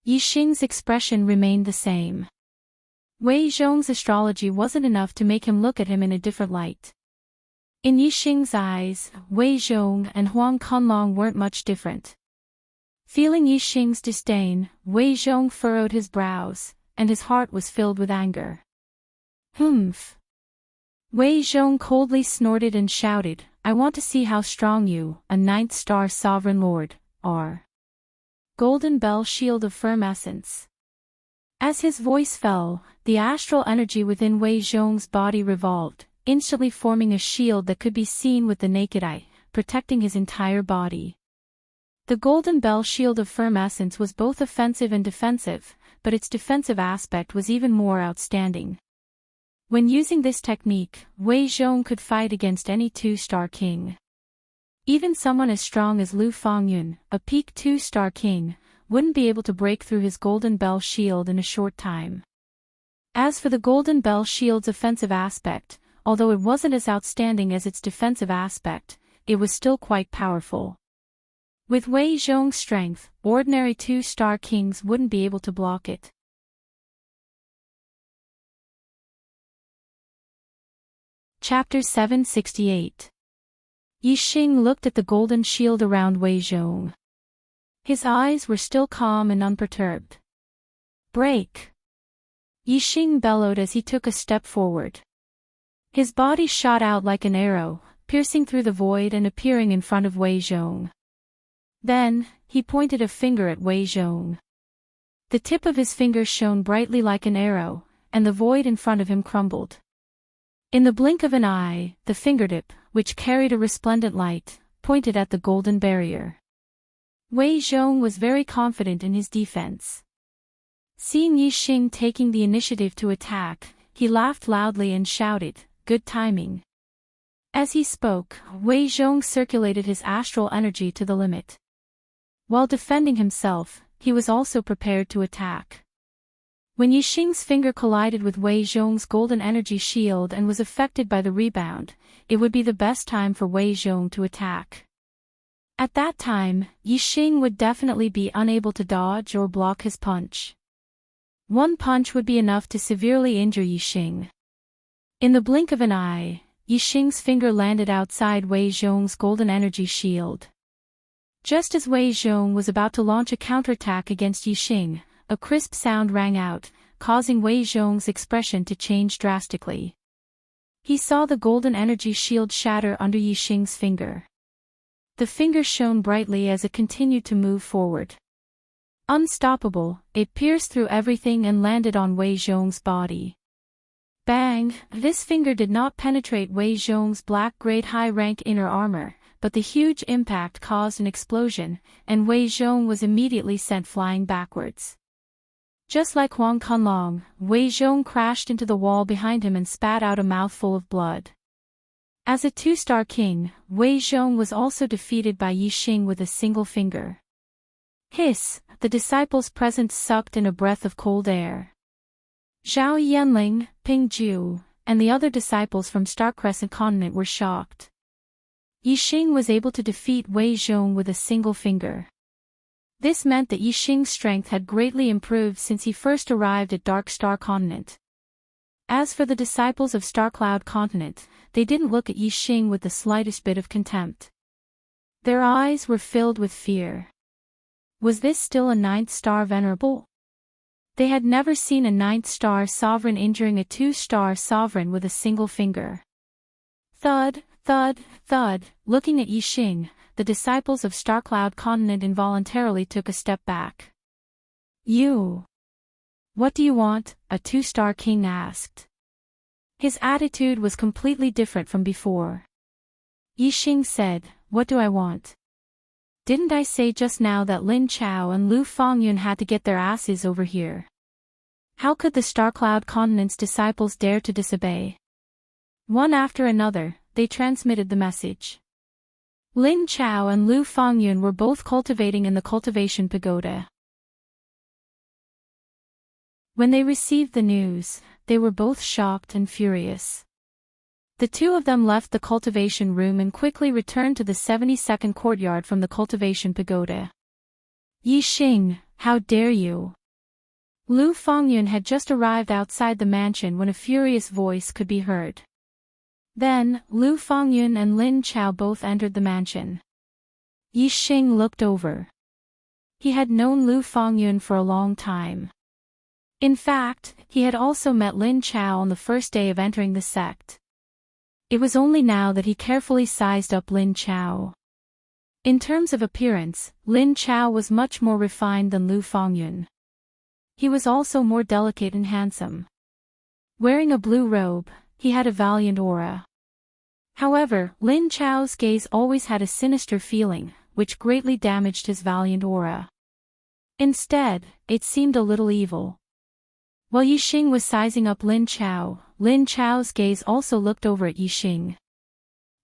Yixing's expression remained the same. Wei Zhong's astrology wasn't enough to make him look at him in a different light. In Yixing's eyes, Wei Zhong and Huang Kunlong weren't much different. Feeling Yixing's disdain, Wei Zhong furrowed his brows, and his heart was filled with anger. Humph! Wei Zhong coldly snorted and shouted, I want to see how strong you, a 9th-star sovereign lord, are. Golden Bell Shield of Firm Essence. As his voice fell, the astral energy within Wei Zhong's body revolved, instantly forming a shield that could be seen with the naked eye, protecting his entire body. The Golden Bell Shield of Firm Essence was both offensive and defensive, but its defensive aspect was even more outstanding. When using this technique, Wei Zhong could fight against any two-star king. Even someone as strong as Lu Fengyun, a peak two-star king, wouldn't be able to break through his Golden Bell Shield in a short time. As for the Golden Bell Shield's offensive aspect, although it wasn't as outstanding as its defensive aspect, it was still quite powerful. With Wei Zhong's strength, ordinary two-star kings wouldn't be able to block it. Chapter 768. Yixing looked at the golden shield around Wei Zhong. His eyes were still calm and unperturbed. Break! Yixing bellowed as he took a step forward. His body shot out like an arrow, piercing through the void and appearing in front of Wei Zhong. Then, he pointed a finger at Wei Zhong. The tip of his finger shone brightly like an arrow, and the void in front of him crumbled. In the blink of an eye, the fingertip, which carried a resplendent light, pointed at the golden barrier. Wei Zhong was very confident in his defense. Seeing Yixing taking the initiative to attack, he laughed loudly and shouted, "Good timing." As he spoke, Wei Zhong circulated his astral energy to the limit. While defending himself, he was also prepared to attack. When Yixing's finger collided with Wei Zhong's golden energy shield and was affected by the rebound, it would be the best time for Wei Zhong to attack. At that time, Yixing would definitely be unable to dodge or block his punch. One punch would be enough to severely injure Yixing. In the blink of an eye, Yixing's finger landed outside Wei Zhong's golden energy shield. Just as Wei Zhong was about to launch a counterattack against Yixing, a crisp sound rang out, causing Wei Zhong's expression to change drastically. He saw the golden energy shield shatter under Yixing's finger. The finger shone brightly as it continued to move forward. Unstoppable, it pierced through everything and landed on Wei Zhong's body. Bang! This finger did not penetrate Wei Zhong's black-grade high-rank inner armor, but the huge impact caused an explosion, and Wei Zhong was immediately sent flying backwards. Just like Huang Kunlong, Wei Zhong crashed into the wall behind him and spat out a mouthful of blood. As a two-star king, Wei Zhong was also defeated by Yi Xing with a single finger. Hiss, the disciples present sucked in a breath of cold air. Zhao Yanling, Ping Ju, and the other disciples from Star Crescent Continent were shocked. Yi Xing was able to defeat Wei Zhong with a single finger. This meant that Yi Xing's strength had greatly improved since he first arrived at Dark Star Continent. As for the disciples of Star Cloud Continent, they didn't look at Yi Xing with the slightest bit of contempt. Their eyes were filled with fear. Was this still a 9th star venerable? They had never seen a 9th star sovereign injuring a 2-star sovereign with a single finger. Thud, thud, thud, looking at Yi Xing, the disciples of Star Cloud Continent involuntarily took a step back. You. What do you want? A 2-star king asked. His attitude was completely different from before. Yi Xing said, What do I want? Didn't I say just now that Lin Chao and Lu Fongyun had to get their asses over here? How could the Star Cloud Continent's disciples dare to disobey? One after another, they transmitted the message. Lin Chao and Lu Fongyun were both cultivating in the cultivation pagoda. When they received the news, they were both shocked and furious. The two of them left the cultivation room and quickly returned to the 72nd courtyard from the cultivation pagoda. Yi Xing, how dare you! Lu Fongyun had just arrived outside the mansion when a furious voice could be heard. Then, Lu Fongyun and Lin Chao both entered the mansion. Yi Xing looked over. He had known Lu Fongyun for a long time. In fact, he had also met Lin Chao on the first day of entering the sect. It was only now that he carefully sized up Lin Chao. In terms of appearance, Lin Chao was much more refined than Lu Fongyun. He was also more delicate and handsome. Wearing a blue robe, he had a valiant aura. However, Lin Chao's gaze always had a sinister feeling, which greatly damaged his valiant aura. Instead, it seemed a little evil. While Yi Xing was sizing up Lin Chao's gaze also looked over at Yi Xing.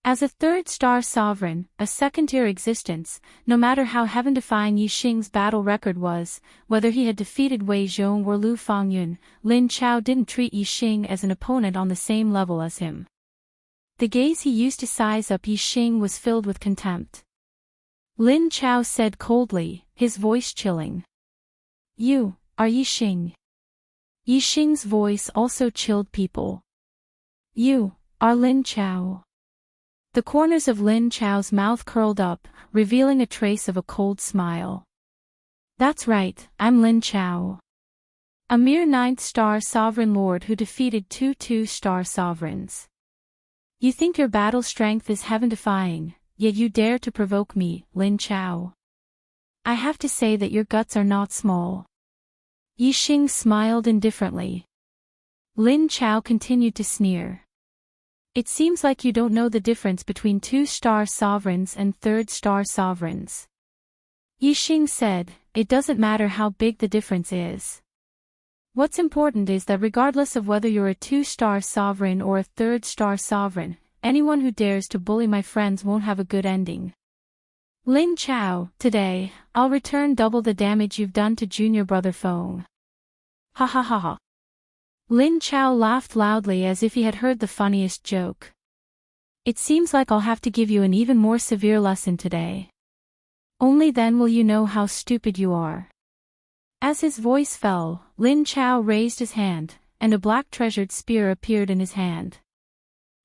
As a 3rd-star sovereign, a second-tier existence, no matter how heaven-defying Yi Xing's battle record was, whether he had defeated Wei Zhong or Lu Fongyun, Lin Chao didn't treat Yi Xing as an opponent on the same level as him. The gaze he used to size up Yi Xing was filled with contempt. Lin Chao said coldly, his voice chilling. You are Yi Xing. Yi Xing's voice also chilled people. You are Lin Chao. The corners of Lin Chao's mouth curled up, revealing a trace of a cold smile. That's right, I'm Lin Chao. A mere 9th-star sovereign lord who defeated 2 2-star sovereigns. You think your battle strength is heaven-defying, yet you dare to provoke me, Lin Chao. I have to say that your guts are not small. Yi Xing smiled indifferently. Lin Chao continued to sneer. It seems like you don't know the difference between 2-star sovereigns and 3rd-star sovereigns. Yi Xing said, it doesn't matter how big the difference is. What's important is that regardless of whether you're a 2-star sovereign or a 3rd-star sovereign, anyone who dares to bully my friends won't have a good ending. Lin Chao, today, I'll return double the damage you've done to junior brother Feng. Ha ha ha ha. Lin Chao laughed loudly as if he had heard the funniest joke. It seems like I'll have to give you an even more severe lesson today. Only then will you know how stupid you are. As his voice fell, Lin Chao raised his hand, and a black treasured spear appeared in his hand.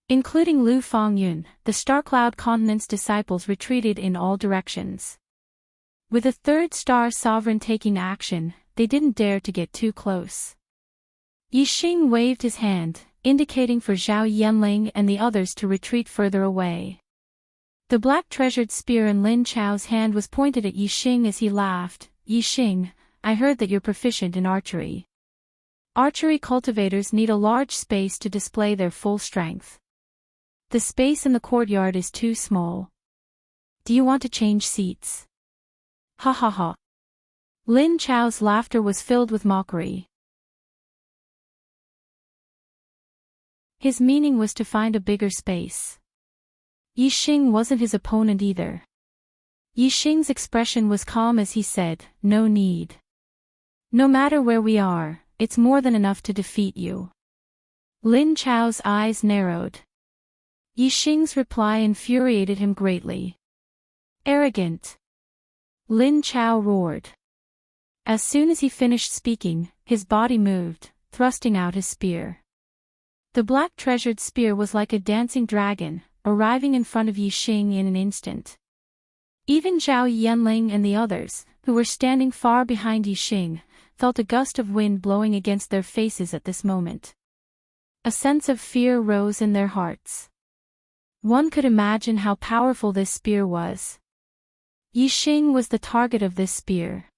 Including Lu Fongyun, the Star Cloud Continent's disciples retreated in all directions. With a 3rd-star sovereign taking action, they didn't dare to get too close. Yi Xing waved his hand, indicating for Zhao Yanling and the others to retreat further away. The black treasured spear in Lin Chao's hand was pointed at Yi Xing as he laughed. Yi Xing, I heard that you're proficient in archery. Archery cultivators need a large space to display their full strength. The space in the courtyard is too small. Do you want to change seats? Ha ha ha. Lin Chao's laughter was filled with mockery. His meaning was to find a bigger space. Yixing wasn't his opponent either. Yixing's expression was calm as he said, "No need. No matter where we are, it's more than enough to defeat you." Lin Chao's eyes narrowed. Yixing's reply infuriated him greatly. "Arrogant!" Lin Chao roared. As soon as he finished speaking, his body moved, thrusting out his spear. The black treasured spear was like a dancing dragon, arriving in front of Yixing in an instant. Even Zhao Yanling and the others, who were standing far behind Yixing, felt a gust of wind blowing against their faces at this moment. A sense of fear rose in their hearts. One could imagine how powerful this spear was. Yixing was the target of this spear.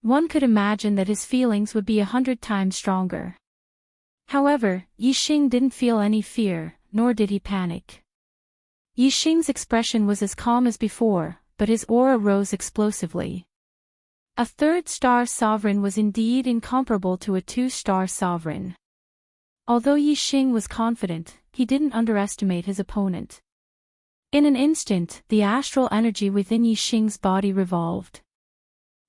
One could imagine that his feelings would be 100 times stronger. However, Yixing didn't feel any fear, nor did he panic. Yixing's expression was as calm as before, but his aura rose explosively. A third-star sovereign was indeed incomparable to a two-star sovereign. Although Yixing was confident, he didn't underestimate his opponent. In an instant, the astral energy within Yixing's body revolved.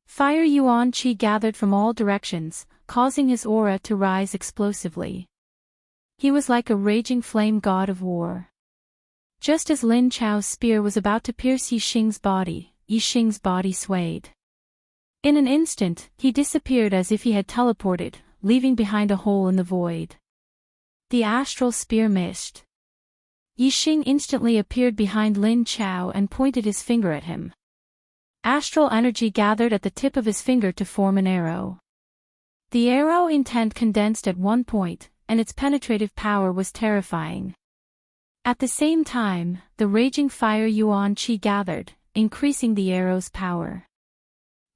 Fire yuan qi gathered from all directions, causing his aura to rise explosively. He was like a raging flame god of war. Just as Lin Chao's spear was about to pierce Yixing's body swayed. In an instant, he disappeared as if he had teleported, leaving behind a hole in the void. The astral spear missed. Yixing instantly appeared behind Lin Chao and pointed his finger at him. Astral energy gathered at the tip of his finger to form an arrow. The arrow intent condensed at one point, and its penetrative power was terrifying. At the same time, the raging fire yuan qi gathered, increasing the arrow's power.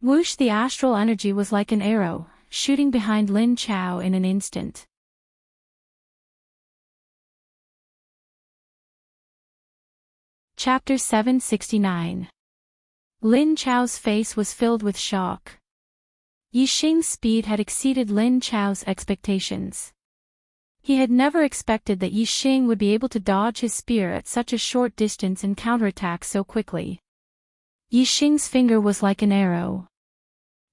Whoosh! The astral energy was like an arrow, shooting behind Lin Chao in an instant. Chapter 769. Lin Chao's face was filled with shock. Yixing's speed had exceeded Lin Chao's expectations. He had never expected that Yixing would be able to dodge his spear at such a short distance and counterattack so quickly. Yixing's finger was like an arrow.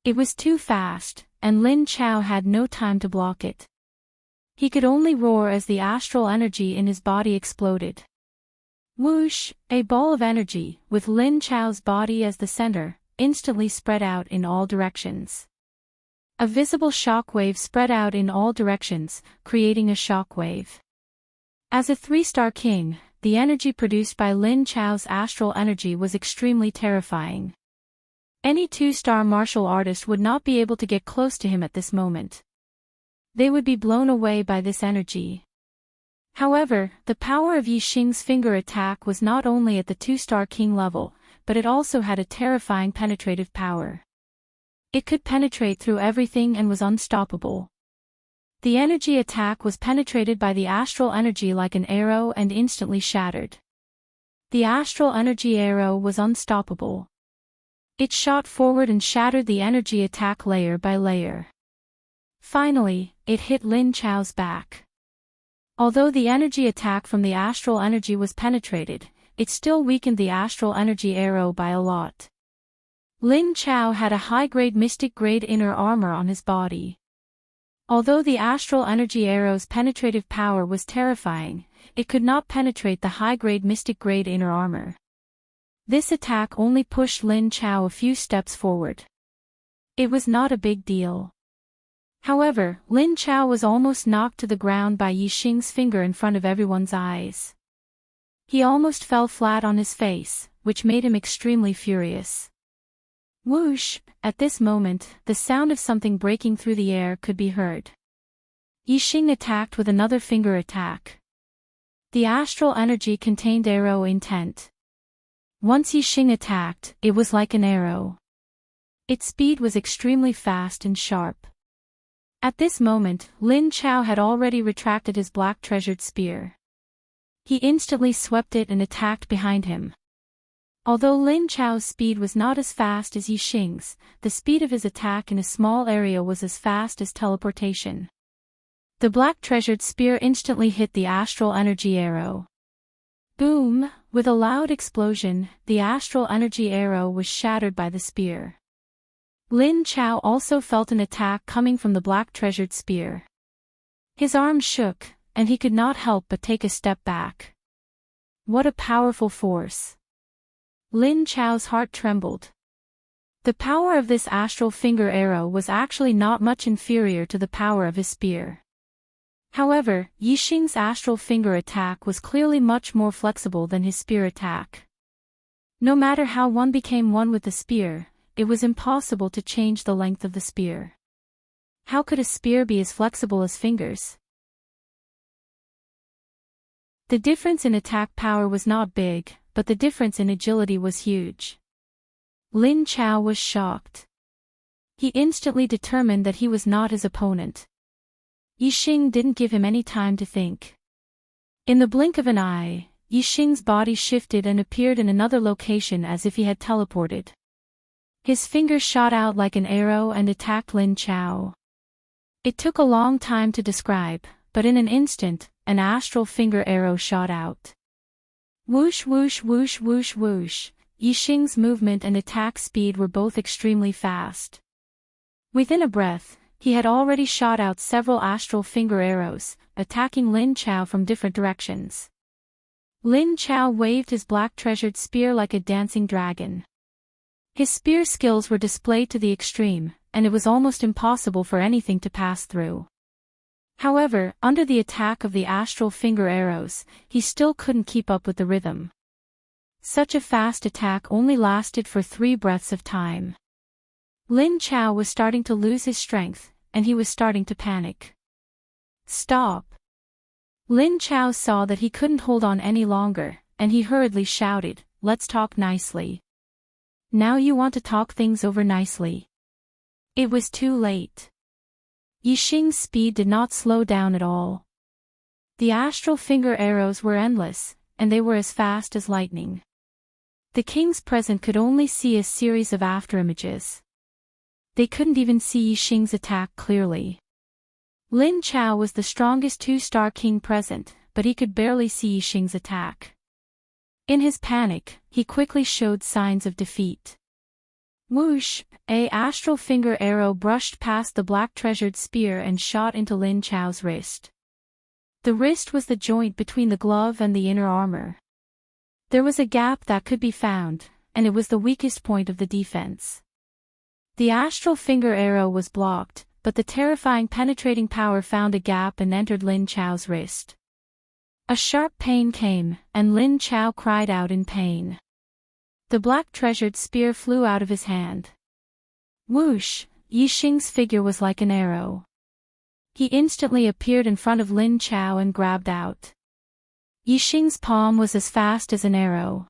It was too fast, and Lin Chao had no time to block it. He could only roar as the astral energy in his body exploded. Whoosh! A ball of energy, with Lin Chao's body as the center, instantly spread out in all directions. A visible shockwave spread out in all directions, creating a shockwave. As a 3-star king, the energy produced by Lin Chao's astral energy was extremely terrifying. Any 2-star martial artist would not be able to get close to him at this moment. They would be blown away by this energy. However, the power of Yixing's finger attack was not only at the 2-star king level, but it also had a terrifying penetrative power. It could penetrate through everything and was unstoppable. The energy attack was penetrated by the astral energy like an arrow and instantly shattered. The astral energy arrow was unstoppable. It shot forward and shattered the energy attack layer by layer. Finally, it hit Lin Chao's back. Although the energy attack from the astral energy was penetrated, it still weakened the astral energy arrow by a lot. Lin Chao had a high-grade mystic-grade inner armor on his body. Although the astral energy arrow's penetrative power was terrifying, it could not penetrate the high-grade mystic-grade inner armor. This attack only pushed Lin Chao a few steps forward. It was not a big deal. However, Lin Chao was almost knocked to the ground by Yixing's finger in front of everyone's eyes. He almost fell flat on his face, which made him extremely furious. Whoosh! At this moment, the sound of something breaking through the air could be heard. Yixing attacked with another finger attack. The astral energy contained arrow intent. Once Yixing attacked, it was like an arrow. Its speed was extremely fast and sharp. At this moment, Lin Chao had already retracted his black treasured spear. He instantly swept it and attacked behind him. Although Lin Chao's speed was not as fast as Yi Xing's, the speed of his attack in a small area was as fast as teleportation. The black treasured spear instantly hit the astral energy arrow. Boom! With a loud explosion, the astral energy arrow was shattered by the spear. Lin Chao also felt an attack coming from the black treasured spear. His arms shook, and he could not help but take a step back. What a powerful force! Lin Chao's heart trembled. The power of this astral finger arrow was actually not much inferior to the power of his spear. However, Yi Xing's astral finger attack was clearly much more flexible than his spear attack. No matter how one became one with the spear, it was impossible to change the length of the spear. How could a spear be as flexible as fingers? The difference in attack power was not big, but the difference in agility was huge. Lin Chao was shocked. He instantly determined that he was not his opponent. Yi Xing didn't give him any time to think. In the blink of an eye, Yi Xing's body shifted and appeared in another location as if he had teleported. His fingers shot out like an arrow and attacked Lin Chao. It took a long time to describe, but in an instant, an astral finger arrow shot out. Whoosh whoosh whoosh whoosh whoosh, Yi Xing's movement and attack speed were both extremely fast. Within a breath, he had already shot out several astral finger arrows, attacking Lin Chao from different directions. Lin Chao waved his black treasured spear like a dancing dragon. His spear skills were displayed to the extreme, and it was almost impossible for anything to pass through. However, under the attack of the astral finger arrows, he still couldn't keep up with the rhythm. Such a fast attack only lasted for 3 breaths of time. Lin Chao was starting to lose his strength, and he was starting to panic. Stop! Lin Chao saw that he couldn't hold on any longer, and he hurriedly shouted, "Let's talk nicely." Now you want to talk things over nicely. It was too late. Yi Xing's speed did not slow down at all. The astral finger arrows were endless, and they were as fast as lightning. The kings present could only see a series of afterimages. They couldn't even see Yi Xing's attack clearly. Lin Chao was the strongest 2-star king present, but he could barely see Yi Xing's attack. In his panic, he quickly showed signs of defeat. Whoosh! A astral finger arrow brushed past the black treasured spear and shot into Lin Chao's wrist. The wrist was the joint between the glove and the inner armor. There was a gap that could be found, and it was the weakest point of the defense. The astral finger arrow was blocked, but the terrifying penetrating power found a gap and entered Lin Chao's wrist. A sharp pain came, and Lin Chao cried out in pain. The black treasured spear flew out of his hand. Whoosh! Yi Xing's figure was like an arrow. He instantly appeared in front of Lin Chao and grabbed out. Yi Xing's palm was as fast as an arrow.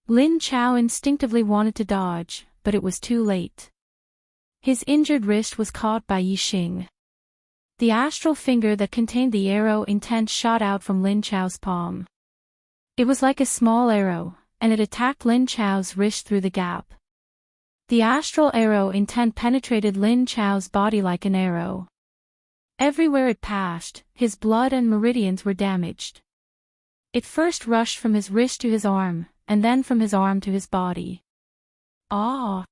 Lin Chao instinctively wanted to dodge, but it was too late. His injured wrist was caught by Yi Xing. The astral finger that contained the arrow intent shot out from Lin Chao's palm. It was like a small arrow, and it attacked Lin Chao's wrist through the gap. The astral arrow intent penetrated Lin Chao's body like an arrow. Everywhere it passed, his blood and meridians were damaged. It first rushed from his wrist to his arm, and then from his arm to his body. Ah!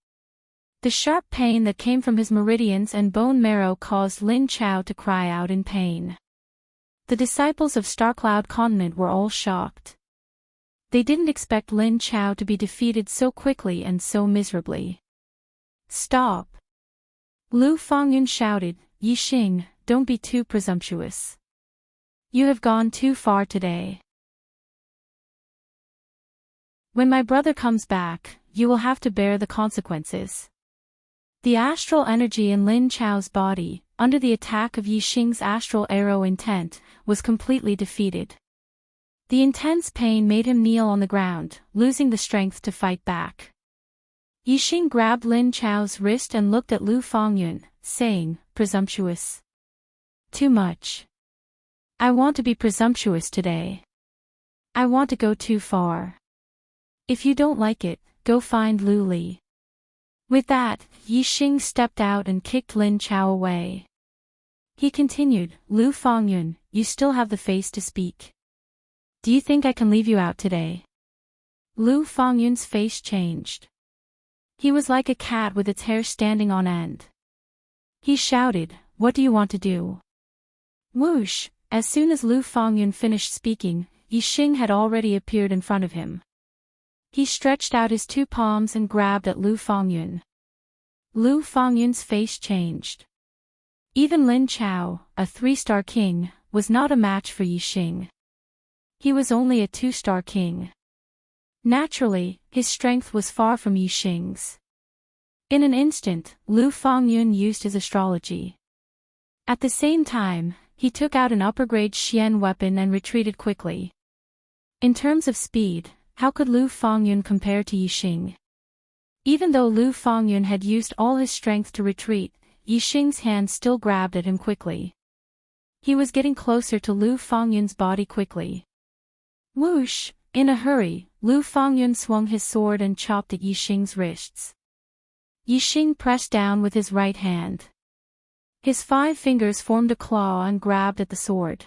The sharp pain that came from his meridians and bone marrow caused Lin Chao to cry out in pain. The disciples of Starcloud Continent were all shocked. They didn't expect Lin Chao to be defeated so quickly and so miserably. Stop! Lu Fongyun shouted, "Yi Xing, don't be too presumptuous. You have gone too far today. When my brother comes back, you will have to bear the consequences." The astral energy in Lin Chao's body, under the attack of Yi Xing's astral arrow intent, was completely defeated. The intense pain made him kneel on the ground, losing the strength to fight back. Yi Xing grabbed Lin Chao's wrist and looked at Lu Fongyun, saying, "Presumptuous. Too much. I want to be presumptuous today. I want to go too far." If you don't like it, go find Lu Li. With that, Yixing stepped out and kicked Lin Chao away. He continued, Lu Fongyun, you still have the face to speak. Do you think I can leave you out today? Lu Fongyun's face changed. He was like a cat with its hair standing on end. He shouted, what do you want to do? Whoosh! As soon as Lu Fongyun finished speaking, Yixing had already appeared in front of him. He stretched out his two palms and grabbed at Lu Fongyun. Lu Fongyun's face changed. Even Lin Chao, a 3-star king, was not a match for Yixing. He was only a 2-star king. Naturally, his strength was far from Yixing's. In an instant, Lu Fongyun used his astrology. At the same time, he took out an upper-grade Xian weapon and retreated quickly. In terms of speed, how could Lu Fongyun compare to Yixing? Even though Lu Fongyun had used all his strength to retreat, Yixing's hand still grabbed at him quickly. He was getting closer to Lu Fongyun's body quickly. Whoosh! In a hurry, Lu Fongyun swung his sword and chopped at Yixing's wrists. Yixing pressed down with his right hand. His 5 fingers formed a claw and grabbed at the sword.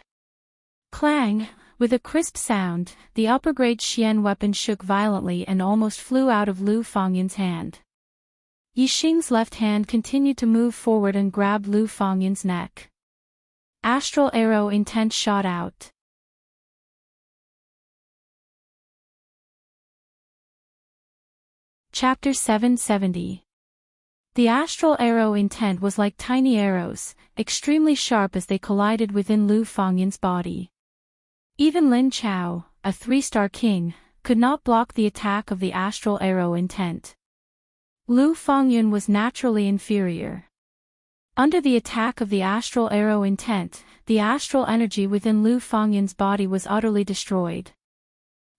Clang! With a crisp sound, the upper-grade Xian weapon shook violently and almost flew out of Lu Fongyun's hand. Yixing's left hand continued to move forward and grabbed Lu Fongyun's neck. Astral arrow intent shot out. Chapter 770. The astral arrow intent was like tiny arrows, extremely sharp as they collided within Lu Fongyun's body. Even Lin Chao, a 3-star king, could not block the attack of the astral arrow intent. Lu Fongyun was naturally inferior. Under the attack of the astral arrow intent, the astral energy within Lu Fongyun's body was utterly destroyed.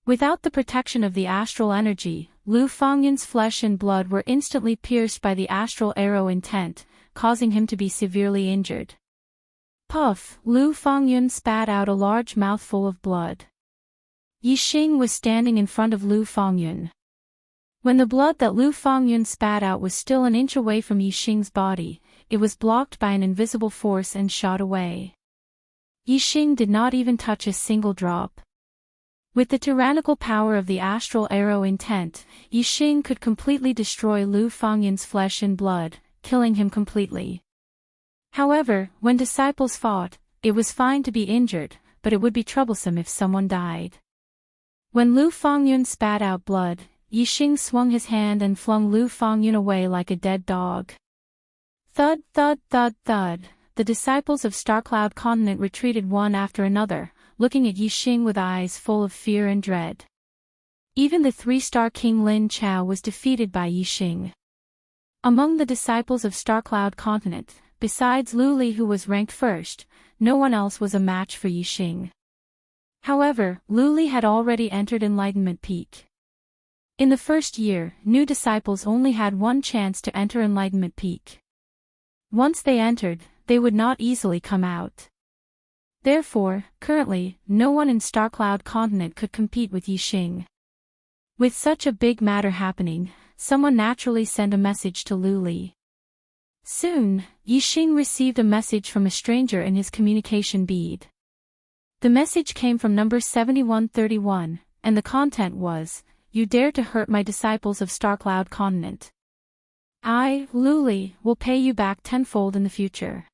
Without the protection of the astral energy, Lu Fongyun's flesh and blood were instantly pierced by the astral arrow intent, causing him to be severely injured. Puff! Lu Fongyun spat out a large mouthful of blood. Yixing was standing in front of Lu Fongyun. When the blood that Lu Fongyun spat out was still an inch away from Yixing's body, it was blocked by an invisible force and shot away. Yixing did not even touch a single drop. With the tyrannical power of the astral arrow intent, Yixing could completely destroy Lu Fongyun's flesh and blood, killing him completely. However, when disciples fought, it was fine to be injured, but it would be troublesome if someone died. When Lu Fongyun spat out blood, Yixing swung his hand and flung Lu Fongyun away like a dead dog. Thud, thud, thud, thud. The disciples of Starcloud Continent retreated one after another, looking at Yixing with eyes full of fear and dread. Even the 3-star king Lin Chao was defeated by Yixing. Among the disciples of Starcloud Continent, besides Lu Li who was ranked first, no one else was a match for Yixing. However, Lu Li had already entered Enlightenment Peak. In the first year, new disciples only had one chance to enter Enlightenment Peak. Once they entered, they would not easily come out. Therefore, currently, no one in Starcloud Continent could compete with Yixing. With such a big matter happening, someone naturally sent a message to Lu Li. Soon, Yixing received a message from a stranger in his communication bead. The message came from number 7131, and the content was, "You dare to hurt my disciples of Starcloud Continent. I, Lu Li, will pay you back tenfold in the future."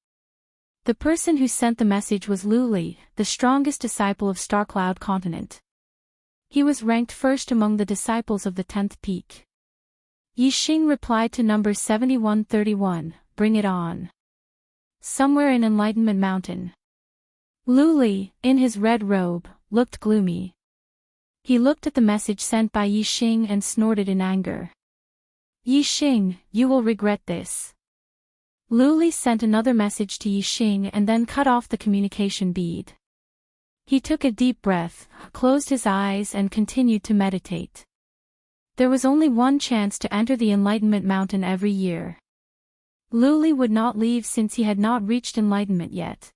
The person who sent the message was Lu Li, the strongest disciple of Starcloud Continent. He was ranked first among the disciples of the 10th peak. Yixing replied to number 7131, "Bring it on." Somewhere in Enlightenment Mountain. Lu Li, in his red robe, looked gloomy. He looked at the message sent by Yixing and snorted in anger. "Yixing, you will regret this." Lu Li sent another message to Yixing and then cut off the communication bead. He took a deep breath, closed his eyes and continued to meditate. There was only one chance to enter the Enlightenment Mountain every year. Lu Li would not leave since he had not reached enlightenment yet.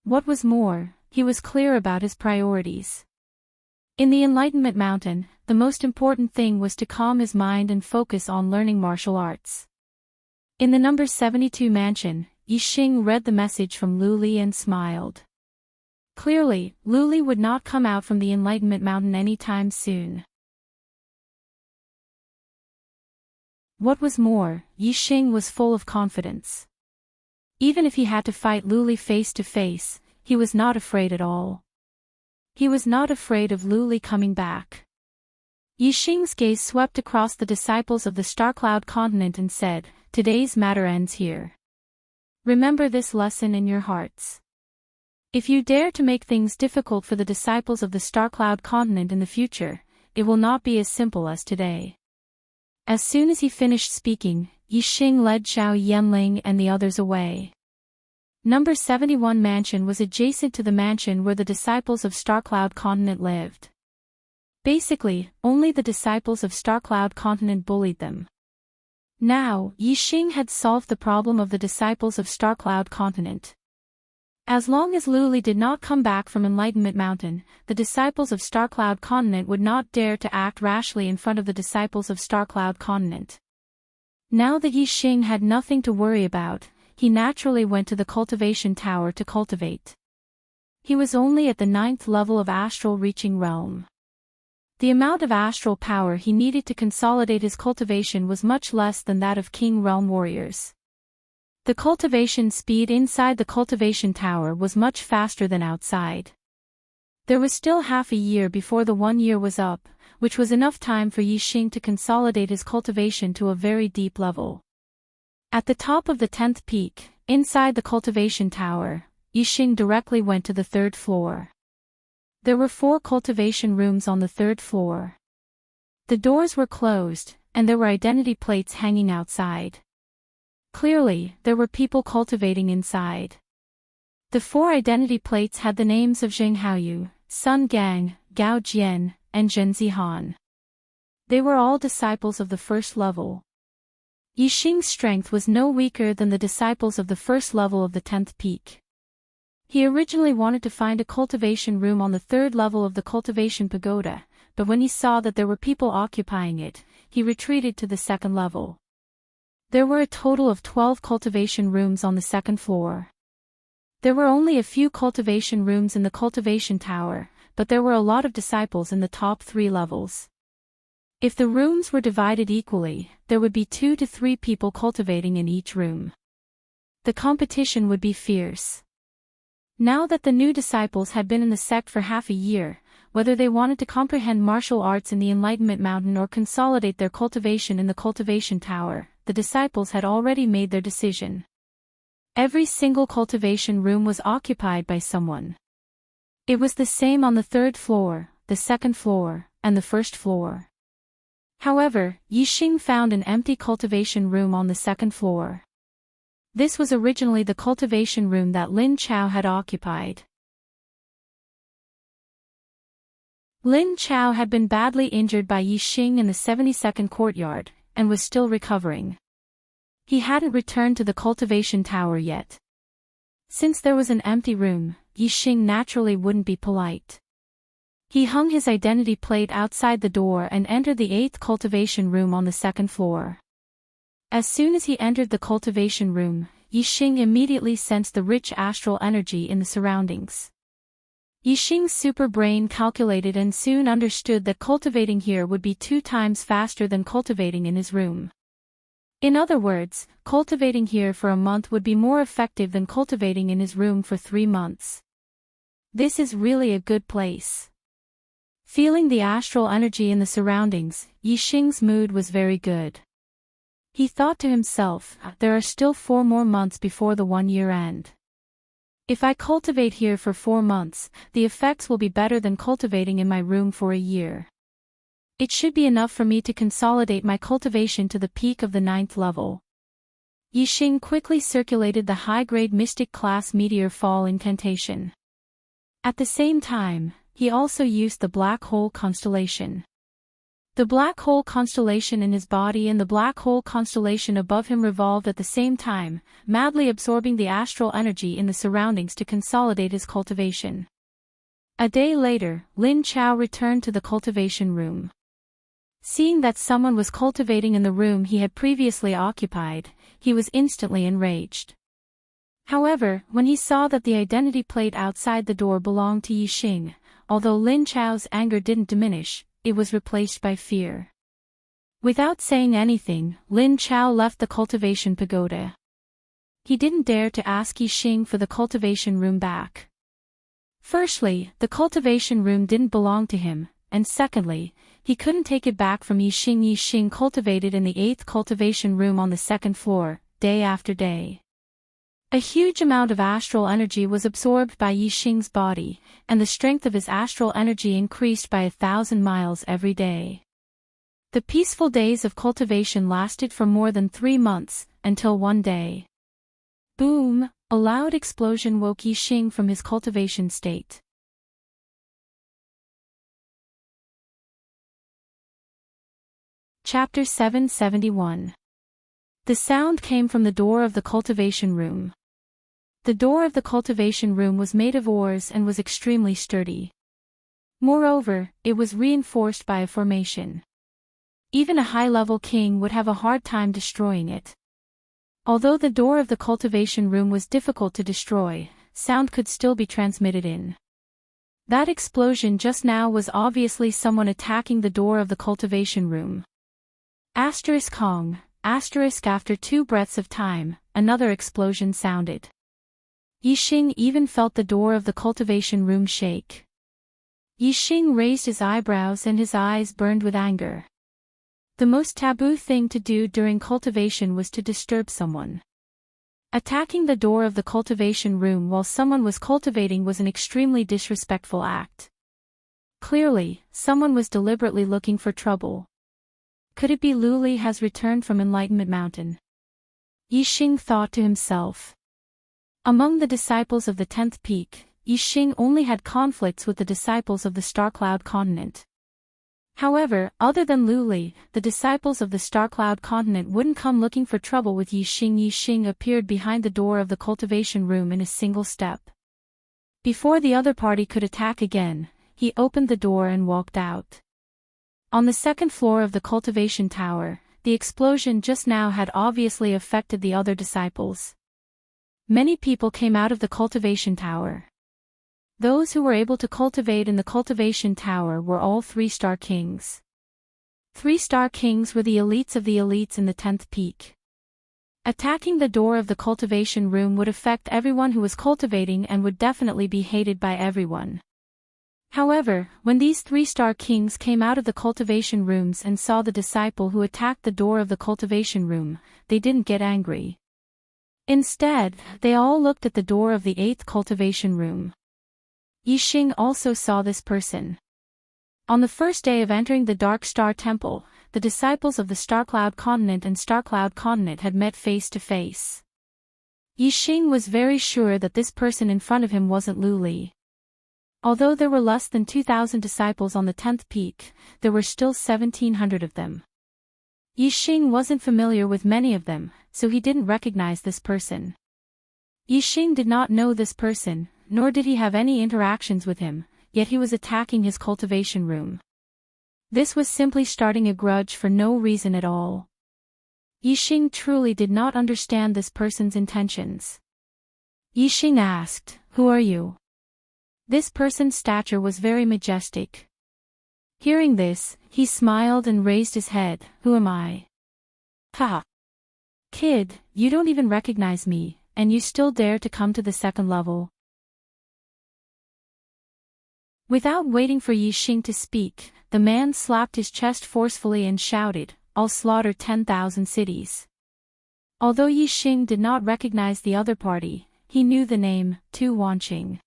What was more, he was clear about his priorities. In the Enlightenment Mountain, the most important thing was to calm his mind and focus on learning martial arts. In the number 72 mansion, Yixing read the message from Luli and smiled. Clearly, Luli would not come out from the Enlightenment Mountain anytime soon. What was more, Yixing was full of confidence. Even if he had to fight Luli face to face, he was not afraid at all. He was not afraid of Luli coming back. Yixing's gaze swept across the disciples of the Starcloud continent and said, "Today's matter ends here. Remember this lesson in your hearts. If you dare to make things difficult for the disciples of the Starcloud continent in the future, it will not be as simple as today." As soon as he finished speaking, Yixing led Zhao Yanling and the others away. Number 71 mansion was adjacent to the mansion where the disciples of Starcloud continent lived. Basically, only the disciples of Starcloud continent bullied them. Now, Yixing had solved the problem of the disciples of Starcloud continent. As long as Luli did not come back from Enlightenment Mountain, the disciples of Starcloud continent would not dare to act rashly in front of the disciples of Starcloud continent. Now that Yixing had nothing to worry about, he naturally went to the cultivation tower to cultivate. He was only at the 9th level of astral reaching realm. The amount of astral power he needed to consolidate his cultivation was much less than that of King Realm warriors. The cultivation speed inside the cultivation tower was much faster than outside. There was still half a year before the 1 year was up, which was enough time for Yixing to consolidate his cultivation to a very deep level. At the top of the 10th peak, inside the cultivation tower, Yixing directly went to the 3rd floor. There were 4 cultivation rooms on the 3rd floor. The doors were closed, and there were identity plates hanging outside. Clearly, there were people cultivating inside. The 4 identity plates had the names of Zheng Haoyu, Sun Gang, Gao Jian, and Zhen Zihan. They were all disciples of the 1st level. Yixing's strength was no weaker than the disciples of the 1st level of the 10th peak. He originally wanted to find a cultivation room on the 3rd level of the cultivation pagoda, but when he saw that there were people occupying it, he retreated to the 2nd level. There were a total of 12 cultivation rooms on the 2nd floor. There were only a few cultivation rooms in the cultivation tower, but there were a lot of disciples in the top 3 levels. If the rooms were divided equally, there would be 2 to 3 people cultivating in each room. The competition would be fierce. Now that the new disciples had been in the sect for half a year, whether they wanted to comprehend martial arts in the Enlightenment Mountain or consolidate their cultivation in the cultivation tower, the disciples had already made their decision. Every single cultivation room was occupied by someone. It was the same on the 3rd floor, the 2nd floor, and the 1st floor. However, Yixing found an empty cultivation room on the 2nd floor. This was originally the cultivation room that Lin Chao had occupied. Lin Chao had been badly injured by Yixing in the 72nd courtyard, and was still recovering. He hadn't returned to the cultivation tower yet. Since there was an empty room, Yixing naturally wouldn't be polite. He hung his identity plate outside the door and entered the 8th cultivation room on the 2nd floor. As soon as he entered the cultivation room, Yixing immediately sensed the rich astral energy in the surroundings. Yixing's super brain calculated and soon understood that cultivating here would be 2 times faster than cultivating in his room. In other words, cultivating here for a month would be more effective than cultivating in his room for 3 months. This is really a good place. Feeling the astral energy in the surroundings, Yixing's mood was very good. He thought to himself, there are still 4 more months before the 1 year end. If I cultivate here for 4 months, the effects will be better than cultivating in my room for a year. It should be enough for me to consolidate my cultivation to the peak of the 9th level. Yixing quickly circulated the high-grade Mystic class Meteor Fall incantation. At the same time, he also used the Black Hole constellation. The Black Hole constellation in his body and the Black Hole constellation above him revolved at the same time, madly absorbing the astral energy in the surroundings to consolidate his cultivation. A day later, Lin Chao returned to the cultivation room. Seeing that someone was cultivating in the room he had previously occupied, he was instantly enraged. However, when he saw that the identity plate outside the door belonged to Yixing, although Lin Chao's anger didn't diminish, it was replaced by fear. Without saying anything, Lin Chao left the cultivation pagoda. He didn't dare to ask Yixing for the cultivation room back. Firstly, the cultivation room didn't belong to him, and secondly, he couldn't take it back from Yixing. Yixing cultivated in the 8th cultivation room on the 2nd floor, day after day. A huge amount of astral energy was absorbed by Yixing's body, and the strength of his astral energy increased by 1,000 miles every day. The peaceful days of cultivation lasted for more than 3 months, until one day. Boom! A loud explosion woke Yixing from his cultivation state. Chapter 771. The sound came from the door of the cultivation room. The door of the cultivation room was made of ores and was extremely sturdy. Moreover, it was reinforced by a formation. Even a high-level king would have a hard time destroying it. Although the door of the cultivation room was difficult to destroy, sound could still be transmitted in. That explosion just now was obviously someone attacking the door of the cultivation room. Kong. After 2 breaths of time, another explosion sounded. Yixing even felt the door of the cultivation room shake. Yixing raised his eyebrows and his eyes burned with anger. The most taboo thing to do during cultivation was to disturb someone. Attacking the door of the cultivation room while someone was cultivating was an extremely disrespectful act. Clearly, someone was deliberately looking for trouble. Could it be Luli has returned from Enlightenment Mountain? Yixing thought to himself. Among the disciples of the 10th peak, Yixing only had conflicts with the disciples of the Starcloud continent. However, other than Luli, the disciples of the Starcloud continent wouldn't come looking for trouble with Yixing. Yixing appeared behind the door of the cultivation room in a single step. Before the other party could attack again, he opened the door and walked out. On the 2nd floor of the cultivation tower, the explosion just now had obviously affected the other disciples. Many people came out of the cultivation tower. Those who were able to cultivate in the cultivation tower were all 3-star kings. 3-star kings were the elites of the elites in the 10th peak. Attacking the door of the cultivation room would affect everyone who was cultivating and would definitely be hated by everyone. However, when these 3-star kings came out of the cultivation rooms and saw the disciple who attacked the door of the cultivation room, they didn't get angry. Instead, they all looked at the door of the 8th cultivation room. Yixing also saw this person. On the first day of entering the Dark Star Temple, the disciples of the Starcloud continent and Starcloud continent had met face to face. Yixing was very sure that this person in front of him wasn't Luli. Although there were less than 2,000 disciples on the 10th peak, there were still 1,700 of them. Yixing wasn't familiar with many of them, so he didn't recognize this person. Yixing did not know this person, nor did he have any interactions with him, yet he was attacking his cultivation room. This was simply starting a grudge for no reason at all. Yixing truly did not understand this person's intentions. Yixing asked, "Who are you?" This person's stature was very majestic. Hearing this, he smiled and raised his head. "Who am I?" "Ha! Kid, you don't even recognize me, and you still dare to come to the 2nd level." Without waiting for Yixing to speak, the man slapped his chest forcefully and shouted, "I'll slaughter 10,000 cities." Although Yixing did not recognize the other party, he knew the name, Tu Wanqing.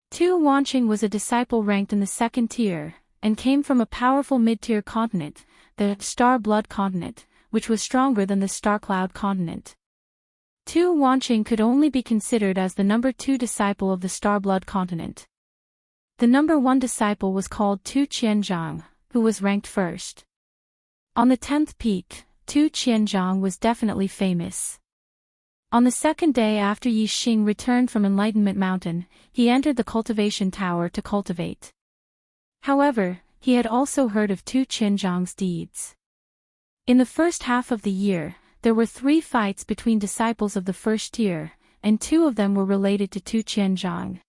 Tu Wanqing was a disciple ranked in the 2nd tier, and came from a powerful mid-tier continent, the Star Blood continent, which was stronger than the Starcloud continent. Tu Wanqing could only be considered as the number 2 disciple of the Star Blood continent. The number 1 disciple was called Tu Qianzhang, who was ranked 1st. On the 10th peak, Tu Qianzhang was definitely famous. On the second day after Yi Xing returned from Enlightenment Mountain, he entered the cultivation tower to cultivate. However, he had also heard of Tu Qianzhang's deeds. In the first half of the year, there were 3 fights between disciples of the first tier, and 2 of them were related to Tu Qianzhang.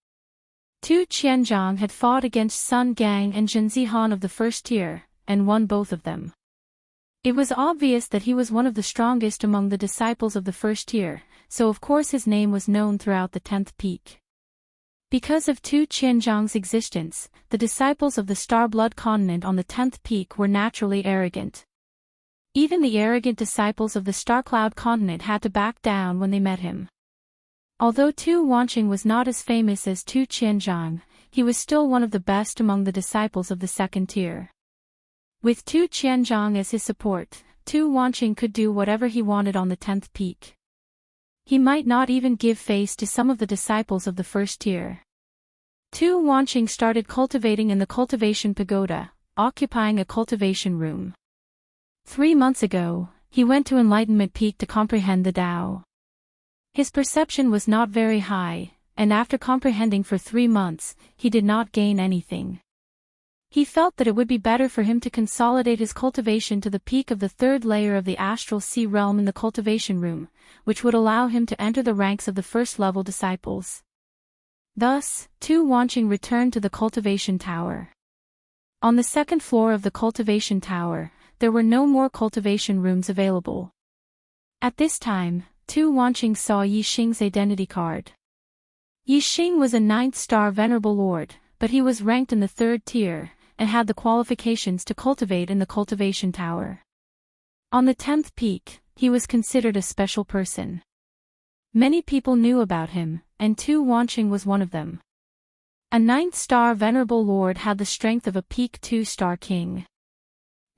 Tu Qianzhang had fought against Sun Gang and Zhen Zihan of the first tier, and won both of them. It was obvious that he was one of the strongest among the disciples of the first tier, so of course his name was known throughout the 10th peak. Because of Tu Qianzhang's existence, the disciples of the Star Blood continent on the 10th peak were naturally arrogant. Even the arrogant disciples of the Star Cloud continent had to back down when they met him. Although Tu Wanqing was not as famous as Tu Qianzhang, he was still one of the best among the disciples of the second tier. With Tu Qianzhang as his support, Tu Wanqing could do whatever he wanted on the 10th peak. He might not even give face to some of the disciples of the first tier. Tu Wanqing started cultivating in the cultivation pagoda, occupying a cultivation room. 3 months ago, he went to Enlightenment Peak to comprehend the Tao. His perception was not very high, and after comprehending for 3 months, he did not gain anything. He felt that it would be better for him to consolidate his cultivation to the peak of the 3rd layer of the astral sea realm in the cultivation room, which would allow him to enter the ranks of the first-level disciples. Thus, Tu Wanqing returned to the cultivation tower. On the 2nd floor of the cultivation tower, there were no more cultivation rooms available. At this time, Tu Wanqing saw Yi Xing's identity card. Yi Xing was a 9th-star Venerable Lord, but he was ranked in the 3rd tier, and had the qualifications to cultivate in the cultivation tower. On the 10th peak, he was considered a special person. Many people knew about him, and Tu Wanqing was one of them. A 9th-star Venerable Lord had the strength of a peak 2-star king.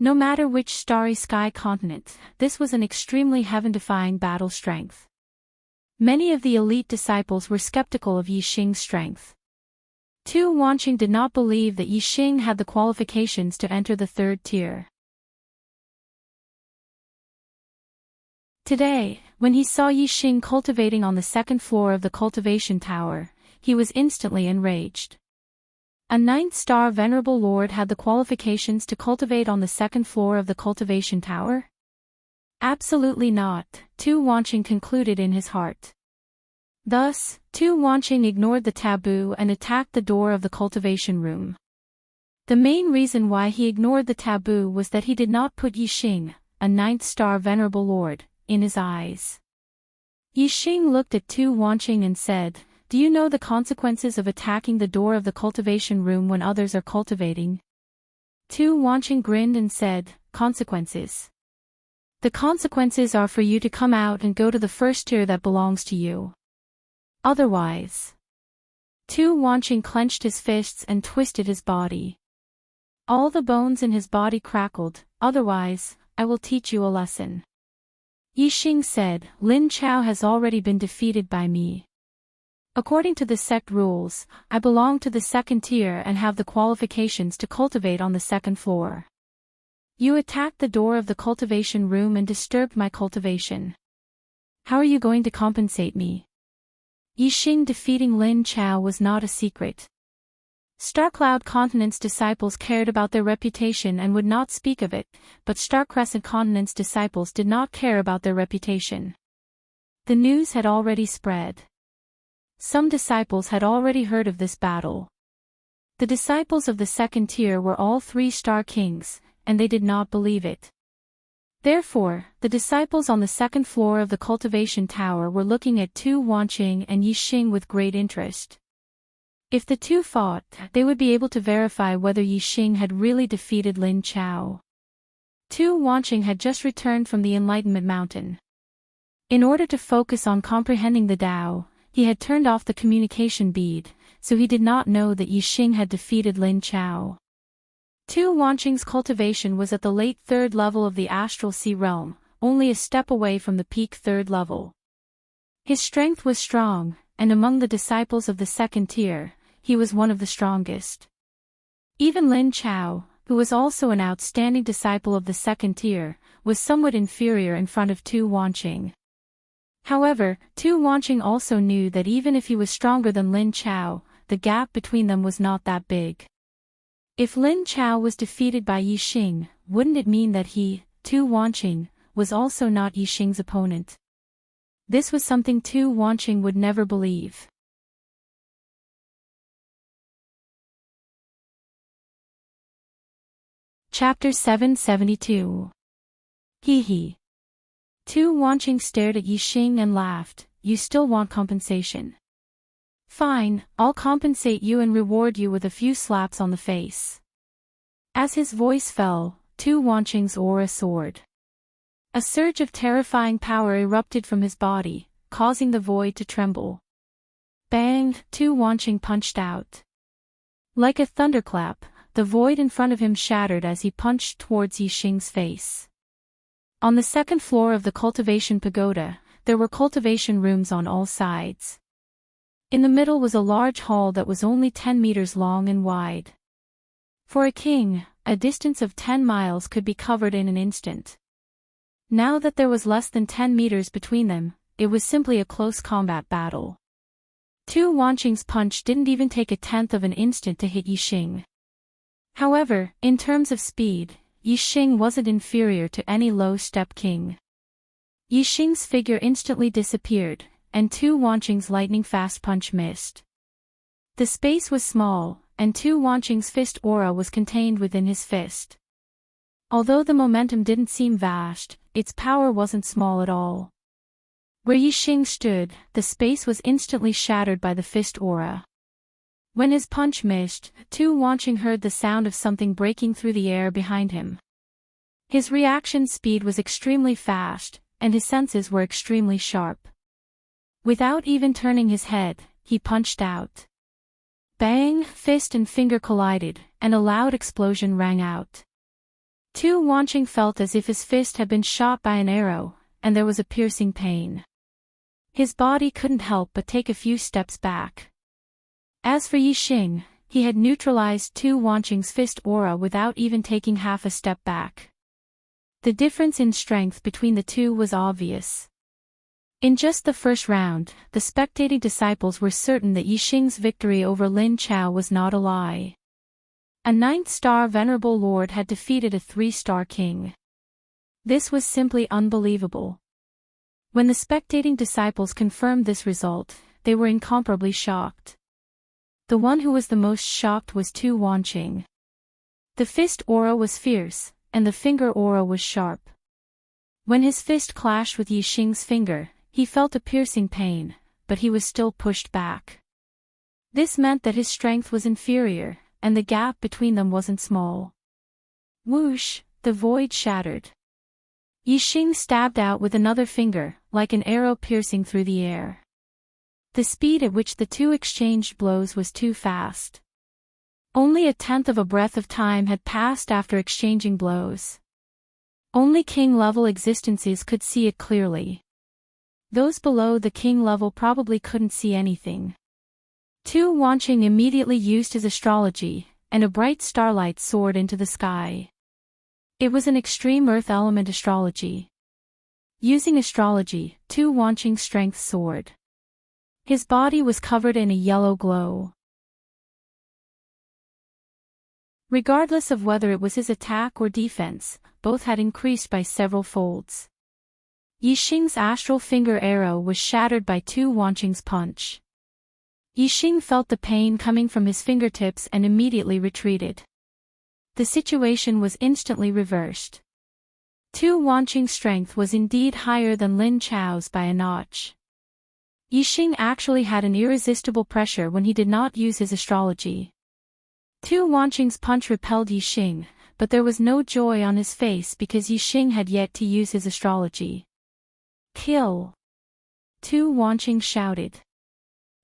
No matter which starry sky continent, this was an extremely heaven-defying battle strength. Many of the elite disciples were skeptical of Yi Xing's strength. Tu Wanqing did not believe that Yi Xing had the qualifications to enter the 3rd tier. Today, when he saw Yi Xing cultivating on the 2nd floor of the cultivation tower, he was instantly enraged. A 9th-star Venerable Lord had the qualifications to cultivate on the 2nd floor of the cultivation tower? Absolutely not, Tu Wanqing concluded in his heart. Thus, Tu Wanqing ignored the taboo and attacked the door of the cultivation room. The main reason why he ignored the taboo was that he did not put Yi Xing, a 9th-star Venerable Lord, in his eyes. Yi Xing looked at Tu Wanqing and said, "Do you know the consequences of attacking the door of the cultivation room when others are cultivating?" Tu Wanqing grinned and said, "Consequences? The consequences are for you to come out and go to the first tier that belongs to you. Otherwise." Tu Wanqing clenched his fists and twisted his body. All the bones in his body crackled. "Otherwise, I will teach you a lesson." Yi Xing said, "Lin Chao has already been defeated by me. According to the sect rules, I belong to the 2nd tier and have the qualifications to cultivate on the 2nd floor. You attacked the door of the cultivation room and disturbed my cultivation. How are you going to compensate me?" Yi Xing defeating Lin Chao was not a secret. Star Cloud Continent's disciples cared about their reputation and would not speak of it, but Star Crescent Continent's disciples did not care about their reputation. The news had already spread. Some disciples had already heard of this battle. The disciples of the 2nd tier were all 3-star kings, and they did not believe it. Therefore, the disciples on the 2nd floor of the cultivation tower were looking at Tu Wanqing and Yi Xing with great interest. If the two fought, they would be able to verify whether Yi Xing had really defeated Lin Chao. Tu Wanqing had just returned from the Enlightenment Mountain. In order to focus on comprehending the Tao, he had turned off the communication bead, so he did not know that Yi Xing had defeated Lin Chao. Tu Wanqing's cultivation was at the late 3rd level of the astral sea realm, only a step away from the peak 3rd level. His strength was strong, and among the disciples of the 2nd tier, he was one of the strongest. Even Lin Chao, who was also an outstanding disciple of the 2nd tier, was somewhat inferior in front of Tu Wanqing. However, Tu Wanqing also knew that even if he was stronger than Lin Chao, the gap between them was not that big. If Lin Chao was defeated by Yi Xing, wouldn't it mean that he, Tu Wanqing, was also not Yi Xing's opponent? This was something Tu Wanqing would never believe. Chapter 772. Hee hee. Tu Wanqing stared at Yi Xing and laughed. You still want compensation? Fine, I'll compensate you and reward you with a few slaps on the face. As his voice fell, Tu Wanqing's aura soared. A surge of terrifying power erupted from his body, causing the void to tremble. Bang! Tu Wanqing punched out. Like a thunderclap, the void in front of him shattered as he punched towards Yi Xing's face. On the second floor of the cultivation pagoda, there were cultivation rooms on all sides. In the middle was a large hall that was only 10 meters long and wide. For a king, a distance of 10 miles could be covered in an instant. Now that there was less than 10 meters between them, it was simply a close combat battle. Tu Wanqing's punch didn't even take a tenth of an instant to hit Yi Xing. However, in terms of speed, Yi Xing wasn't inferior to any low-step king. Yi Xing's figure instantly disappeared, and Tu Wanqing's lightning-fast punch missed. The space was small, and Tu Wanqing's fist aura was contained within his fist. Although the momentum didn't seem vast, its power wasn't small at all. Where Yi Xing stood, the space was instantly shattered by the fist aura. When his punch missed, Tu Wanqing heard the sound of something breaking through the air behind him. His reaction speed was extremely fast, and his senses were extremely sharp. Without even turning his head, he punched out. Bang! Fist and finger collided, and a loud explosion rang out. Tu Wanqing felt as if his fist had been shot by an arrow, and there was a piercing pain. His body couldn't help but take a few steps back. As for Yi Xing, he had neutralized Tu Wanqing's fist aura without even taking half a step back. The difference in strength between the two was obvious. In just the first round, the spectating disciples were certain that Yi Xing's victory over Lin Chao was not a lie. A 9th-star venerable lord had defeated a 3-star king. This was simply unbelievable. When the spectating disciples confirmed this result, they were incomparably shocked. The one who was the most shocked was Tu Wanqing. The fist aura was fierce, and the finger aura was sharp. When his fist clashed with Yi Xing's finger, he felt a piercing pain, but he was still pushed back. This meant that his strength was inferior, and the gap between them wasn't small. Whoosh! The void shattered. Yi Xing stabbed out with another finger, like an arrow piercing through the air. The speed at which the two exchanged blows was too fast. Only a tenth of a breath of time had passed after exchanging blows. Only king-level existences could see it clearly. Those below the king level probably couldn't see anything. Tu Wanqing immediately used his astrology, and a bright starlight soared into the sky. It was an extreme earth element astrology. Using astrology, Tu Wanqing's strength soared. His body was covered in a yellow glow. Regardless of whether it was his attack or defense, both had increased by several folds. Yi Xing's astral finger arrow was shattered by Tu Wanqing's punch. Yi Xing felt the pain coming from his fingertips and immediately retreated. The situation was instantly reversed. Tu Wanqing's strength was indeed higher than Lin Chao's by a notch. Yi Xing actually had an irresistible pressure when he did not use his astrology. Tu Wanqing's punch repelled Yi Xing, but there was no joy on his face because Yi Xing had yet to use his astrology. Kill! Tu Wanqing shouted.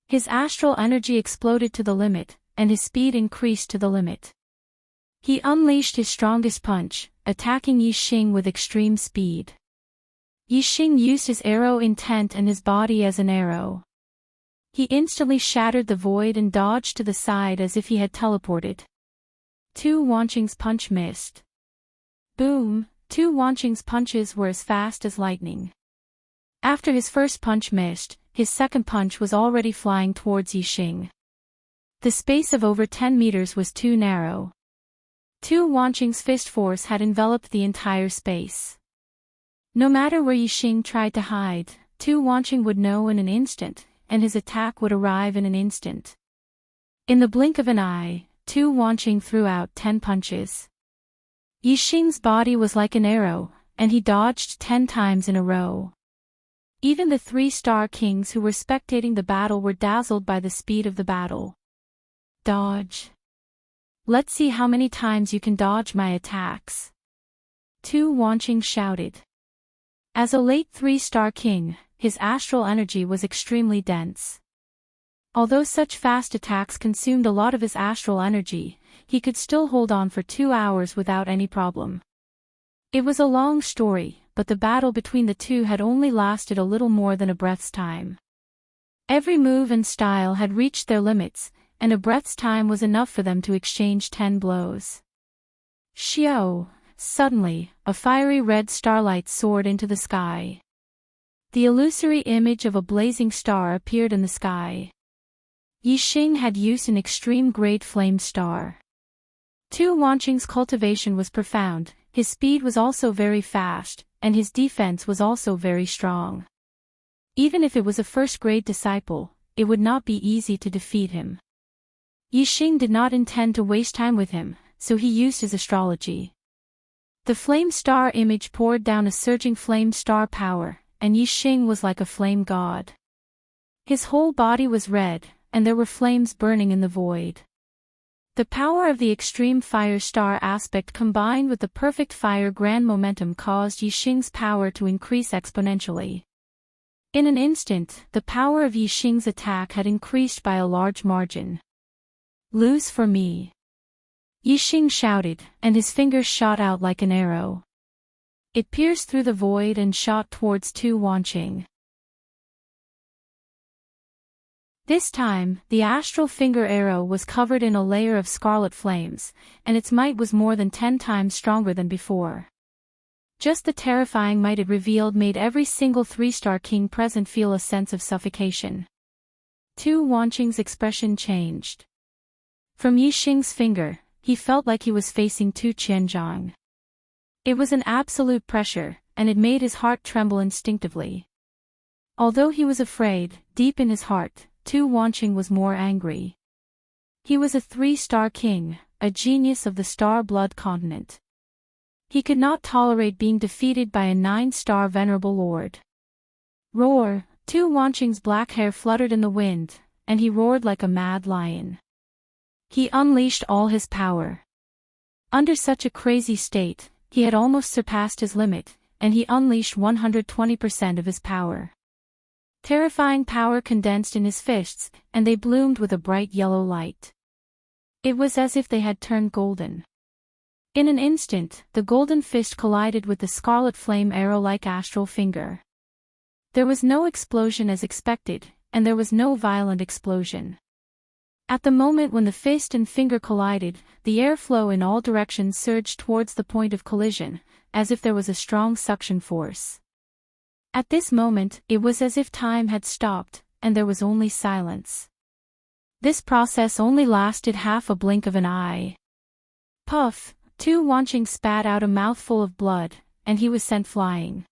His astral energy exploded to the limit, and his speed increased to the limit. He unleashed his strongest punch, attacking Yi Xing with extreme speed. Yi Xing used his arrow intent and his body as an arrow. He instantly shattered the void and dodged to the side as if he had teleported. Tu Wanqing's punch missed. Boom! Tu Wanqing's punches were as fast as lightning. After his first punch missed, his second punch was already flying towards Yixing. The space of over 10 meters was too narrow. Tu Wanqing's fist force had enveloped the entire space. No matter where Yixing tried to hide, Tu Wanqing would know in an instant, and his attack would arrive in an instant. In the blink of an eye, Tu Wanqing threw out 10 punches. Yixing's body was like an arrow, and he dodged 10 times in a row. Even the 3-star kings who were spectating the battle were dazzled by the speed of the battle. Dodge. Let's see how many times you can dodge my attacks. Tu Wanqing shouted. As a late 3-star king, his astral energy was extremely dense. Although such fast attacks consumed a lot of his astral energy, he could still hold on for 2 hours without any problem. It was a long story, but the battle between the two had only lasted a little more than a breath's time. Every move and style had reached their limits, and a breath's time was enough for them to exchange 10 blows. Xiao! Suddenly, a fiery red starlight soared into the sky. The illusory image of a blazing star appeared in the sky. Yixing had used an extreme-grade flame star. Tu Wanqing's cultivation was profound, his speed was also very fast, and his defense was also very strong. Even if it was a first-grade disciple, it would not be easy to defeat him. Yixing did not intend to waste time with him, so he used his astrology. The flame star image poured down a surging flame star power, and Yixing was like a flame god. His whole body was red, and there were flames burning in the void. The power of the extreme fire star aspect combined with the perfect fire grand momentum caused Yixing's power to increase exponentially. In an instant, the power of Yixing's attack had increased by a large margin. Lose for me. Yixing shouted, and his fingers shot out like an arrow. It pierced through the void and shot towards Tu Wanqing. This time, the astral finger arrow was covered in a layer of scarlet flames, and its might was more than 10 times stronger than before. Just the terrifying might it revealed made every single 3-star king present feel a sense of suffocation. Tu Wanqing's expression changed. From Yixing's finger, he felt like he was facing Tu Qianzhang. It was an absolute pressure, and it made his heart tremble instinctively. Although he was afraid, deep in his heart, Tu Wanqing was more angry. He was a 3-star king, a genius of the star blood continent. He could not tolerate being defeated by a 9-star venerable lord. Roar! Tu Wanqing's black hair fluttered in the wind, and he roared like a mad lion. He unleashed all his power. Under such a crazy state, he had almost surpassed his limit, and he unleashed 120% of his power. Terrifying power condensed in his fists, and they bloomed with a bright yellow light. It was as if they had turned golden. In an instant, the golden fist collided with the scarlet flame arrow-like astral finger. There was no explosion as expected, and there was no violent explosion. At the moment when the fist and finger collided, the airflow in all directions surged towards the point of collision, as if there was a strong suction force. At this moment, it was as if time had stopped, and there was only silence. This process only lasted half a blink of an eye. Puff! Tu Wanqing spat out a mouthful of blood, and he was sent flying.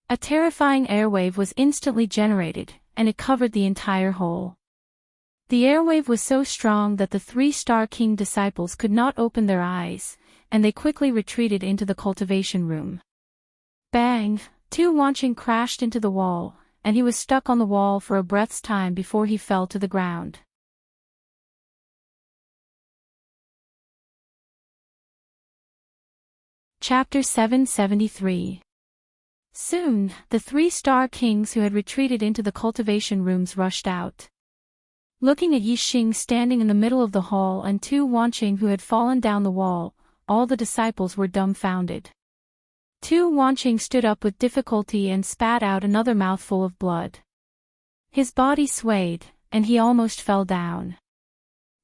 A terrifying airwave was instantly generated, and it covered the entire hole. The airwave was so strong that the 3-star king disciples could not open their eyes, and they quickly retreated into the cultivation room. Bang! Tu Wanqing crashed into the wall, and he was stuck on the wall for a breath's time before he fell to the ground. Chapter 773. Soon, the 3-star kings who had retreated into the cultivation rooms rushed out. Looking at Yixing standing in the middle of the hall and Tu Wanqing who had fallen down the wall, all the disciples were dumbfounded. Tu Wanqing stood up with difficulty and spat out another mouthful of blood. His body swayed, and he almost fell down.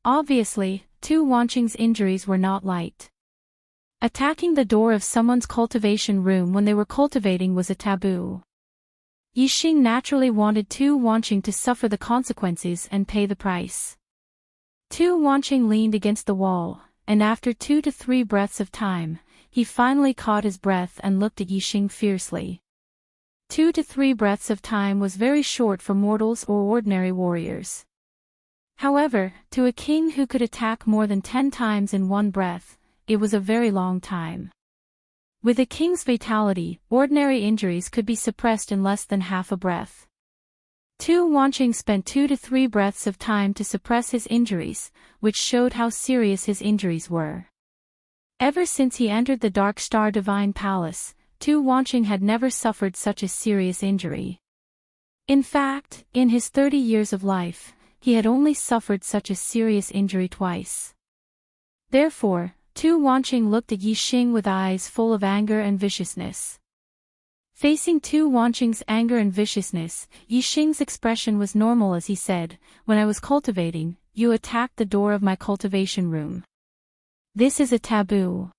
Obviously, Tu Wanqing's injuries were not light. Attacking the door of someone's cultivation room when they were cultivating was a taboo. Yixing naturally wanted Tu Wanqing to suffer the consequences and pay the price. Tu Wanqing leaned against the wall, and after 2 to 3 breaths of time, he finally caught his breath and looked at Yixing fiercely. 2 to 3 breaths of time was very short for mortals or ordinary warriors. However, to a king who could attack more than 10 times in one breath, it was a very long time. With a king's fatality, ordinary injuries could be suppressed in less than half a breath. Tu Wanqing spent 2 to 3 breaths of time to suppress his injuries, which showed how serious his injuries were. Ever since he entered the Dark Star Divine Palace, Tu Wanqing had never suffered such a serious injury. In fact, in his 30 years of life, he had only suffered such a serious injury twice. Therefore, Tu Wanqing looked at Yixing with eyes full of anger and viciousness. Facing Tu Wanqing's anger and viciousness, Yixing's expression was normal as he said, "When I was cultivating, you attacked the door of my cultivation room. This is a taboo.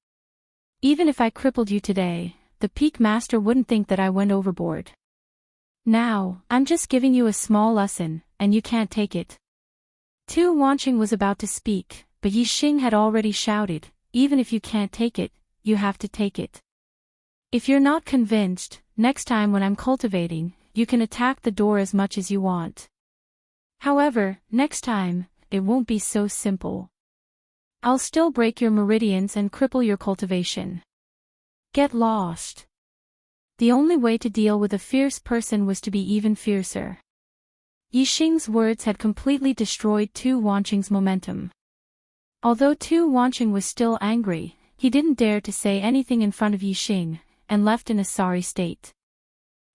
Even if I crippled you today, the Peak Master wouldn't think that I went overboard. Now, I'm just giving you a small lesson, and you can't take it." Tu Wanqing was about to speak, but Yixing had already shouted, "Even if you can't take it, you have to take it. If you're not convinced, next time when I'm cultivating, you can attack the door as much as you want. However, next time, it won't be so simple. I'll still break your meridians and cripple your cultivation. Get lost." The only way to deal with a fierce person was to be even fiercer. Yixing's words had completely destroyed Tu Wanqing's momentum. Although Tu Wanqing was still angry, he didn't dare to say anything in front of Yixing, and left in a sorry state.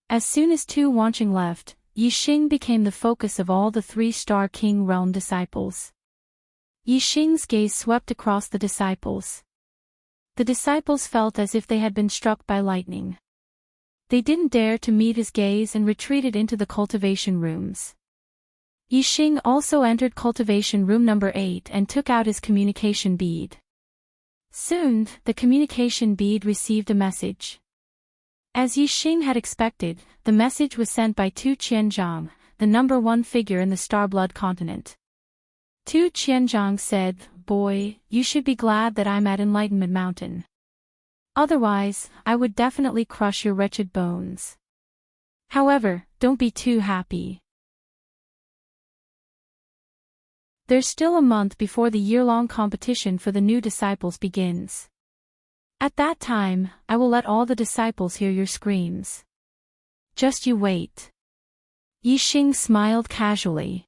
As soon as Tu Wanqing left, Yixing became the focus of all the 3-star King Realm disciples. Yixing's gaze swept across the disciples. The disciples felt as if they had been struck by lightning. They didn't dare to meet his gaze and retreated into the cultivation rooms. Yixing also entered cultivation room number 8 and took out his communication bead. Soon, the communication bead received a message. As Yixing had expected, the message was sent by Tu Qianzhang, the number 1 figure in the Starblood continent. Tu Qianzhang said, "Boy, you should be glad that I'm at Enlightenment Mountain. Otherwise, I would definitely crush your wretched bones. However, don't be too happy. There's still a month before the year-long competition for the new disciples begins. At that time, I will let all the disciples hear your screams. Just you wait." Yixing smiled casually.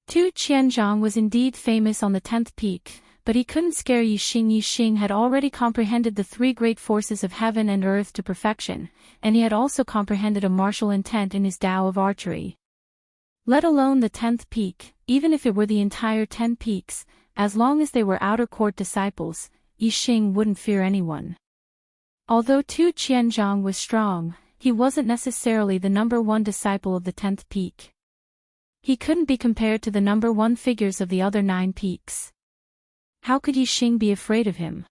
Tu Qianzhang was indeed famous on the 10th peak, but he couldn't scare Yixing. Yixing had already comprehended the 3 great forces of heaven and earth to perfection, and he had also comprehended a martial intent in his Tao of archery. Let alone the 10th peak, even if it were the entire 10 peaks, as long as they were outer court disciples, Yixing wouldn't fear anyone. Although Tu Qianzhang was strong, he wasn't necessarily the number 1 disciple of the 10th peak. He couldn't be compared to the number 1 figures of the other 9 peaks. How could Yixing be afraid of him?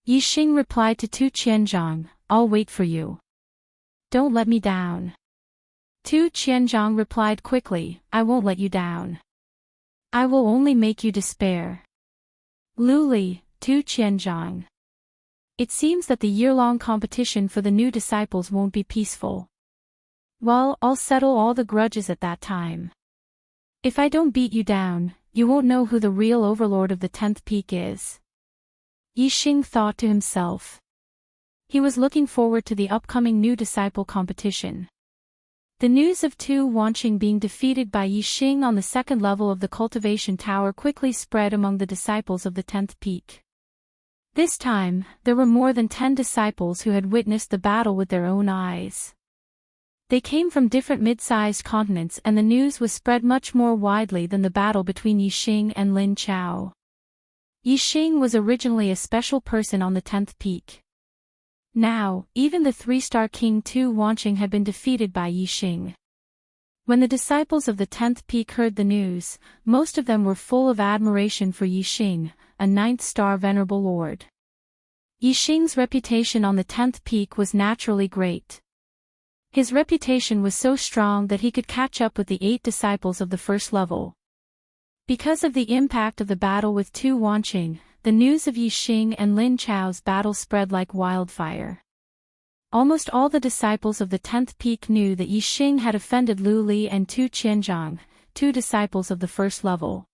Yixing replied to Tu Qianzhang, "I'll wait for you. Don't let me down." Tu Qianzhang replied quickly, "I won't let you down. I will only make you despair." Luli, Tu Qianzhang. It seems that the year-long competition for the new disciples won't be peaceful. Well, I'll settle all the grudges at that time. If I don't beat you down, you won't know who the real overlord of the 10th peak is. Yixing thought to himself. He was looking forward to the upcoming new disciple competition. The news of Tu Wanqing being defeated by Yixing on the 2nd level of the cultivation tower quickly spread among the disciples of the 10th peak. This time, there were more than 10 disciples who had witnessed the battle with their own eyes. They came from different mid-sized continents, and the news was spread much more widely than the battle between Yixing and Lin Chao. Yixing was originally a special person on the 10th peak. Now, even the 3-star King Tu Wanqing had been defeated by Yixing. When the disciples of the 10th peak heard the news, most of them were full of admiration for Yixing, a 9th-star venerable lord. Yixing's reputation on the 10th peak was naturally great. His reputation was so strong that he could catch up with the 8 disciples of the first level. Because of the impact of the battle with Tu Wanqing, the news of Yi Xing and Lin Chao's battle spread like wildfire. Almost all the disciples of the 10th peak knew that Yi Xing had offended Lu Li and Tu Qianzhang, 2 disciples of the first level.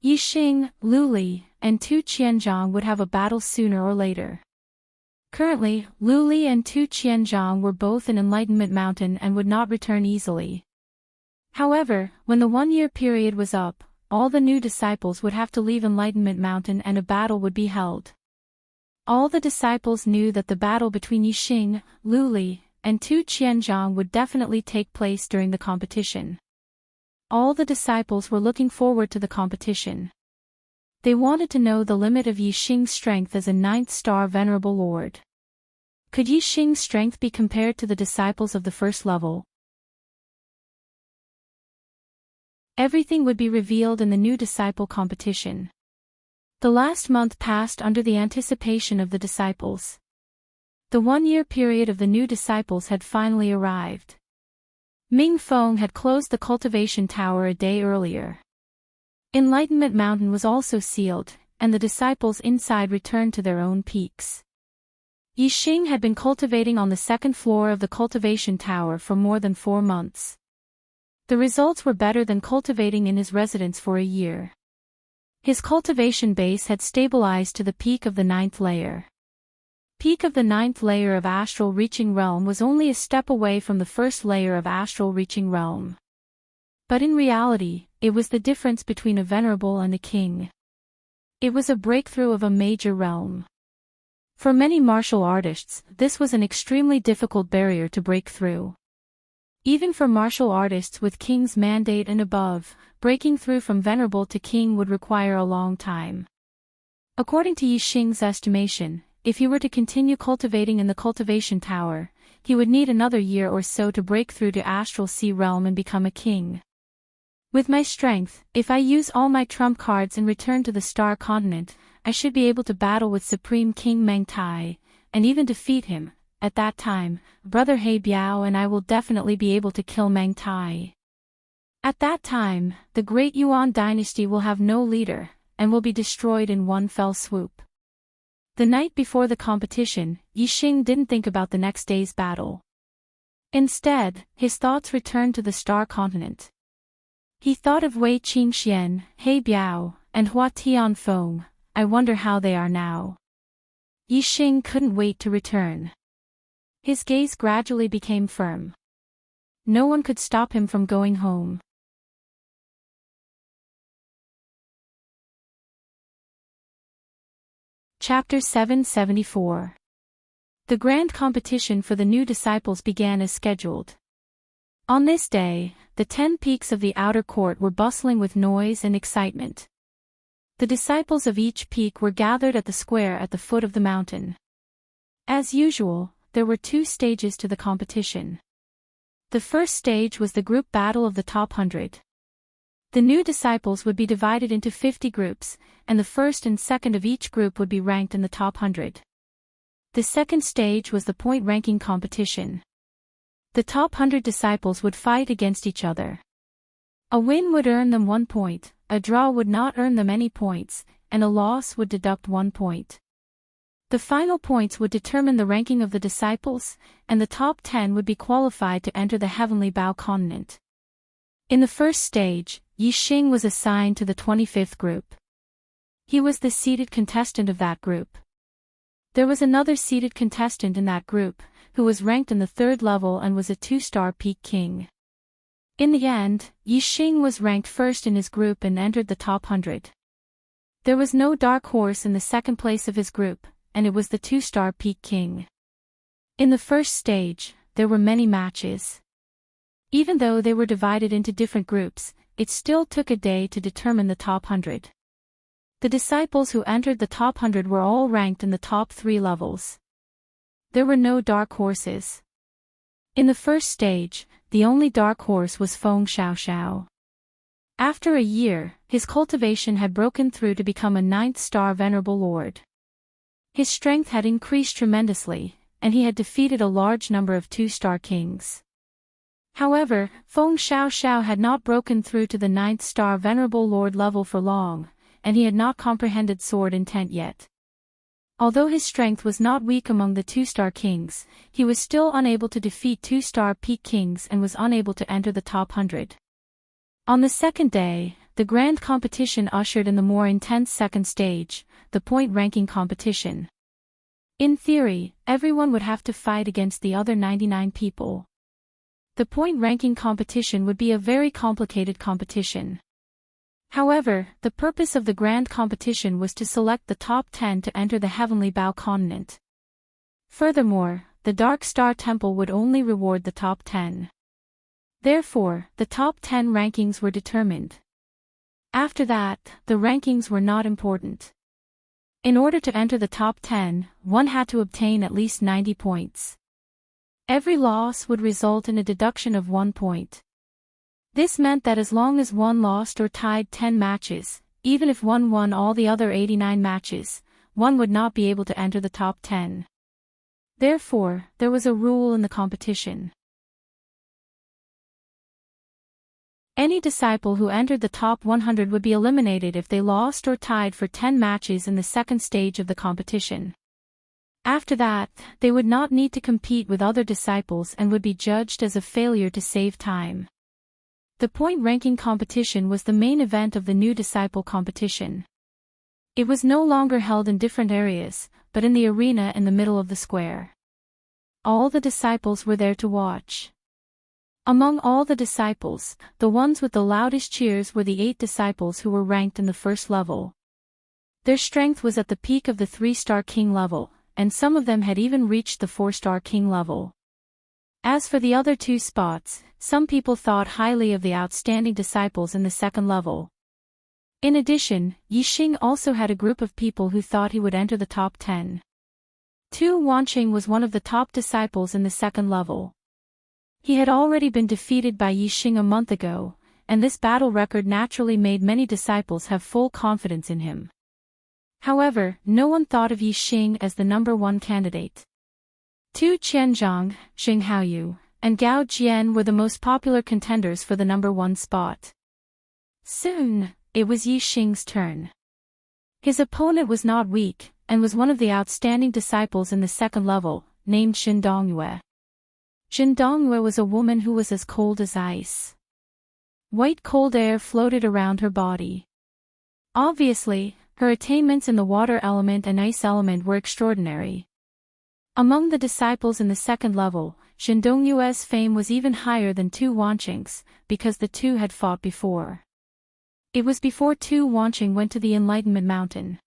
Yi Xing, Lu Li, and Tu Qianzhang would have a battle sooner or later. Currently, Lu Li and Tu Qianzhang were both in Enlightenment Mountain and would not return easily. However, when the 1-year period was up, all the new disciples would have to leave Enlightenment Mountain and a battle would be held. All the disciples knew that the battle between Yi Xing, Lu Li, and Tu Qianzhang would definitely take place during the competition. All the disciples were looking forward to the competition. They wanted to know the limit of Yi Xing's strength as a 9th star Venerable Lord. Could Yi Xing's strength be compared to the disciples of the first level? Everything would be revealed in the new disciple competition. The last month passed under the anticipation of the disciples. The 1-year period of the new disciples had finally arrived. Ming Feng had closed the cultivation tower a day earlier. Enlightenment Mountain was also sealed, and the disciples inside returned to their own peaks. Yi Xing had been cultivating on the 2nd floor of the cultivation tower for more than 4 months. The results were better than cultivating in his residence for a year. His cultivation base had stabilized to the peak of the 9th layer. Peak of the 9th layer of Astral Reaching Realm was only a step away from the 1st layer of Astral Reaching Realm. But in reality, it was the difference between a venerable and a king. It was a breakthrough of a major realm. For many martial artists, this was an extremely difficult barrier to break through. Even for martial artists with king's mandate and above, breaking through from venerable to king would require a long time. According to Yi Xing's estimation, if he were to continue cultivating in the cultivation tower, he would need another year or so to break through to Astral Sea Realm and become a king. With my strength, if I use all my trump cards and return to the Star Continent, I should be able to battle with Supreme King Meng Tai, and even defeat him. At that time, Brother He Biao and I will definitely be able to kill Meng Tai. At that time, the Great Yuan dynasty will have no leader, and will be destroyed in one fell swoop. The night before the competition, Yi Xing didn't think about the next day's battle. Instead, his thoughts returned to the Star Continent. He thought of Wei Qingxian, He Biao, and Hua Tianfeng. I wonder how they are now. Yi Xing couldn't wait to return. His gaze gradually became firm. No one could stop him from going home. Chapter 774. The grand competition for the new disciples began as scheduled. On this day, the 10 peaks of the outer court were bustling with noise and excitement. The disciples of each peak were gathered at the square at the foot of the mountain. As usual, there were 2 stages to the competition. The first stage was the group battle of the top 100. The new disciples would be divided into 50 groups, and the first and second of each group would be ranked in the top 100. The second stage was the point ranking competition. The top 100 disciples would fight against each other. A win would earn them 1 point, a draw would not earn them any points, and a loss would deduct 1 point. The final points would determine the ranking of the disciples, and the top 10 would be qualified to enter the Heavenly Bao continent. In the first stage, Yi Xing was assigned to the 25th group. He was the seeded contestant of that group. There was another seeded contestant in that group, who was ranked in the 3rd level and was a 2-star peak king. In the end, Yi Xing was ranked first in his group and entered the top 100. There was no dark horse in the second place of his group, and it was the 2-star peak king. In the first stage, there were many matches. Even though they were divided into different groups, it still took a day to determine the top 100. The disciples who entered the top 100 were all ranked in the top 3 levels. There were no dark horses. In the first stage, the only dark horse was Feng Xiaoxiao. After a year, his cultivation had broken through to become a 9th star Venerable Lord. His strength had increased tremendously, and he had defeated a large number of 2-star kings. However, Feng Xiaoxiao had not broken through to the 9th star Venerable Lord level for long, and he had not comprehended sword intent yet. Although his strength was not weak among the 2-star kings, he was still unable to defeat 2-star peak kings and was unable to enter the top 100. On the second day, the grand competition ushered in the more intense second stage, the point ranking competition. In theory, everyone would have to fight against the other 99 people. The point ranking competition would be a very complicated competition. However, the purpose of the grand competition was to select the top 10 to enter the Heavenly Bow continent. Furthermore, the Dark Star Temple would only reward the top 10. Therefore, the top 10 rankings were determined. After that, the rankings were not important. In order to enter the top 10, one had to obtain at least 90 points. Every loss would result in a deduction of 1 point. This meant that as long as one lost or tied 10 matches, even if one won all the other 89 matches, one would not be able to enter the top 10. Therefore, there was a rule in the competition. Any disciple who entered the top 100 would be eliminated if they lost or tied for 10 matches in the second stage of the competition. After that, they would not need to compete with other disciples and would be judged as a failure to save time. The point ranking competition was the main event of the new disciple competition. It was no longer held in different areas, but in the arena in the middle of the square. All the disciples were there to watch. Among all the disciples, the ones with the loudest cheers were the 8 disciples who were ranked in the first level. Their strength was at the peak of the 3-star king level, and some of them had even reached the 4-star king level. As for the other 2 spots, some people thought highly of the outstanding disciples in the second level. In addition, Yixing also had a group of people who thought he would enter the top 10. Tu Wanqing was one of the top disciples in the second level. He had already been defeated by Yixing a month ago, and this battle record naturally made many disciples have full confidence in him. However, no one thought of Yixing as the number 1 candidate. Tu Qianzhang, Xing Haoyu, and Gao Jian were the most popular contenders for the number 1 spot. Soon, it was Yixing's turn. His opponent was not weak, and was one of the outstanding disciples in the second level, named Xin Dongyue. Xin Dongyue was a woman who was as cold as ice. White cold air floated around her body. Obviously, her attainments in the water element and ice element were extraordinary. Among the disciples in the second level, Xin Dongyue's fame was even higher than Tu Wanqing's, because the two had fought before. It was before Tu Wanqing went to the Enlightenment Mountain.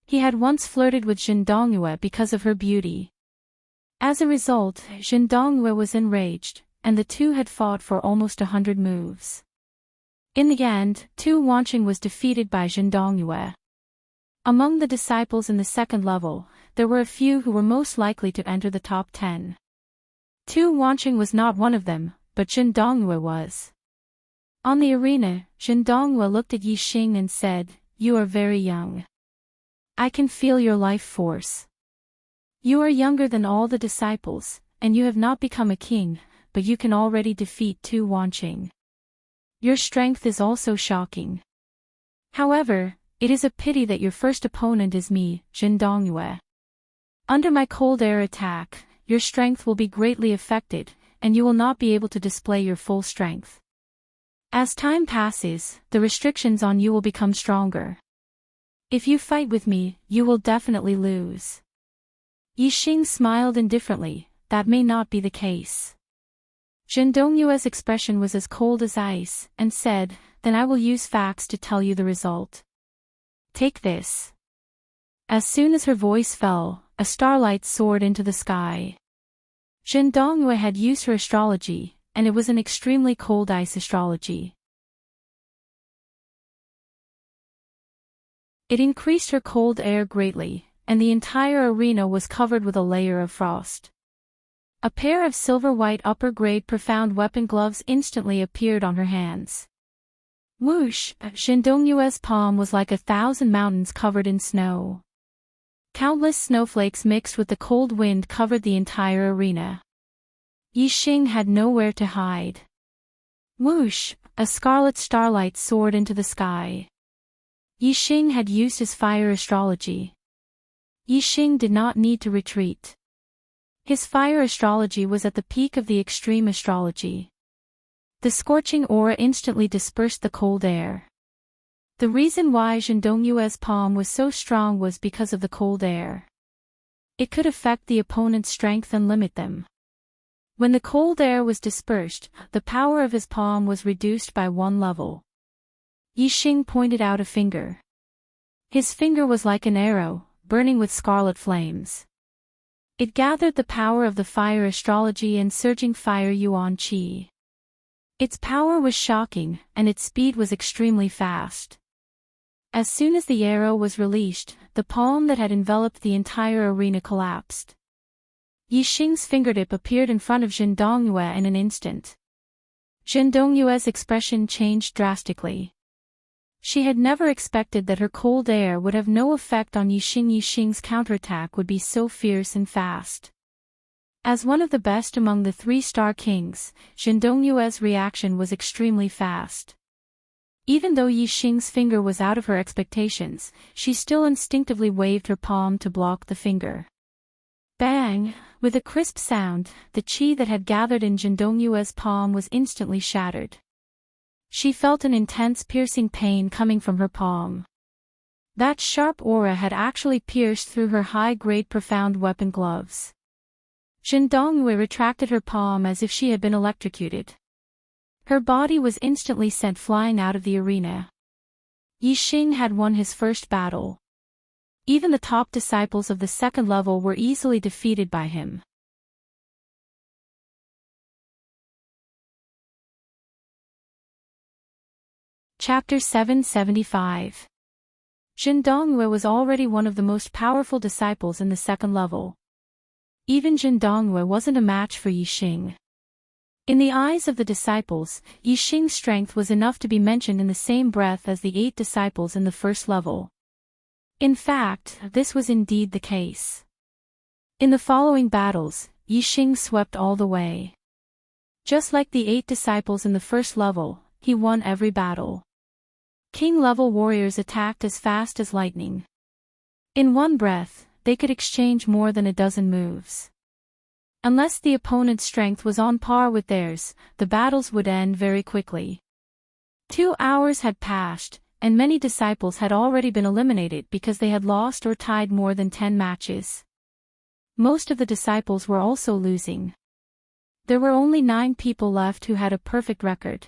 He had once flirted with Xin Dongyue because of her beauty. As a result, Xin Dongyue was enraged, and the two had fought for almost 100 moves. In the end, Tu Wanqing was defeated by Xin Dongyue. Among the disciples in the second level, there were a few who were most likely to enter the top 10. Tu Wanqing was not one of them, but Xin Dongyue was. On the arena, Xin Dongyue looked at Yixing and said, "You are very young. I can feel your life force. You are younger than all the disciples, and you have not become a king, but you can already defeat Tu Wanqing. Your strength is also shocking. However, it is a pity that your first opponent is me, Xin Dongyue. Under my cold air attack, your strength will be greatly affected, and you will not be able to display your full strength. As time passes, the restrictions on you will become stronger. If you fight with me, you will definitely lose." Yixing smiled indifferently. That may not be the case. Xin Dongyue's expression was as cold as ice, and said, "Then I will use facts to tell you the result. Take this." As soon as her voice fell, a starlight soared into the sky. Xin Dongyue had used her astrology, and it was an extremely cold ice astrology. It increased her cold air greatly, and the entire arena was covered with a layer of frost. A pair of silver-white upper-grade profound weapon gloves instantly appeared on her hands. Whoosh! Xin Dongyue's palm was like 1,000 mountains covered in snow. Countless snowflakes mixed with the cold wind covered the entire arena. Yixing had nowhere to hide. Whoosh! A scarlet starlight soared into the sky. Yixing had used his fire astrology. Yixing did not need to retreat. His fire astrology was at the peak of the extreme astrology. The scorching aura instantly dispersed the cold air. The reason why Zhen Dongyue's palm was so strong was because of the cold air. It could affect the opponent's strength and limit them. When the cold air was dispersed, the power of his palm was reduced by 1 level. Yixing pointed out a finger. His finger was like an arrow, burning with scarlet flames. It gathered the power of the fire astrology and surging fire yuan qi. Its power was shocking, and its speed was extremely fast. As soon as the arrow was released, the palm that had enveloped the entire arena collapsed. Yixing's fingertip appeared in front of Zhen Dongyue in an instant. Zhen Dongyue's expression changed drastically. She had never expected that her cold air would have no effect on Yixing. Yixing's counterattack would be so fierce and fast. As one of the best among the 3-star kings, Zhen Dongyue's reaction was extremely fast. Even though Yixing's finger was out of her expectations, she still instinctively waved her palm to block the finger. Bang! With a crisp sound, the qi that had gathered in Zhen Dongyue's palm was instantly shattered. She felt an intense piercing pain coming from her palm. That sharp aura had actually pierced through her high-grade profound weapon gloves. Zhen Dongyue retracted her palm as if she had been electrocuted. Her body was instantly sent flying out of the arena. Yixing had won his first battle. Even the top disciples of the 2nd level were easily defeated by him. Chapter 775. Zhen Dongyue was already one of the most powerful disciples in the 2nd level. Even Zhen Dongyue wasn't a match for Yixing. In the eyes of the disciples, Yixing's strength was enough to be mentioned in the same breath as the 8 disciples in the 1st level. In fact, this was indeed the case. In the following battles, Yixing swept all the way. Just like the 8 disciples in the 1st level, he won every battle. King-level warriors attacked as fast as lightning. In one breath, they could exchange more than a dozen moves. Unless the opponent's strength was on par with theirs, the battles would end very quickly. 2 hours had passed, and many disciples had already been eliminated because they had lost or tied more than 10 matches. Most of the disciples were also losing. There were only 9 people left who had a perfect record.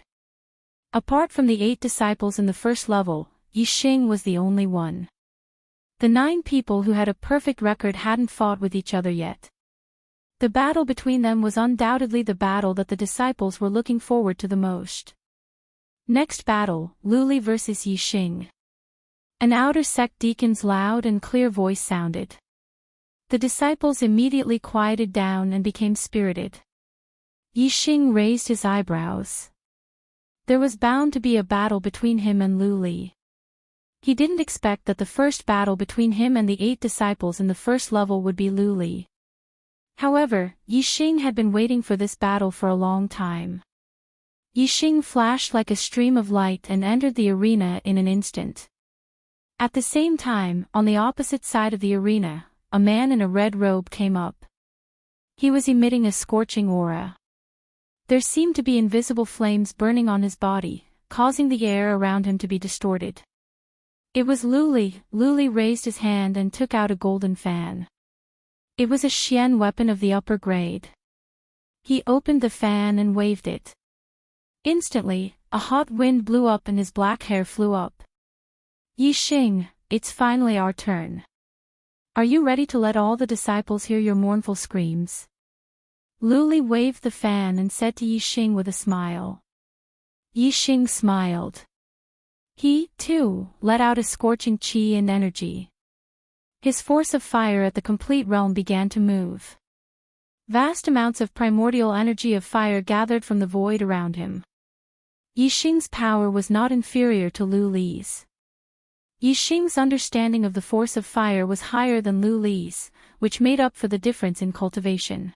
Apart from the 8 disciples in the 1st level, Yixing was the only one. The 9 people who had a perfect record hadn't fought with each other yet. The battle between them was undoubtedly the battle that the disciples were looking forward to the most. Next battle, Luli vs Yixing. An outer sect deacon's loud and clear voice sounded. The disciples immediately quieted down and became spirited. Yixing raised his eyebrows. There was bound to be a battle between him and Luli. He didn't expect that the first battle between him and the 8 disciples in the 1st level would be Luli. However, Yixing had been waiting for this battle for a long time. Yixing flashed like a stream of light and entered the arena in an instant. At the same time, on the opposite side of the arena, a man in a red robe came up. He was emitting a scorching aura. There seemed to be invisible flames burning on his body, causing the air around him to be distorted. It was Luli. Luli raised his hand and took out a golden fan. It was a Xian weapon of the upper grade. He opened the fan and waved it. Instantly, a hot wind blew up and his black hair flew up. Yixing, it's finally our turn. Are you ready to let all the disciples hear your mournful screams? Luli waved the fan and said to Yixing with a smile. Yixing smiled. He, too, let out a scorching qi and energy. His force of fire at the complete realm began to move. Vast amounts of primordial energy of fire gathered from the void around him. Yixing's power was not inferior to Luli's. Yixing's understanding of the force of fire was higher than Lu Li's, which made up for the difference in cultivation.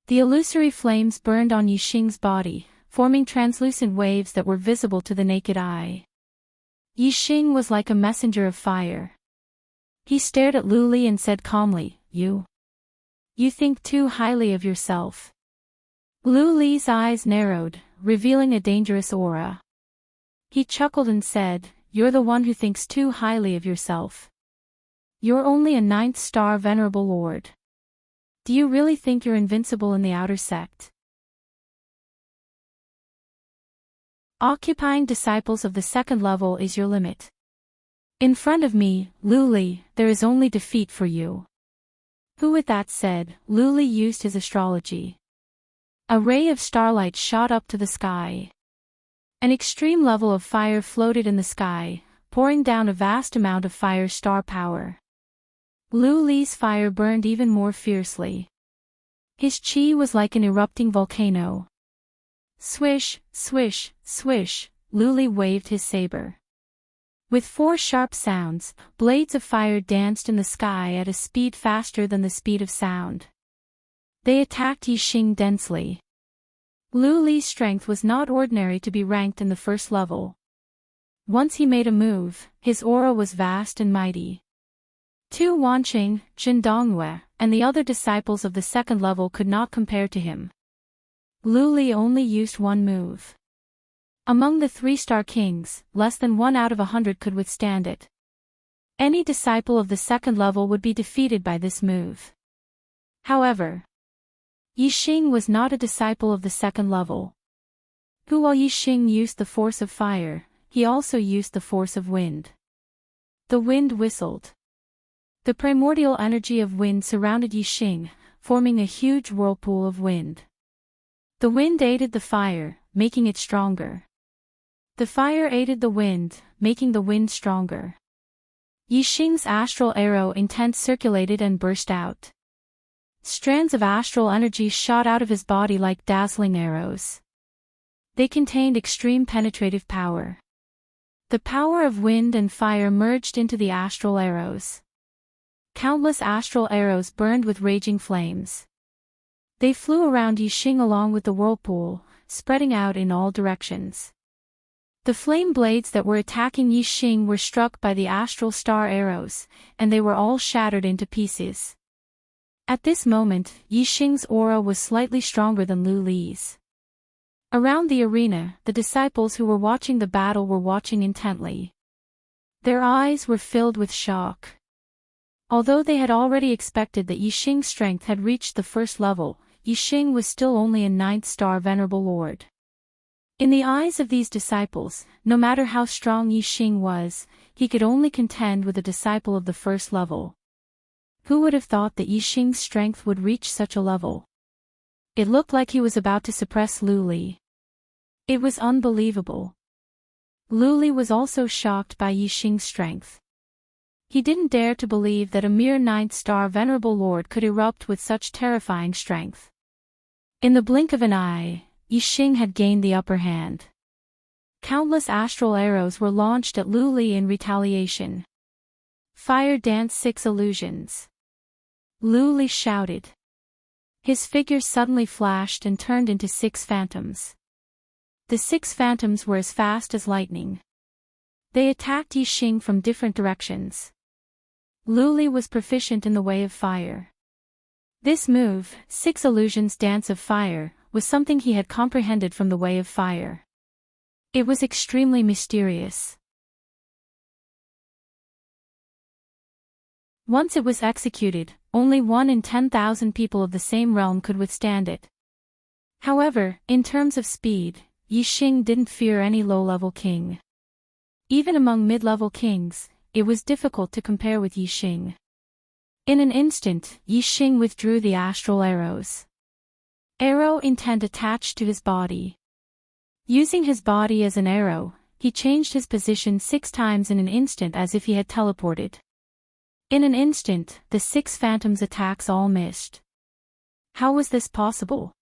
The illusory flames burned on Yixing's body, forming translucent waves that were visible to the naked eye. Yixing was like a messenger of fire. He stared at Lu Li and said calmly, You think too highly of yourself. Lu Li's eyes narrowed, revealing a dangerous aura. He chuckled and said, You're the one who thinks too highly of yourself. You're only a 9th star venerable lord. Do you really think you're invincible in the outer sect? Occupying disciples of the 2nd level is your limit. In front of me, Lu Li, there is only defeat for you. Who with that said, Lu Li used his astrology. A ray of starlight shot up to the sky. An extreme level of fire floated in the sky, pouring down a vast amount of fire star power. Lu Li's fire burned even more fiercely. His chi was like an erupting volcano. Swish, swish, swish, Lu Li waved his saber. With 4 sharp sounds, blades of fire danced in the sky at a speed faster than the speed of sound. They attacked Yixing densely. Lu Li's strength was not ordinary to be ranked in the 1st level. Once he made a move, his aura was vast and mighty. Tu Wanqing, Jin Dongyue, and the other disciples of the 2nd level could not compare to him. Lu Li only used one move. Among the 3-star kings, less than 1 out of 100 could withstand it. Any disciple of the 2nd level would be defeated by this move. However, Yixing was not a disciple of the 2nd level. While Yixing used the force of fire, he also used the force of wind. The wind whistled. The primordial energy of wind surrounded Yixing, forming a huge whirlpool of wind. The wind aided the fire, making it stronger. The fire aided the wind, making the wind stronger. Yixing's astral arrow intent circulated and burst out. Strands of astral energy shot out of his body like dazzling arrows. They contained extreme penetrative power. The power of wind and fire merged into the astral arrows. Countless astral arrows burned with raging flames. They flew around Yixing along with the whirlpool, spreading out in all directions. The flame blades that were attacking Yixing were struck by the astral star arrows, and they were all shattered into pieces. At this moment, Yixing's aura was slightly stronger than Lu Li's. Around the arena, the disciples who were watching the battle were watching intently. Their eyes were filled with shock. Although they had already expected that Yixing's strength had reached the 1st level, Yixing was still only a 9th star venerable lord. In the eyes of these disciples, no matter how strong Yixing was, he could only contend with a disciple of the 1st level. Who would have thought that Yixing's strength would reach such a level? It looked like he was about to suppress Lu Li. It was unbelievable. Lu Li was also shocked by Yixing's strength. He didn't dare to believe that a mere 9th star venerable lord could erupt with such terrifying strength. In the blink of an eye, Yixing had gained the upper hand. Countless astral arrows were launched at Lu Li in retaliation. Fire danced 6 illusions. Lu Li shouted. His figure suddenly flashed and turned into 6 phantoms. The 6 phantoms were as fast as lightning. They attacked Yixing from different directions. Lu Li was proficient in the way of fire. This move, 6 illusions dance of fire, was something he had comprehended from the way of fire. It was extremely mysterious. Once it was executed, only 1 in 10,000 people of the same realm could withstand it. However, in terms of speed, Yixing didn't fear any low-level king. Even among mid-level kings, it was difficult to compare with Yixing. In an instant, Yixing withdrew the astral arrows. Arrow intent attached to his body. Using his body as an arrow, he changed his position 6 times in an instant as if he had teleported. In an instant, the 6 phantoms' attacks all missed. How was this possible?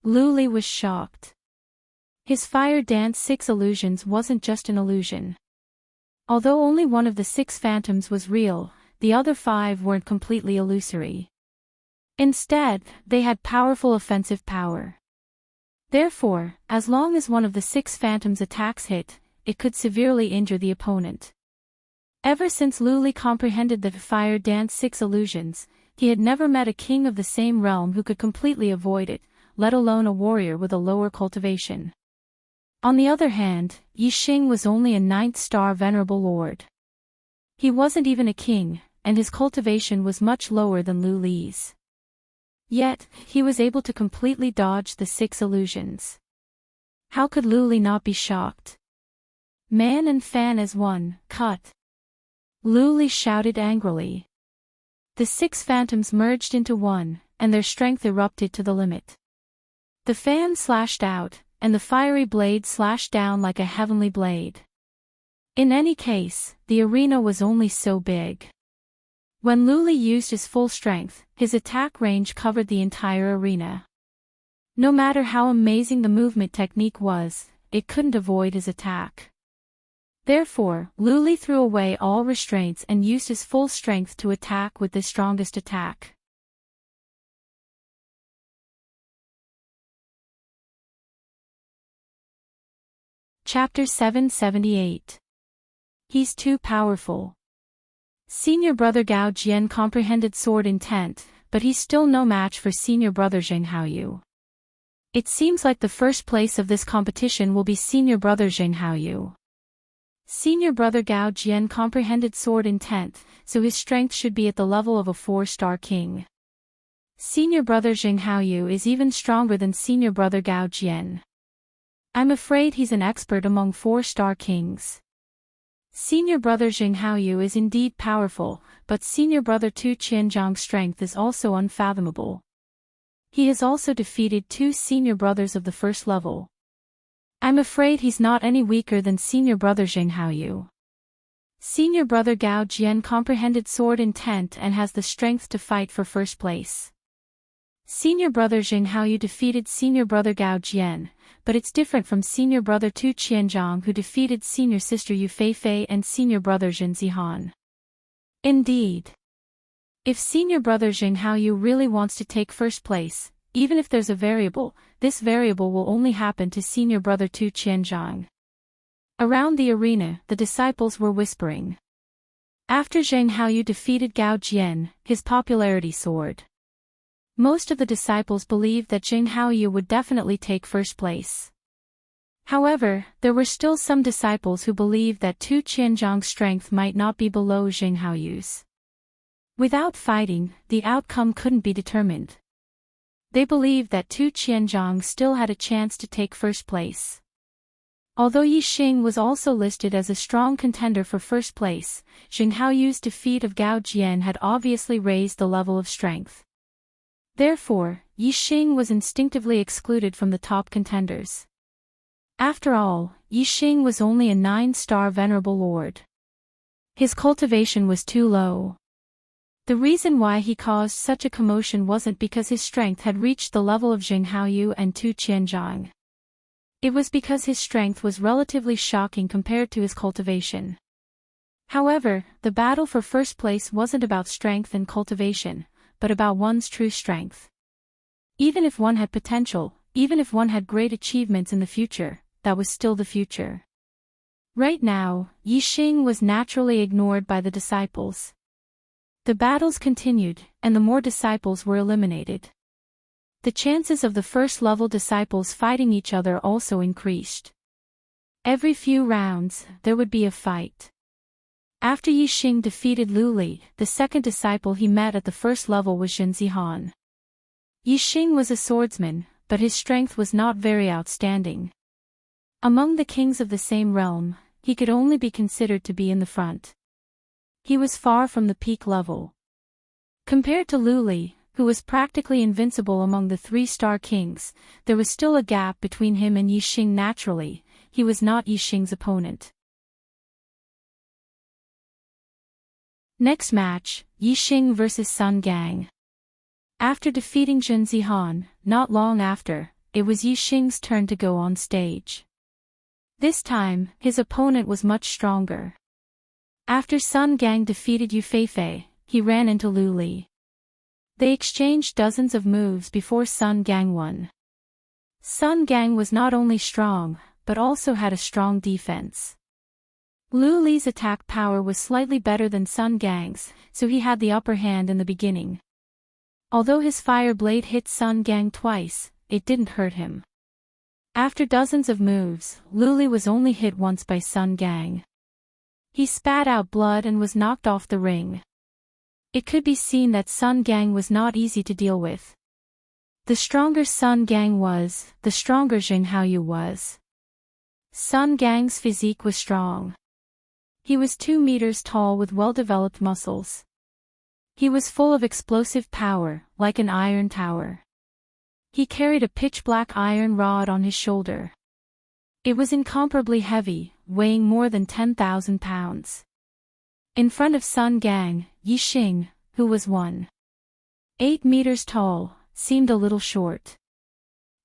Lu Li was shocked. His fire dance 6 illusions wasn't just an illusion. Although only one of the 6 phantoms was real, the other 5 weren't completely illusory. Instead, they had powerful offensive power. Therefore, as long as one of the 6 phantoms' attacks hit, it could severely injure the opponent. Ever since Luli comprehended the Fire Dance 6 illusions, he had never met a king of the same realm who could completely avoid it, let alone a warrior with a lower cultivation. On the other hand, Yixing was only a 9th-star venerable lord. He wasn't even a king, and his cultivation was much lower than Lu Li's. Yet, he was able to completely dodge the 6 illusions. How could Lu Li not be shocked? Man and fan as one, cut! Lu Li shouted angrily. The 6 phantoms merged into one, and their strength erupted to the limit. The fan slashed out, and the fiery blade slashed down like a heavenly blade. In any case, the arena was only so big. When Lu Li used his full strength, his attack range covered the entire arena. No matter how amazing the movement technique was, it couldn't avoid his attack. Therefore, Lu Li threw away all restraints and used his full strength to attack with the strongest attack. Chapter 778. He's too powerful. Senior brother Gao Jian comprehended sword intent, but he's still no match for senior brother Zheng Haoyu. It seems like the first place of this competition will be senior brother Zheng Haoyu. Senior brother Gao Jian comprehended sword intent, so his strength should be at the level of a 4-star king. Senior brother Zheng Haoyu is even stronger than senior brother Gao Jian. I'm afraid he's an expert among 4-star kings. Senior brother Zheng Haoyu is indeed powerful, but senior brother Tu Qianzhang's strength is also unfathomable. He has also defeated 2 senior brothers of the 1st level. I'm afraid he's not any weaker than senior brother Zheng Haoyu. Senior brother Gao Jian comprehended sword intent and has the strength to fight for 1st place. Senior brother Zheng Haoyu defeated senior brother Gao Jian, but it's different from senior brother Tu Qianzhang who defeated senior sister Yu Feifei and senior brother Zhen Zihan. Indeed. If senior brother Zheng Haoyu really wants to take 1st place, even if there's a variable, this variable will only happen to senior brother Tu Qianzhang. Around the arena, the disciples were whispering. After Zheng Haoyu defeated Gao Jian, his popularity soared. Most of the disciples believed that Zheng Haoyu would definitely take 1st place. However, there were still some disciples who believed that Tu Qianzhang's strength might not be below Zheng Haoyu's. Without fighting, the outcome couldn't be determined. They believed that Tu Qianzhang still had a chance to take 1st place. Although Yixing was also listed as a strong contender for 1st place, Zheng Haoyu's defeat of Gao Jian had obviously raised the level of strength. Therefore, Yixing was instinctively excluded from the top contenders. After all, Yixing was only a 9-star venerable lord. His cultivation was too low. The reason why he caused such a commotion wasn't because his strength had reached the level of Zheng Haoyu and Tu Qianzhang. It was because his strength was relatively shocking compared to his cultivation. However, the battle for 1st place wasn't about strength and cultivation, but about one's true strength. Even if one had potential, even if one had great achievements in the future, that was still the future. Right now, Yixing was naturally ignored by the disciples. The battles continued, and the more disciples were eliminated. The chances of the 1st-level disciples fighting each other also increased. Every few rounds, there would be a fight. After Yixing defeated Lu Li, the 2nd disciple he met at the 1st level was Zhen Zihan. Yixing was a swordsman, but his strength was not very outstanding. Among the kings of the same realm, he could only be considered to be in the front. He was far from the peak level. Compared to Lu Li, who was practically invincible among the 3-star kings, there was still a gap between him and Yixing. Naturally, he was not Yixing's opponent. Next match, Yixing vs Sun Gang. After defeating Zhen Zihan, not long after, it was Yixing's turn to go on stage. This time, his opponent was much stronger. After Sun Gang defeated Yufei, he ran into Lu Li. They exchanged dozens of moves before Sun Gang won. Sun Gang was not only strong, but also had a strong defense. Lu Li's attack power was slightly better than Sun Gang's, so he had the upper hand in the beginning. Although his fire blade hit Sun Gang twice, it didn't hurt him. After dozens of moves, Lu Li was only hit once by Sun Gang. He spat out blood and was knocked off the ring. It could be seen that Sun Gang was not easy to deal with. The stronger Sun Gang was, the stronger Zheng Haoyu was. Sun Gang's physique was strong. He was 2 meters tall with well-developed muscles. He was full of explosive power, like an iron tower. He carried a pitch-black iron rod on his shoulder. It was incomparably heavy, weighing more than 10,000 pounds. In front of Sun Gang, Yixing, who was 1.8 meters tall, seemed a little short.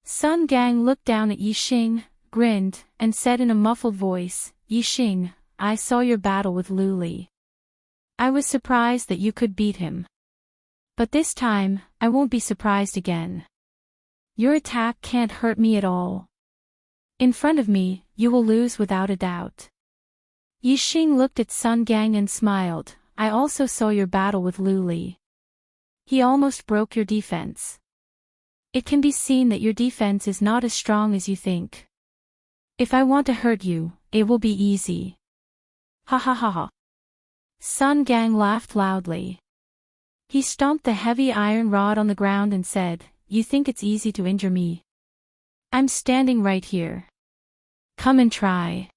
Sun Gang looked down at Yixing, grinned, and said in a muffled voice, "Yixing, I saw your battle with Lu Li. I was surprised that you could beat him. But this time, I won't be surprised again. Your attack can't hurt me at all. In front of me, you will lose without a doubt." Yixing looked at Sun Gang and smiled. "I also saw your battle with Lu Li. He almost broke your defense. It can be seen that your defense is not as strong as you think. If I want to hurt you, it will be easy." Ha ha ha ha. Sun Gang laughed loudly. He stomped the heavy iron rod on the ground and said, "You think it's easy to injure me? I'm standing right here. Come and try.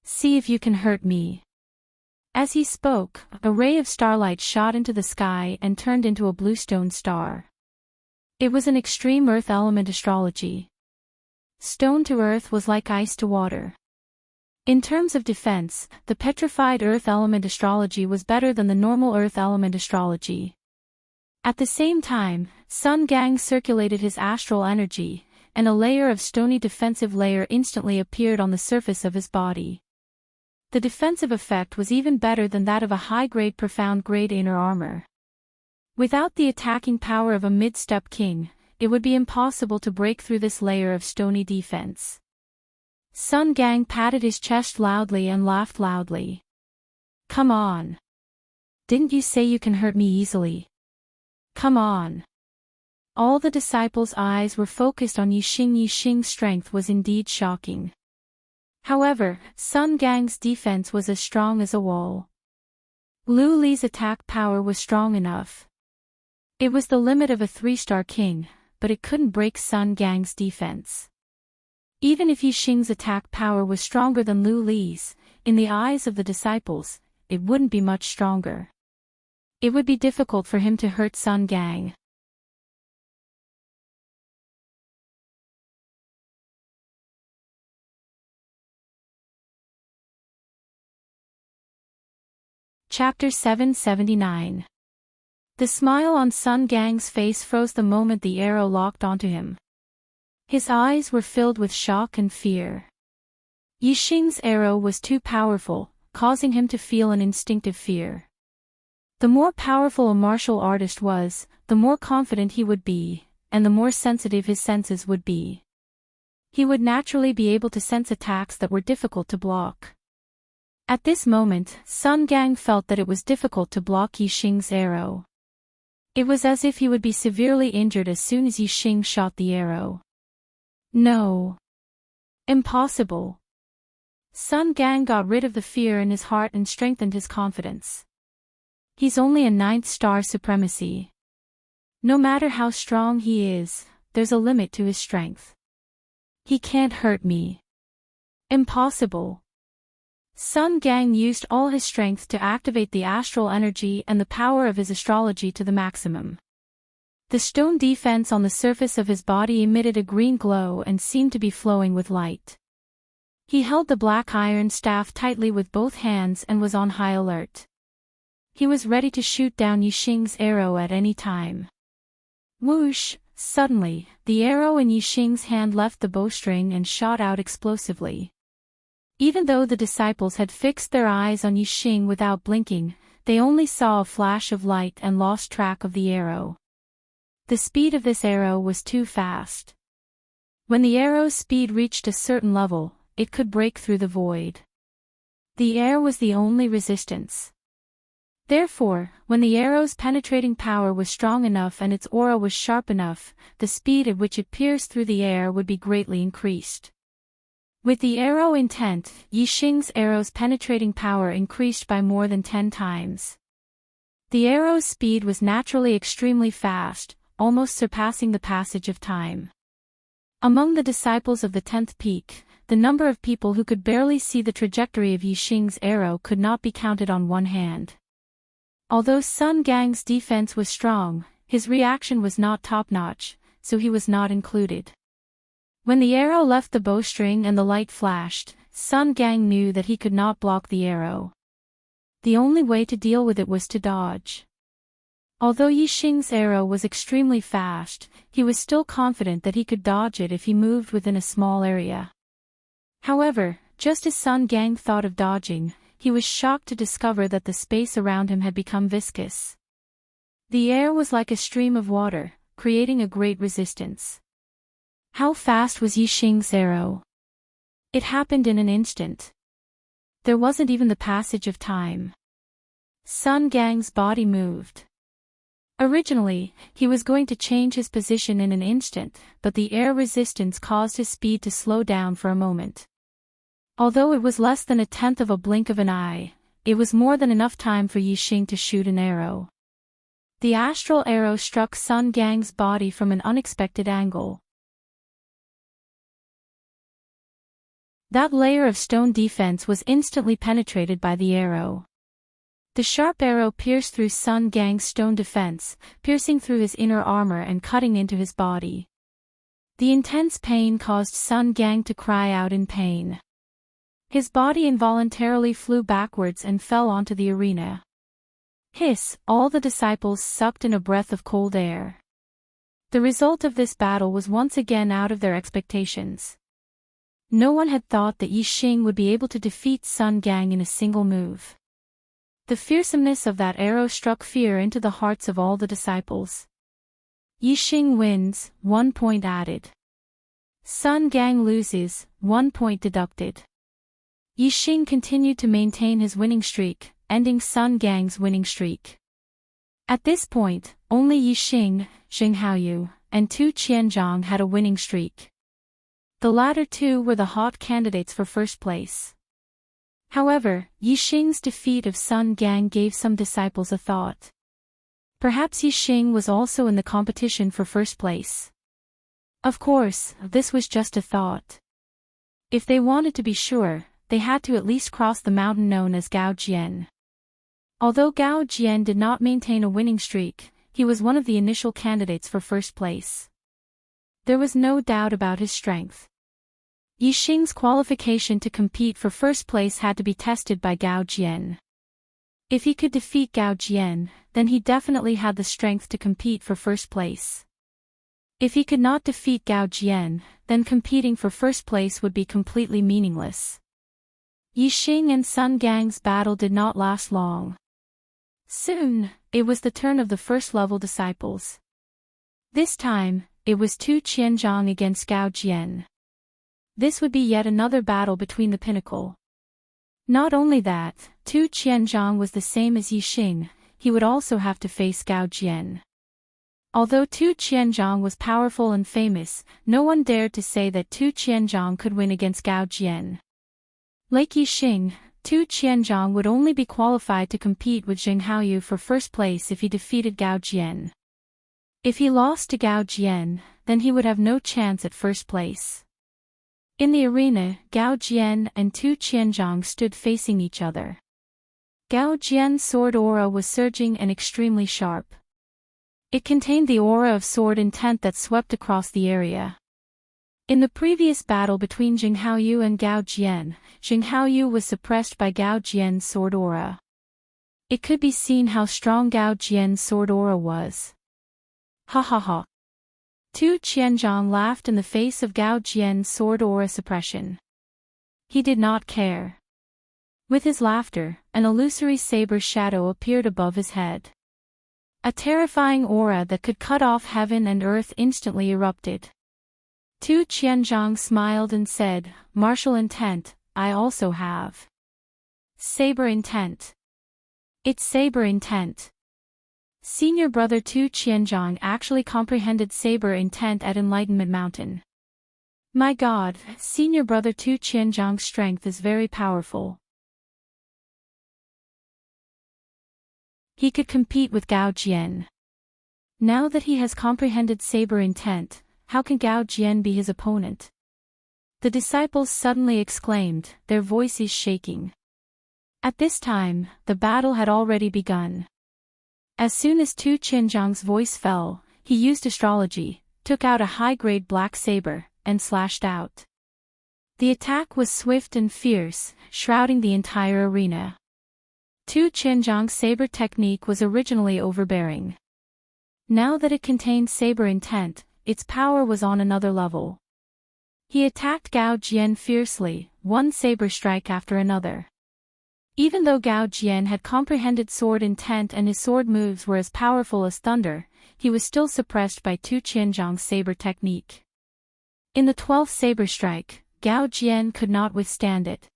See if you can hurt me." As he spoke, a ray of starlight shot into the sky and turned into a bluestone star. It was an extreme earth element astrology. Stone to earth was like ice to water. In terms of defense, the petrified earth element astrology was better than the normal earth element astrology. At the same time, Sun Gang circulated his astral energy, and a layer of stony defensive layer instantly appeared on the surface of his body. The defensive effect was even better than that of a high-grade profound-grade inner armor. Without the attacking power of a mid-step king, it would be impossible to break through this layer of stony defense. Sun Gang patted his chest loudly and laughed loudly. "Come on. Didn't you say you can hurt me easily? Come on." All the disciples' eyes were focused on Yixing. Yixing's strength was indeed shocking. However, Sun Gang's defense was as strong as a wall. Lu Li's attack power was strong enough. It was the limit of a 3-star king, but it couldn't break Sun Gang's defense. Even if Yixing's attack power was stronger than Lu Li's, in the eyes of the disciples, it wouldn't be much stronger. It would be difficult for him to hurt Sun Gang. Chapter 779. The smile on Sun Gang's face froze the moment the arrow locked onto him. His eyes were filled with shock and fear. Yixing's arrow was too powerful, causing him to feel an instinctive fear. The more powerful a martial artist was, the more confident he would be, and the more sensitive his senses would be. He would naturally be able to sense attacks that were difficult to block. At this moment, Sun Gang felt that it was difficult to block Yixing's arrow. It was as if he would be severely injured as soon as Yixing shot the arrow. No. Impossible. Sun Gang got rid of the fear in his heart and strengthened his confidence. He's only a 9th-star supremacy. No matter how strong he is, there's a limit to his strength. He can't hurt me. Impossible. Sun Gang used all his strength to activate the astral energy and the power of his astrology to the maximum. The stone defense on the surface of his body emitted a green glow and seemed to be flowing with light. He held the black iron staff tightly with both hands and was on high alert. He was ready to shoot down Yixing's arrow at any time. Whoosh! Suddenly, the arrow in Yixing's hand left the bowstring and shot out explosively. Even though the disciples had fixed their eyes on Yixing without blinking, they only saw a flash of light and lost track of the arrow. The speed of this arrow was too fast. When the arrow's speed reached a certain level, it could break through the void. The air was the only resistance. Therefore, when the arrow's penetrating power was strong enough and its aura was sharp enough, the speed at which it pierced through the air would be greatly increased. With the arrow intent, Yixing's arrow's penetrating power increased by more than 10 times. The arrow's speed was naturally extremely fast, almost surpassing the passage of time. Among the disciples of the 10th peak, the number of people who could barely see the trajectory of Yixing's arrow could not be counted on one hand. Although Sun Gang's defense was strong, his reaction was not top-notch, so he was not included. When the arrow left the bowstring and the light flashed, Sun Gang knew that he could not block the arrow. The only way to deal with it was to dodge. Although Yixing's arrow was extremely fast, he was still confident that he could dodge it if he moved within a small area. However, just as Sun Gang thought of dodging, he was shocked to discover that the space around him had become viscous. The air was like a stream of water, creating a great resistance. How fast was Yixing's arrow? It happened in an instant. There wasn't even the passage of time. Sun Gang's body moved. Originally, he was going to change his position in an instant, but the air resistance caused his speed to slow down for a moment. Although it was less than a tenth of a blink of an eye, it was more than enough time for Yixing to shoot an arrow. The astral arrow struck Sun Gang's body from an unexpected angle. That layer of stone defense was instantly penetrated by the arrow. The sharp arrow pierced through Sun Gang's stone defense, piercing through his inner armor and cutting into his body. The intense pain caused Sun Gang to cry out in pain. His body involuntarily flew backwards and fell onto the arena. Hiss! All the disciples sucked in a breath of cold air. The result of this battle was once again out of their expectations. No one had thought that Yixing would be able to defeat Sun Gang in a single move. The fearsomeness of that arrow struck fear into the hearts of all the disciples. Yixing wins, 1 point added. Sun Gang loses, 1 point deducted. Yixing continued to maintain his winning streak, ending Sun Gang's winning streak. At this point, only Yixing, Zheng Haoyu, and Tu Qianzhang had a winning streak. The latter two were the hot candidates for first place. However, Yixing's defeat of Sun Gang gave some disciples a thought. Perhaps Yixing was also in the competition for first place. Of course, this was just a thought. If they wanted to be sure, they had to at least cross the mountain known as Gao Jian. Although Gao Jian did not maintain a winning streak, he was one of the initial candidates for first place. There was no doubt about his strength. Yixing's qualification to compete for first place had to be tested by Gao Jian. If he could defeat Gao Jian, then he definitely had the strength to compete for first place. If he could not defeat Gao Jian, then competing for first place would be completely meaningless. Yixing and Sun Gang's battle did not last long. Soon, it was the turn of the first-level disciples. This time, it was Tu Qianzhang against Gao Jian. This would be yet another battle between the pinnacle. Not only that, Tu Qianzhang was the same as Yixing, he would also have to face Gao Jian. Although Tu Qianzhang was powerful and famous, no one dared to say that Tu Qianzhang could win against Gao Jian. Like Yixing, Tu Qianzhang would only be qualified to compete with Zheng Haoyu for first place if he defeated Gao Jian. If he lost to Gao Jian, then he would have no chance at first place. In the arena, Gao Jian and Tu Qianzhang stood facing each other. Gao Jian's sword aura was surging and extremely sharp. It contained the aura of sword intent that swept across the area. In the previous battle between Zheng Haoyu and Gao Jian, Zheng Haoyu was suppressed by Gao Jian's sword aura. It could be seen how strong Gao Jian's sword aura was. Ha ha ha. Tu Qianzhang laughed in the face of Gao Jian's sword aura suppression. He did not care. With his laughter, an illusory saber shadow appeared above his head. A terrifying aura that could cut off heaven and earth instantly erupted. Tu Qianzhang smiled and said, "Martial intent, I also have. Saber intent. It's saber intent." Senior brother Tu Qianzhang actually comprehended saber intent at Enlightenment Mountain. My God, senior brother Tu Qianzhang's strength is very powerful. He could compete with Gao Jian. Now that he has comprehended saber intent, how can Gao Jian be his opponent? The disciples suddenly exclaimed, their voices shaking. At this time, the battle had already begun. As soon as Tu Qianzhang's voice fell, he used astrology, took out a high-grade black saber, and slashed out. The attack was swift and fierce, shrouding the entire arena. Tu Qianzhang's saber technique was originally overbearing. Now that it contained saber intent, its power was on another level. He attacked Gao Jian fiercely, one saber strike after another. Even though Gao Jian had comprehended sword intent and his sword moves were as powerful as thunder, he was still suppressed by Tu Qianzhang's saber technique. In the 12th saber strike, Gao Jian could not withstand it.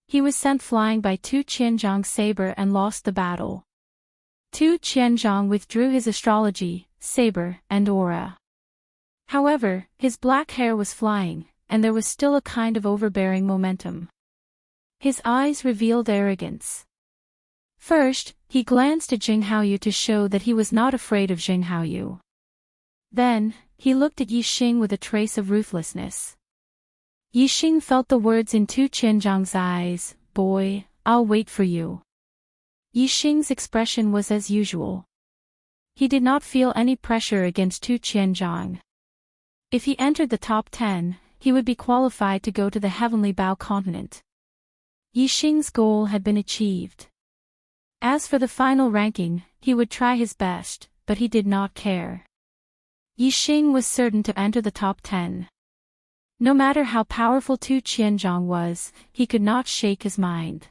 He was sent flying by Tu Qianzhang's saber and lost the battle. Tu Qianzhang withdrew his astrology, saber, and aura. However, his black hair was flying, and there was still a kind of overbearing momentum. His eyes revealed arrogance. First, he glanced at Jing Haoyu to show that he was not afraid of Jing Haoyu. Then, he looked at Yi Xing with a trace of ruthlessness. Yi Xing felt the words in Tu Qianzhang's eyes, "Boy, I'll wait for you." Yi Xing's expression was as usual. He did not feel any pressure against Tu Qianzhang. If he entered the top 10, he would be qualified to go to the Heavenly Bao continent. Yi Xing's goal had been achieved. As for the final ranking, he would try his best, but he did not care. Yi Xing was certain to enter the top 10. No matter how powerful Tu Qianzhang was, he could not shake his mind.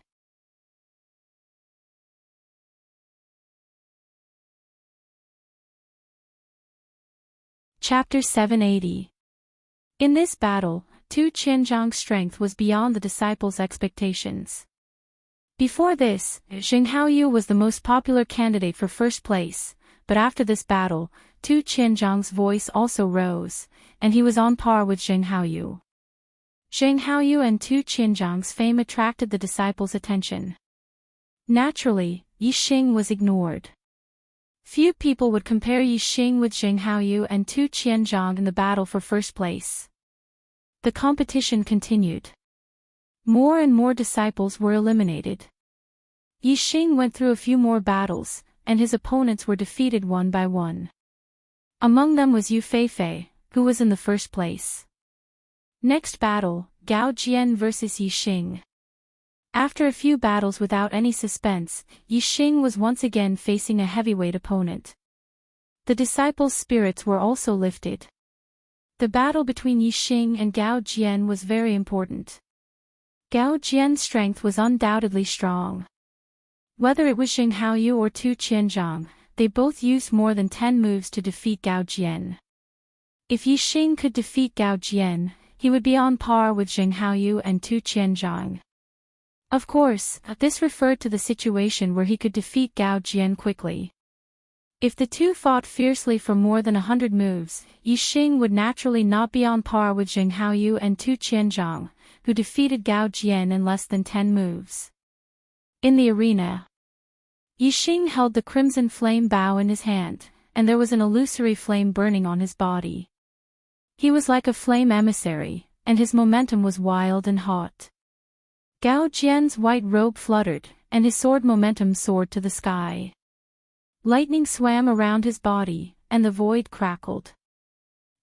Chapter 780. In this battle, Tu Qianzhang's strength was beyond the disciples' expectations. Before this, Jing Haoyu was the most popular candidate for first place, but after this battle, Tu Qianzhang's voice also rose, and he was on par with Jing Haoyu. Jing Haoyu and Tu Qianzhang's fame attracted the disciples' attention. Naturally, Yi Xing was ignored. Few people would compare Yi Xing with Jing Haoyu and Tu Qianzhang in the battle for first place. The competition continued. More and more disciples were eliminated. Yi Xing went through a few more battles, and his opponents were defeated one by one. Among them was Yu Feifei, who was in the first place. Next battle, Gao Jian vs Yi Xing. After a few battles without any suspense, Yi Xing was once again facing a heavyweight opponent. The disciples' spirits were also lifted. The battle between Yi Xing and Gao Jian was very important. Gao Jian's strength was undoubtedly strong. Whether it was Jing Haoyu or Tu Qianzhang, they both used more than 10 moves to defeat Gao Jian. If Yi Xing could defeat Gao Jian, he would be on par with Jing Haoyu and Tu Qianzhang. Of course, this referred to the situation where he could defeat Gao Jian quickly. If the two fought fiercely for more than 100 moves, Yi Xing would naturally not be on par with Jing Haoyu and Tu Qianzhang, who defeated Gao Jian in less than 10 moves. In the arena, Yi Xing held the crimson flame bow in his hand, and there was an illusory flame burning on his body. He was like a flame emissary, and his momentum was wild and hot. Gao Jian's white robe fluttered, and his sword momentum soared to the sky. Lightning swam around his body, and the void crackled.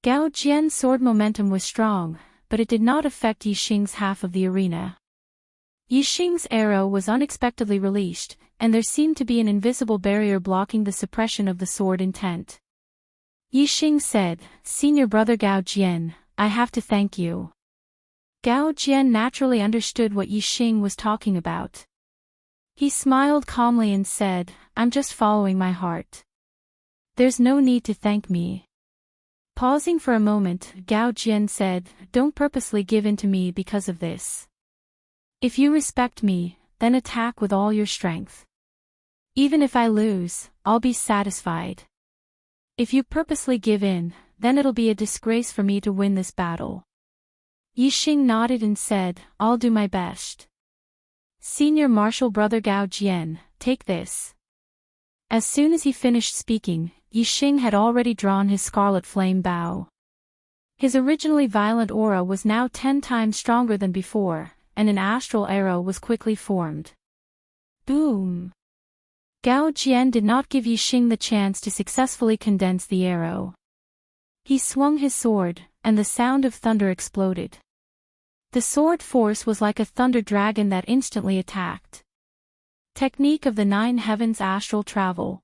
Gao Jian's sword momentum was strong, but it did not affect Yi Xing's half of the arena. Yi Xing's arrow was unexpectedly released, and there seemed to be an invisible barrier blocking the suppression of the sword intent. Yi Xing said, "Senior brother Gao Jian, I have to thank you. Gao Jian naturally understood what Yixing was talking about. He smiled calmly and said, "I'm just following my heart. There's no need to thank me." Pausing for a moment, Gao Jian said, "Don't purposely give in to me because of this. If you respect me, then attack with all your strength. Even if I lose, I'll be satisfied. If you purposely give in, then it'll be a disgrace for me to win this battle." Yixing nodded and said, "I'll do my best. Senior Martial Brother Gao Jian, take this." As soon as he finished speaking, Yixing had already drawn his scarlet flame bow. His originally violent aura was now 10 times stronger than before, and an astral arrow was quickly formed. Boom! Gao Jian did not give Yixing the chance to successfully condense the arrow. He swung his sword, and the sound of thunder exploded. The sword force was like a thunder dragon that instantly attacked. Technique of the 9 Heavens Astral Travel.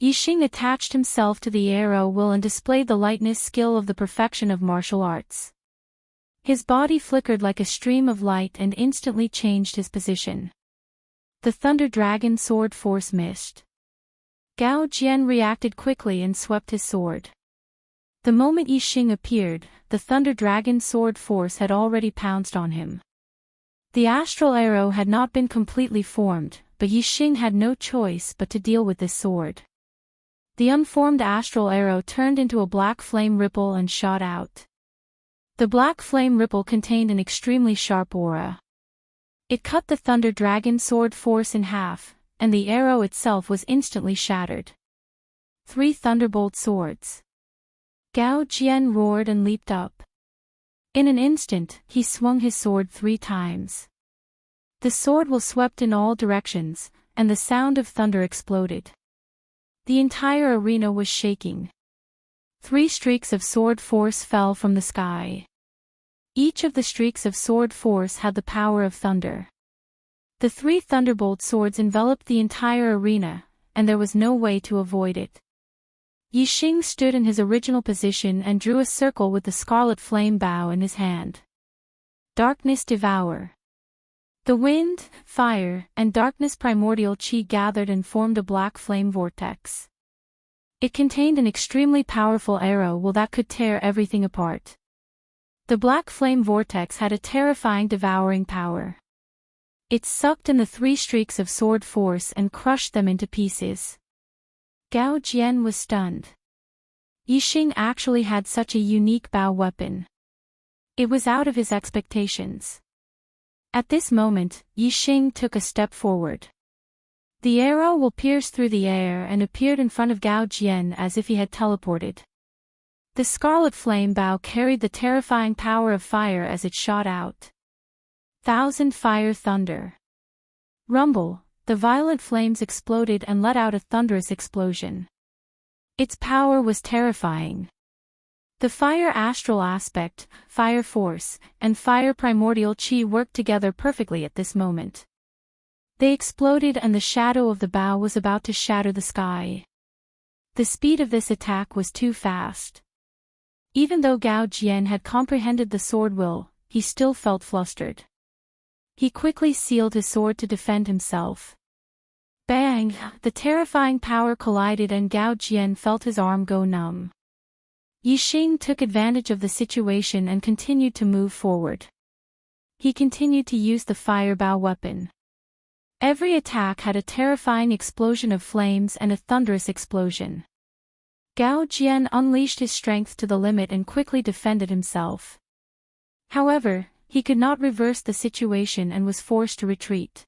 Yixing attached himself to the arrow will and displayed the lightness skill of the perfection of martial arts. His body flickered like a stream of light and instantly changed his position. The Thunder Dragon sword force missed. Gao Jian reacted quickly and swept his sword. The moment Yixing appeared, the Thunder Dragon sword force had already pounced on him. The astral arrow had not been completely formed, but Yixing had no choice but to deal with this sword. The unformed astral arrow turned into a black flame ripple and shot out. The black flame ripple contained an extremely sharp aura. It cut the Thunder Dragon sword force in half, and the arrow itself was instantly shattered. 3 Thunderbolt Swords. Gao Jian roared and leaped up. In an instant, he swung his sword 3 times. The sword was swept in all directions, and the sound of thunder exploded. The entire arena was shaking. 3 streaks of sword force fell from the sky. Each of the streaks of sword force had the power of thunder. The 3 thunderbolt swords enveloped the entire arena, and there was no way to avoid it. Yixing stood in his original position and drew a circle with the scarlet flame bow in his hand. Darkness Devour. The wind, fire, and darkness primordial chi gathered and formed a black flame vortex. It contained an extremely powerful arrow that could tear everything apart. The black flame vortex had a terrifying devouring power. It sucked in the 3 streaks of sword force and crushed them into pieces. Gao Jian was stunned. Yixing actually had such a unique bow weapon. It was out of his expectations. At this moment, Yixing took a step forward. The arrow will pierced through the air and appeared in front of Gao Jian as if he had teleported. The scarlet flame bow carried the terrifying power of fire as it shot out. 1000 Fire Thunder. Rumble, the violent flames exploded and let out a thunderous explosion. Its power was terrifying. The fire astral aspect, fire force, and fire primordial chi worked together perfectly at this moment. They exploded and the shadow of the bow was about to shatter the sky. The speed of this attack was too fast. Even though Gao Jian had comprehended the sword will, he still felt flustered. He quickly sealed his sword to defend himself. Bang! The terrifying power collided and Gao Jian felt his arm go numb. Yixing took advantage of the situation and continued to move forward. He continued to use the fire bow weapon. Every attack had a terrifying explosion of flames and a thunderous explosion. Gao Jian unleashed his strength to the limit and quickly defended himself. However, he could not reverse the situation and was forced to retreat.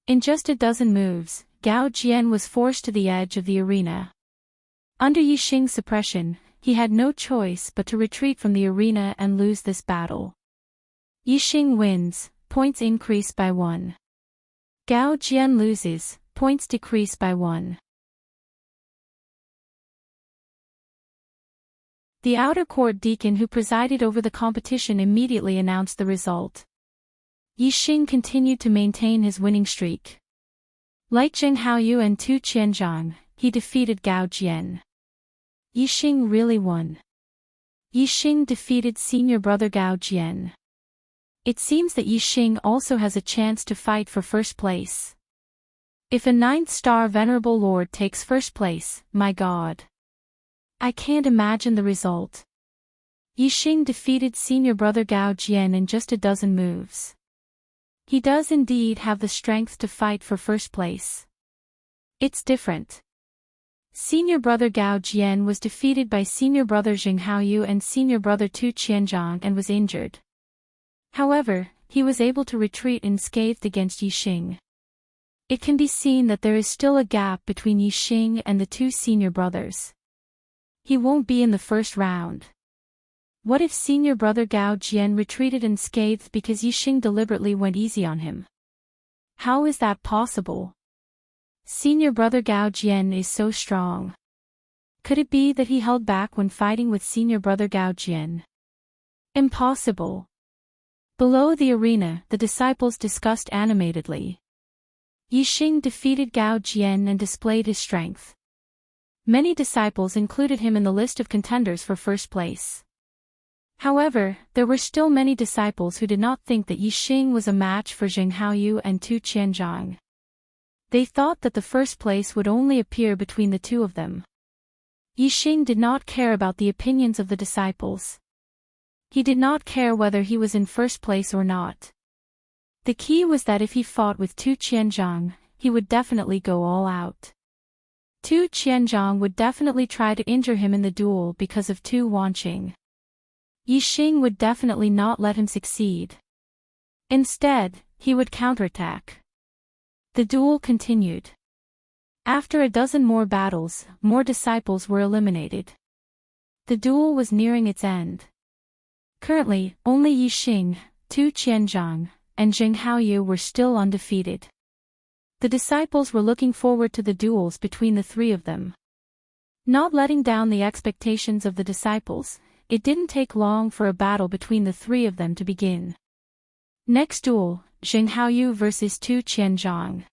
In just a dozen moves, Gao Jian was forced to the edge of the arena. Under Yixing's suppression, he had no choice but to retreat from the arena and lose this battle. Yixing wins, points increase by 1. Gao Jian loses, points decrease by 1. The outer court deacon who presided over the competition immediately announced the result. Yixing continued to maintain his winning streak. Like Zheng Haoyu and Tu Qianzhang, he defeated Gao Jian. Yixing really won. Yixing defeated senior brother Gao Jian. It seems that Yixing also has a chance to fight for first place. If a 9th-star Venerable Lord takes first place, my god. I can't imagine the result. Yixing defeated senior brother Gao Jian in just a dozen moves. He does indeed have the strength to fight for first place. It's different. Senior brother Gao Jian was defeated by senior brother Jing Haoyu and senior brother Tu Qianzhang and was injured. However, he was able to retreat unscathed against Yixing. It can be seen that there is still a gap between Yixing and the two senior brothers. He won't be in the first round. What if senior brother Gao Jian retreated unscathed because Yixing deliberately went easy on him? How is that possible? Senior brother Gao Jian is so strong. Could it be that he held back when fighting with senior brother Gao Jian? Impossible. Below the arena, the disciples discussed animatedly. Yixing defeated Gao Jian and displayed his strength. Many disciples included him in the list of contenders for first place. However, there were still many disciples who did not think that Yixing was a match for Jing Haoyu and Tu Qianzhang. They thought that the first place would only appear between the two of them. Yixing did not care about the opinions of the disciples. He did not care whether he was in first place or not. The key was that if he fought with Tu Qianzhang, he would definitely go all out. Tu Qianzhang would definitely try to injure him in the duel because of Tu Wanqing. Yixing would definitely not let him succeed. Instead, he would counterattack. The duel continued. After a dozen more battles, more disciples were eliminated. The duel was nearing its end. Currently, only Yixing, Tu Qianzhang, and Jing Haoyu were still undefeated. The disciples were looking forward to the duels between the three of them. Not letting down the expectations of the disciples, it didn't take long for a battle between the three of them to begin. Next duel, Jing Haoyu vs Tu Qianzhang.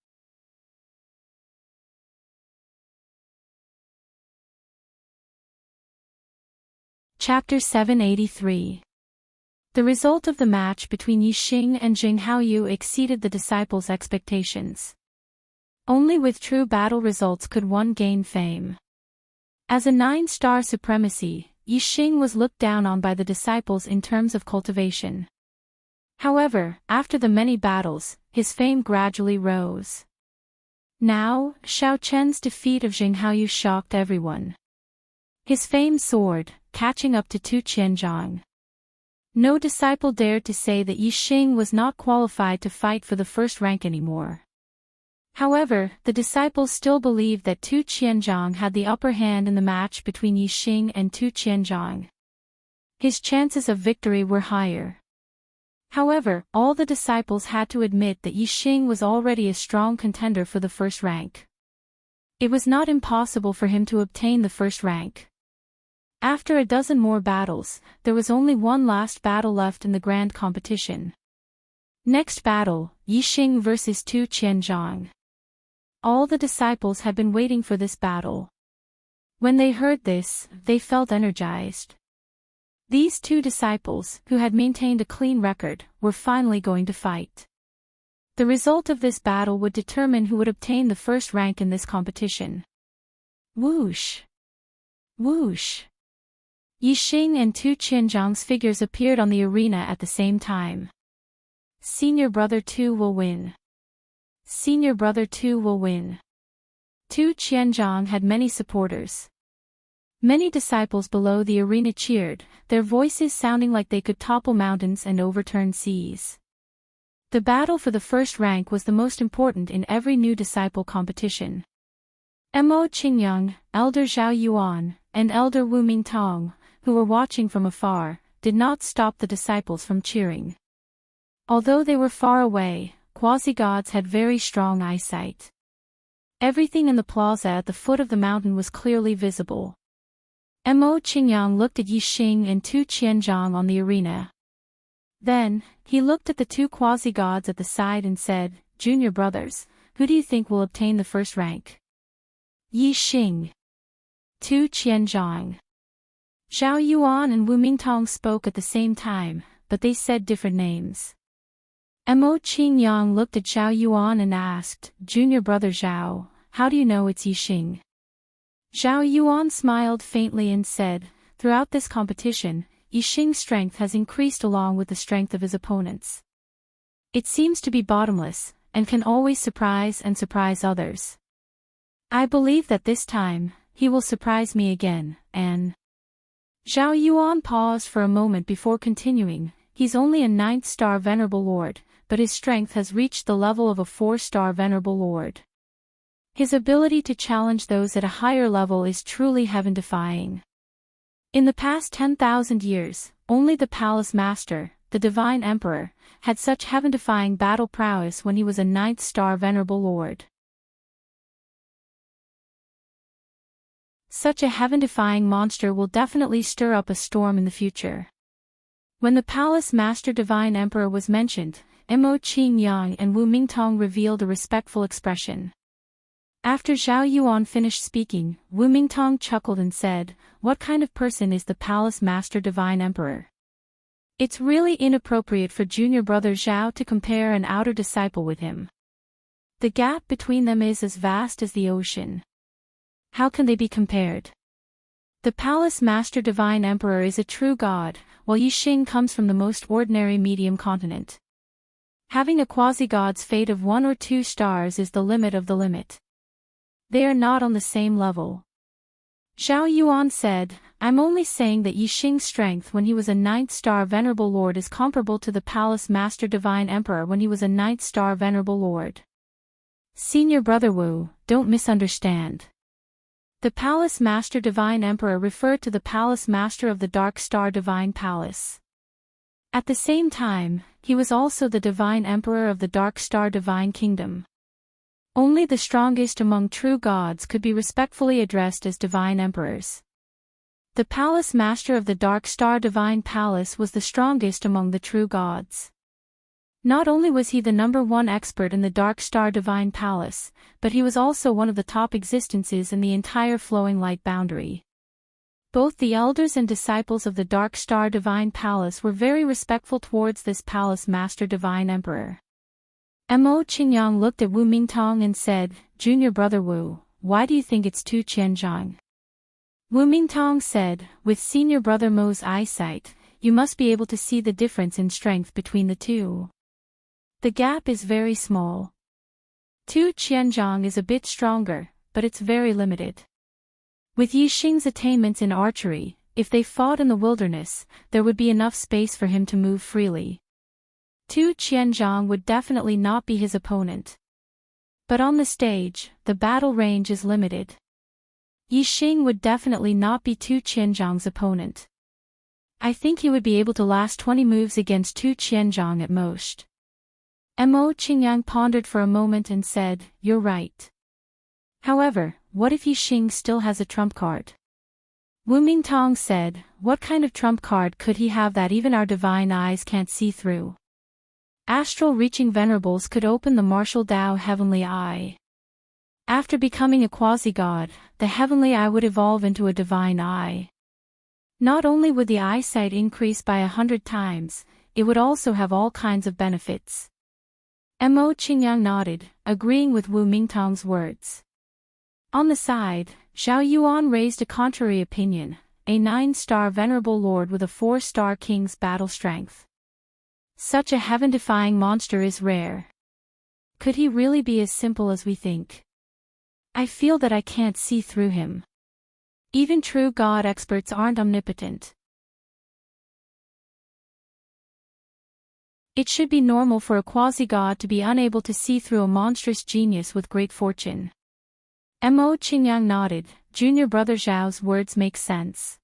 Chapter 783. The result of the match between Yixing and Jing Haoyu exceeded the disciples' expectations. Only with true battle results could one gain fame. As a 9-star supremacy, Yixing was looked down on by the disciples in terms of cultivation. However, after the many battles, his fame gradually rose. Now, Xiao Chen's defeat of Jing Haoyu shocked everyone. His fame soared, catching up to Tu Qianzhang. No disciple dared to say that Yixing was not qualified to fight for the first rank anymore. However, the disciples still believed that Tu Qianzhang had the upper hand in the match between Yixing and Tu Qianzhang. His chances of victory were higher. However, all the disciples had to admit that Yixing was already a strong contender for the first rank. It was not impossible for him to obtain the first rank. After a dozen more battles, there was only one last battle left in the grand competition. Next battle, Yixing vs Tu Qianzhang. All the disciples had been waiting for this battle. When they heard this, they felt energized. These two disciples, who had maintained a clean record, were finally going to fight. The result of this battle would determine who would obtain the first rank in this competition. Whoosh! Whoosh! Yixing and Tu Qianzhang's figures appeared on the arena at the same time. Senior brother Tu will win. Senior brother Tu will win. Tu Qianzhang had many supporters. Many disciples below the arena cheered, their voices sounding like they could topple mountains and overturn seas. The battle for the first rank was the most important in every new disciple competition. Mo Qingyang, Elder Zhao Yuan, and Elder Wu Mingtong, who were watching from afar, did not stop the disciples from cheering. Although they were far away, quasi-gods had very strong eyesight. Everything in the plaza at the foot of the mountain was clearly visible. Mo Qingyang looked at Yixing and Tu Qianzhang on the arena. Then, he looked at the two quasi-gods at the side and said, "Junior brothers, who do you think will obtain the first rank?" Yixing. Tu Qianzhang. Zhao Yuan and Wu Mingtong spoke at the same time, but they said different names. Mo Qingyang looked at Zhao Yuan and asked, "Junior brother Zhao, how do you know it's Yixing?" Zhao Yuan smiled faintly and said, "Throughout this competition, Yixing's strength has increased along with the strength of his opponents. It seems to be bottomless, and can always surprise others. I believe that this time, he will surprise me again, and..." Zhao Yuan paused for a moment before continuing, "He's only a 9th-star Venerable Lord, but his strength has reached the level of a 4-star Venerable Lord. His ability to challenge those at a higher level is truly heaven-defying. In the past 10,000 years, only the Palace Master, the Divine Emperor, had such heaven-defying battle prowess when he was a 9th-star Venerable Lord. Such a heaven-defying monster will definitely stir up a storm in the future." When the Palace Master Divine Emperor was mentioned, Mo Qingyang and Wu Mingtong revealed a respectful expression. After Zhao Yuan finished speaking, Wu Mingtong chuckled and said, "What kind of person is the Palace Master Divine Emperor? It's really inappropriate for junior brother Zhao to compare an outer disciple with him. The gap between them is as vast as the ocean. How can they be compared? The Palace Master Divine Emperor is a true god, while Yixing comes from the most ordinary medium continent. Having a quasi-god's fate of 1 or 2 stars is the limit of the limit. They are not on the same level." Zhao Yuan said, "I'm only saying that Yixing's strength when he was a 9th-star Venerable Lord is comparable to the Palace Master Divine Emperor when he was a 9th-star Venerable Lord. Senior brother Wu, don't misunderstand." The Palace Master Divine Emperor referred to the Palace Master of the Dark Star Divine Palace. At the same time, he was also the Divine Emperor of the Dark Star Divine Kingdom. Only the strongest among true gods could be respectfully addressed as Divine Emperors. The Palace Master of the Dark Star Divine Palace was the strongest among the true gods. Not only was he the #1 expert in the Dark Star Divine Palace, but he was also one of the top existences in the entire Flowing Light boundary. Both the elders and disciples of the Dark Star Divine Palace were very respectful towards this Palace Master Divine Emperor. Mo Qingyang looked at Wu Mingtong and said, "Junior brother Wu, why do you think it's Tu Qianzhang?" Wu Mingtong said, "With senior brother Mo's eyesight, you must be able to see the difference in strength between the two. The gap is very small. Tu Qianzhang is a bit stronger, but it's very limited. With Yixing's attainments in archery, if they fought in the wilderness, there would be enough space for him to move freely. Tu Qianzhang would definitely not be his opponent. But on the stage, the battle range is limited. Yixing would definitely not be Tu Qianzhang's opponent. I think he would be able to last 20 moves against Tu Qianzhang at most." Mo Qingyang pondered for a moment and said, "You're right. However, what if Yixing still has a trump card?" Wu Mingtong said, "What kind of trump card could he have that even our divine eyes can't see through? Astral-reaching venerables could open the martial Dao Heavenly Eye. After becoming a quasi-god, the Heavenly Eye would evolve into a divine eye. Not only would the eyesight increase by 100 times, it would also have all kinds of benefits." Mo Qingyang nodded, agreeing with Wu Mingtong's words. On the side, Zhao Yuan raised a contrary opinion, a 9-star Venerable Lord with a 4-star King's battle strength. Such a heaven-defying monster is rare. Could he really be as simple as we think? I feel that I can't see through him. Even true god experts aren't omnipotent. It should be normal for a quasi-god to be unable to see through a monstrous genius with great fortune. Mo Qingyang nodded, "Junior brother Zhao's words make sense.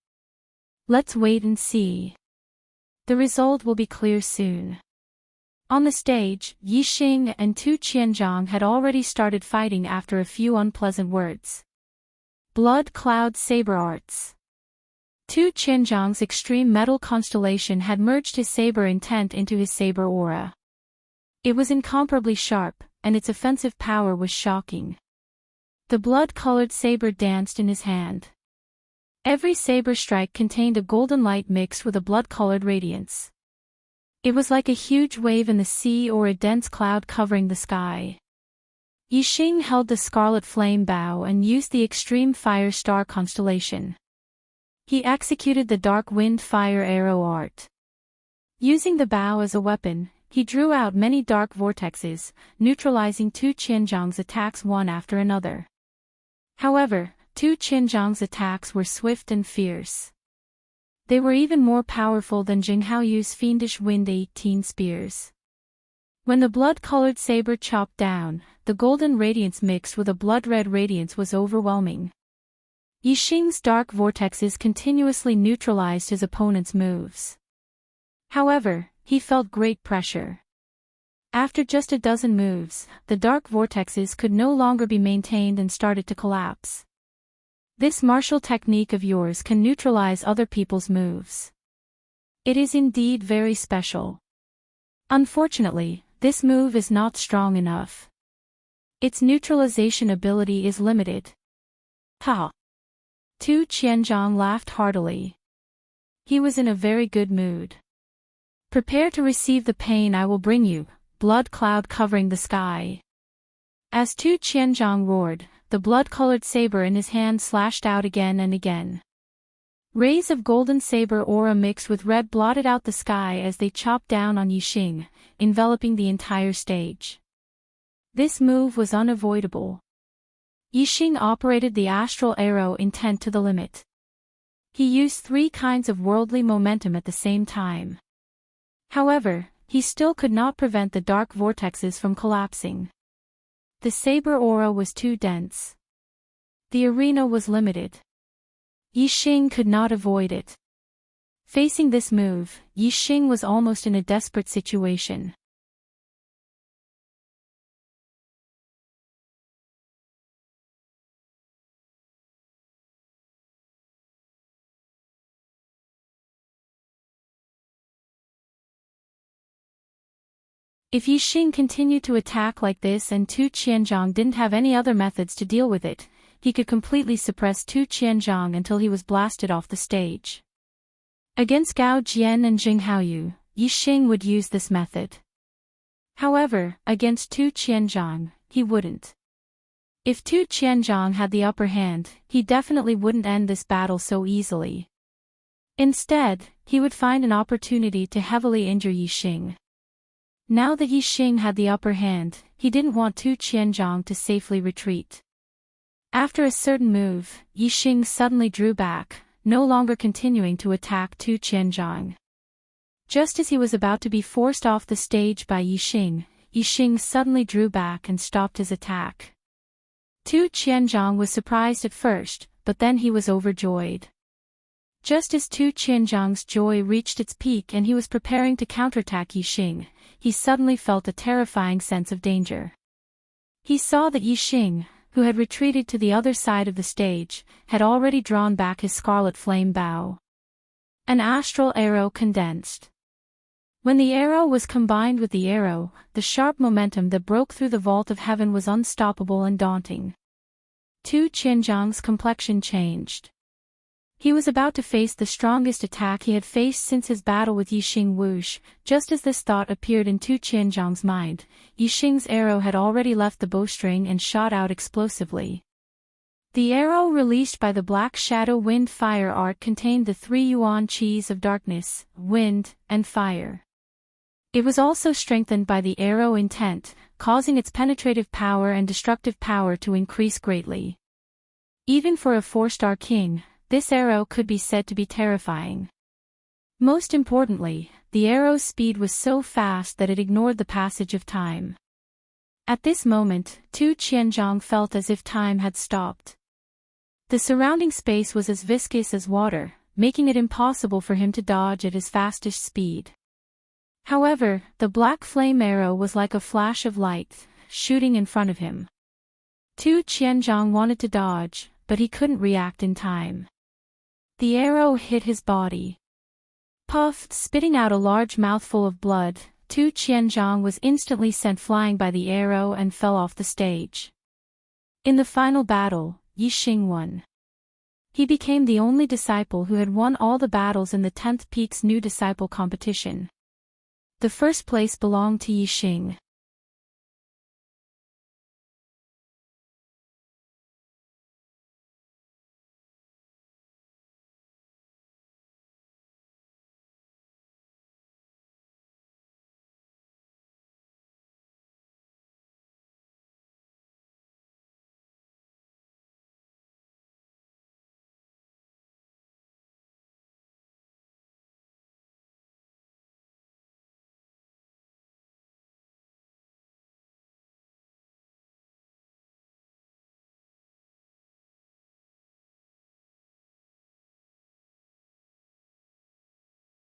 Let's wait and see. The result will be clear soon." On the stage, Yixing and Tu Qianzhang had already started fighting after a few unpleasant words. Blood Cloud Saber Arts. Tu Qianzhang's extreme metal constellation had merged his saber intent into his saber aura. It was incomparably sharp, and its offensive power was shocking. The blood-colored saber danced in his hand. Every saber strike contained a golden light mixed with a blood-colored radiance. It was like a huge wave in the sea or a dense cloud covering the sky. Yixing held the scarlet flame bow and used the extreme fire star constellation. He executed the dark wind fire arrow art. Using the bow as a weapon, he drew out many dark vortexes, neutralizing Tu Qianzhang's attacks one after another. However, Tu Qianzhang's attacks were swift and fierce. They were even more powerful than Jing Haoyu's fiendish wind 18 spears. When the blood-colored saber chopped down, the golden radiance mixed with a blood-red radiance was overwhelming. Yixing's dark vortexes continuously neutralized his opponent's moves. However, he felt great pressure. After just a dozen moves, the dark vortexes could no longer be maintained and started to collapse. This martial technique of yours can neutralize other people's moves. It is indeed very special. Unfortunately, this move is not strong enough. Its neutralization ability is limited. Ha! Tu Qianzhang laughed heartily. He was in a very good mood. Prepare to receive the pain I will bring you, blood cloud covering the sky. As Tu Qianzhang roared, the blood-colored saber in his hand slashed out again and again. Rays of golden saber aura mixed with red blotted out the sky as they chopped down on Yixing, enveloping the entire stage. This move was unavoidable. Yixing operated the astral arrow intent to the limit. He used 3 kinds of worldly momentum at the same time. However, he still could not prevent the dark vortexes from collapsing. The saber aura was too dense. The arena was limited. Yixing could not avoid it. Facing this move, Yixing was almost in a desperate situation. If Yixing continued to attack like this and Tu Qianzhang didn't have any other methods to deal with it, he could completely suppress Tu Qianzhang until he was blasted off the stage. Against Gao Jian and Jing Haoyu, Yixing would use this method. However, against Tu Qianzhang, he wouldn't. If Tu Qianzhang had the upper hand, he definitely wouldn't end this battle so easily. Instead, he would find an opportunity to heavily injure Yixing. Now that Yixing had the upper hand, he didn't want Tu Qianzhang to safely retreat. After a certain move, Yixing suddenly drew back, no longer continuing to attack Tu Qianzhang. Just as he was about to be forced off the stage by Yixing, Yixing suddenly drew back and stopped his attack. Tu Qianzhang was surprised at first, but then he was overjoyed. Just as Tu Qianzhang's joy reached its peak and he was preparing to counterattack Yixing, he suddenly felt a terrifying sense of danger. He saw that Yixing, who had retreated to the other side of the stage, had already drawn back his scarlet flame bow. An astral arrow condensed. When the arrow was combined with the arrow, the sharp momentum that broke through the vault of heaven was unstoppable and daunting. Tu Qianzhang's complexion changed. He was about to face the strongest attack he had faced since his battle with Yixing Wush. Just as this thought appeared in Tu Qianzhang's mind, Yixing's arrow had already left the bowstring and shot out explosively. The arrow released by the Black Shadow Wind Fire art contained the 3 yuan qis of darkness, wind, and fire. It was also strengthened by the arrow intent, causing its penetrative power and destructive power to increase greatly. Even for a 4-star king, this arrow could be said to be terrifying. Most importantly, the arrow's speed was so fast that it ignored the passage of time. At this moment, Tu Qianzhang felt as if time had stopped. The surrounding space was as viscous as water, making it impossible for him to dodge at his fastest speed. However, the black flame arrow was like a flash of light, shooting in front of him. Tu Qianzhang wanted to dodge, but he couldn't react in time. The arrow hit his body. Puffed, spitting out a large mouthful of blood, Tu Qianzhang was instantly sent flying by the arrow and fell off the stage. In the final battle, Yixing won. He became the only disciple who had won all the battles in the 10th Peak's New Disciple competition. The first place belonged to Yixing.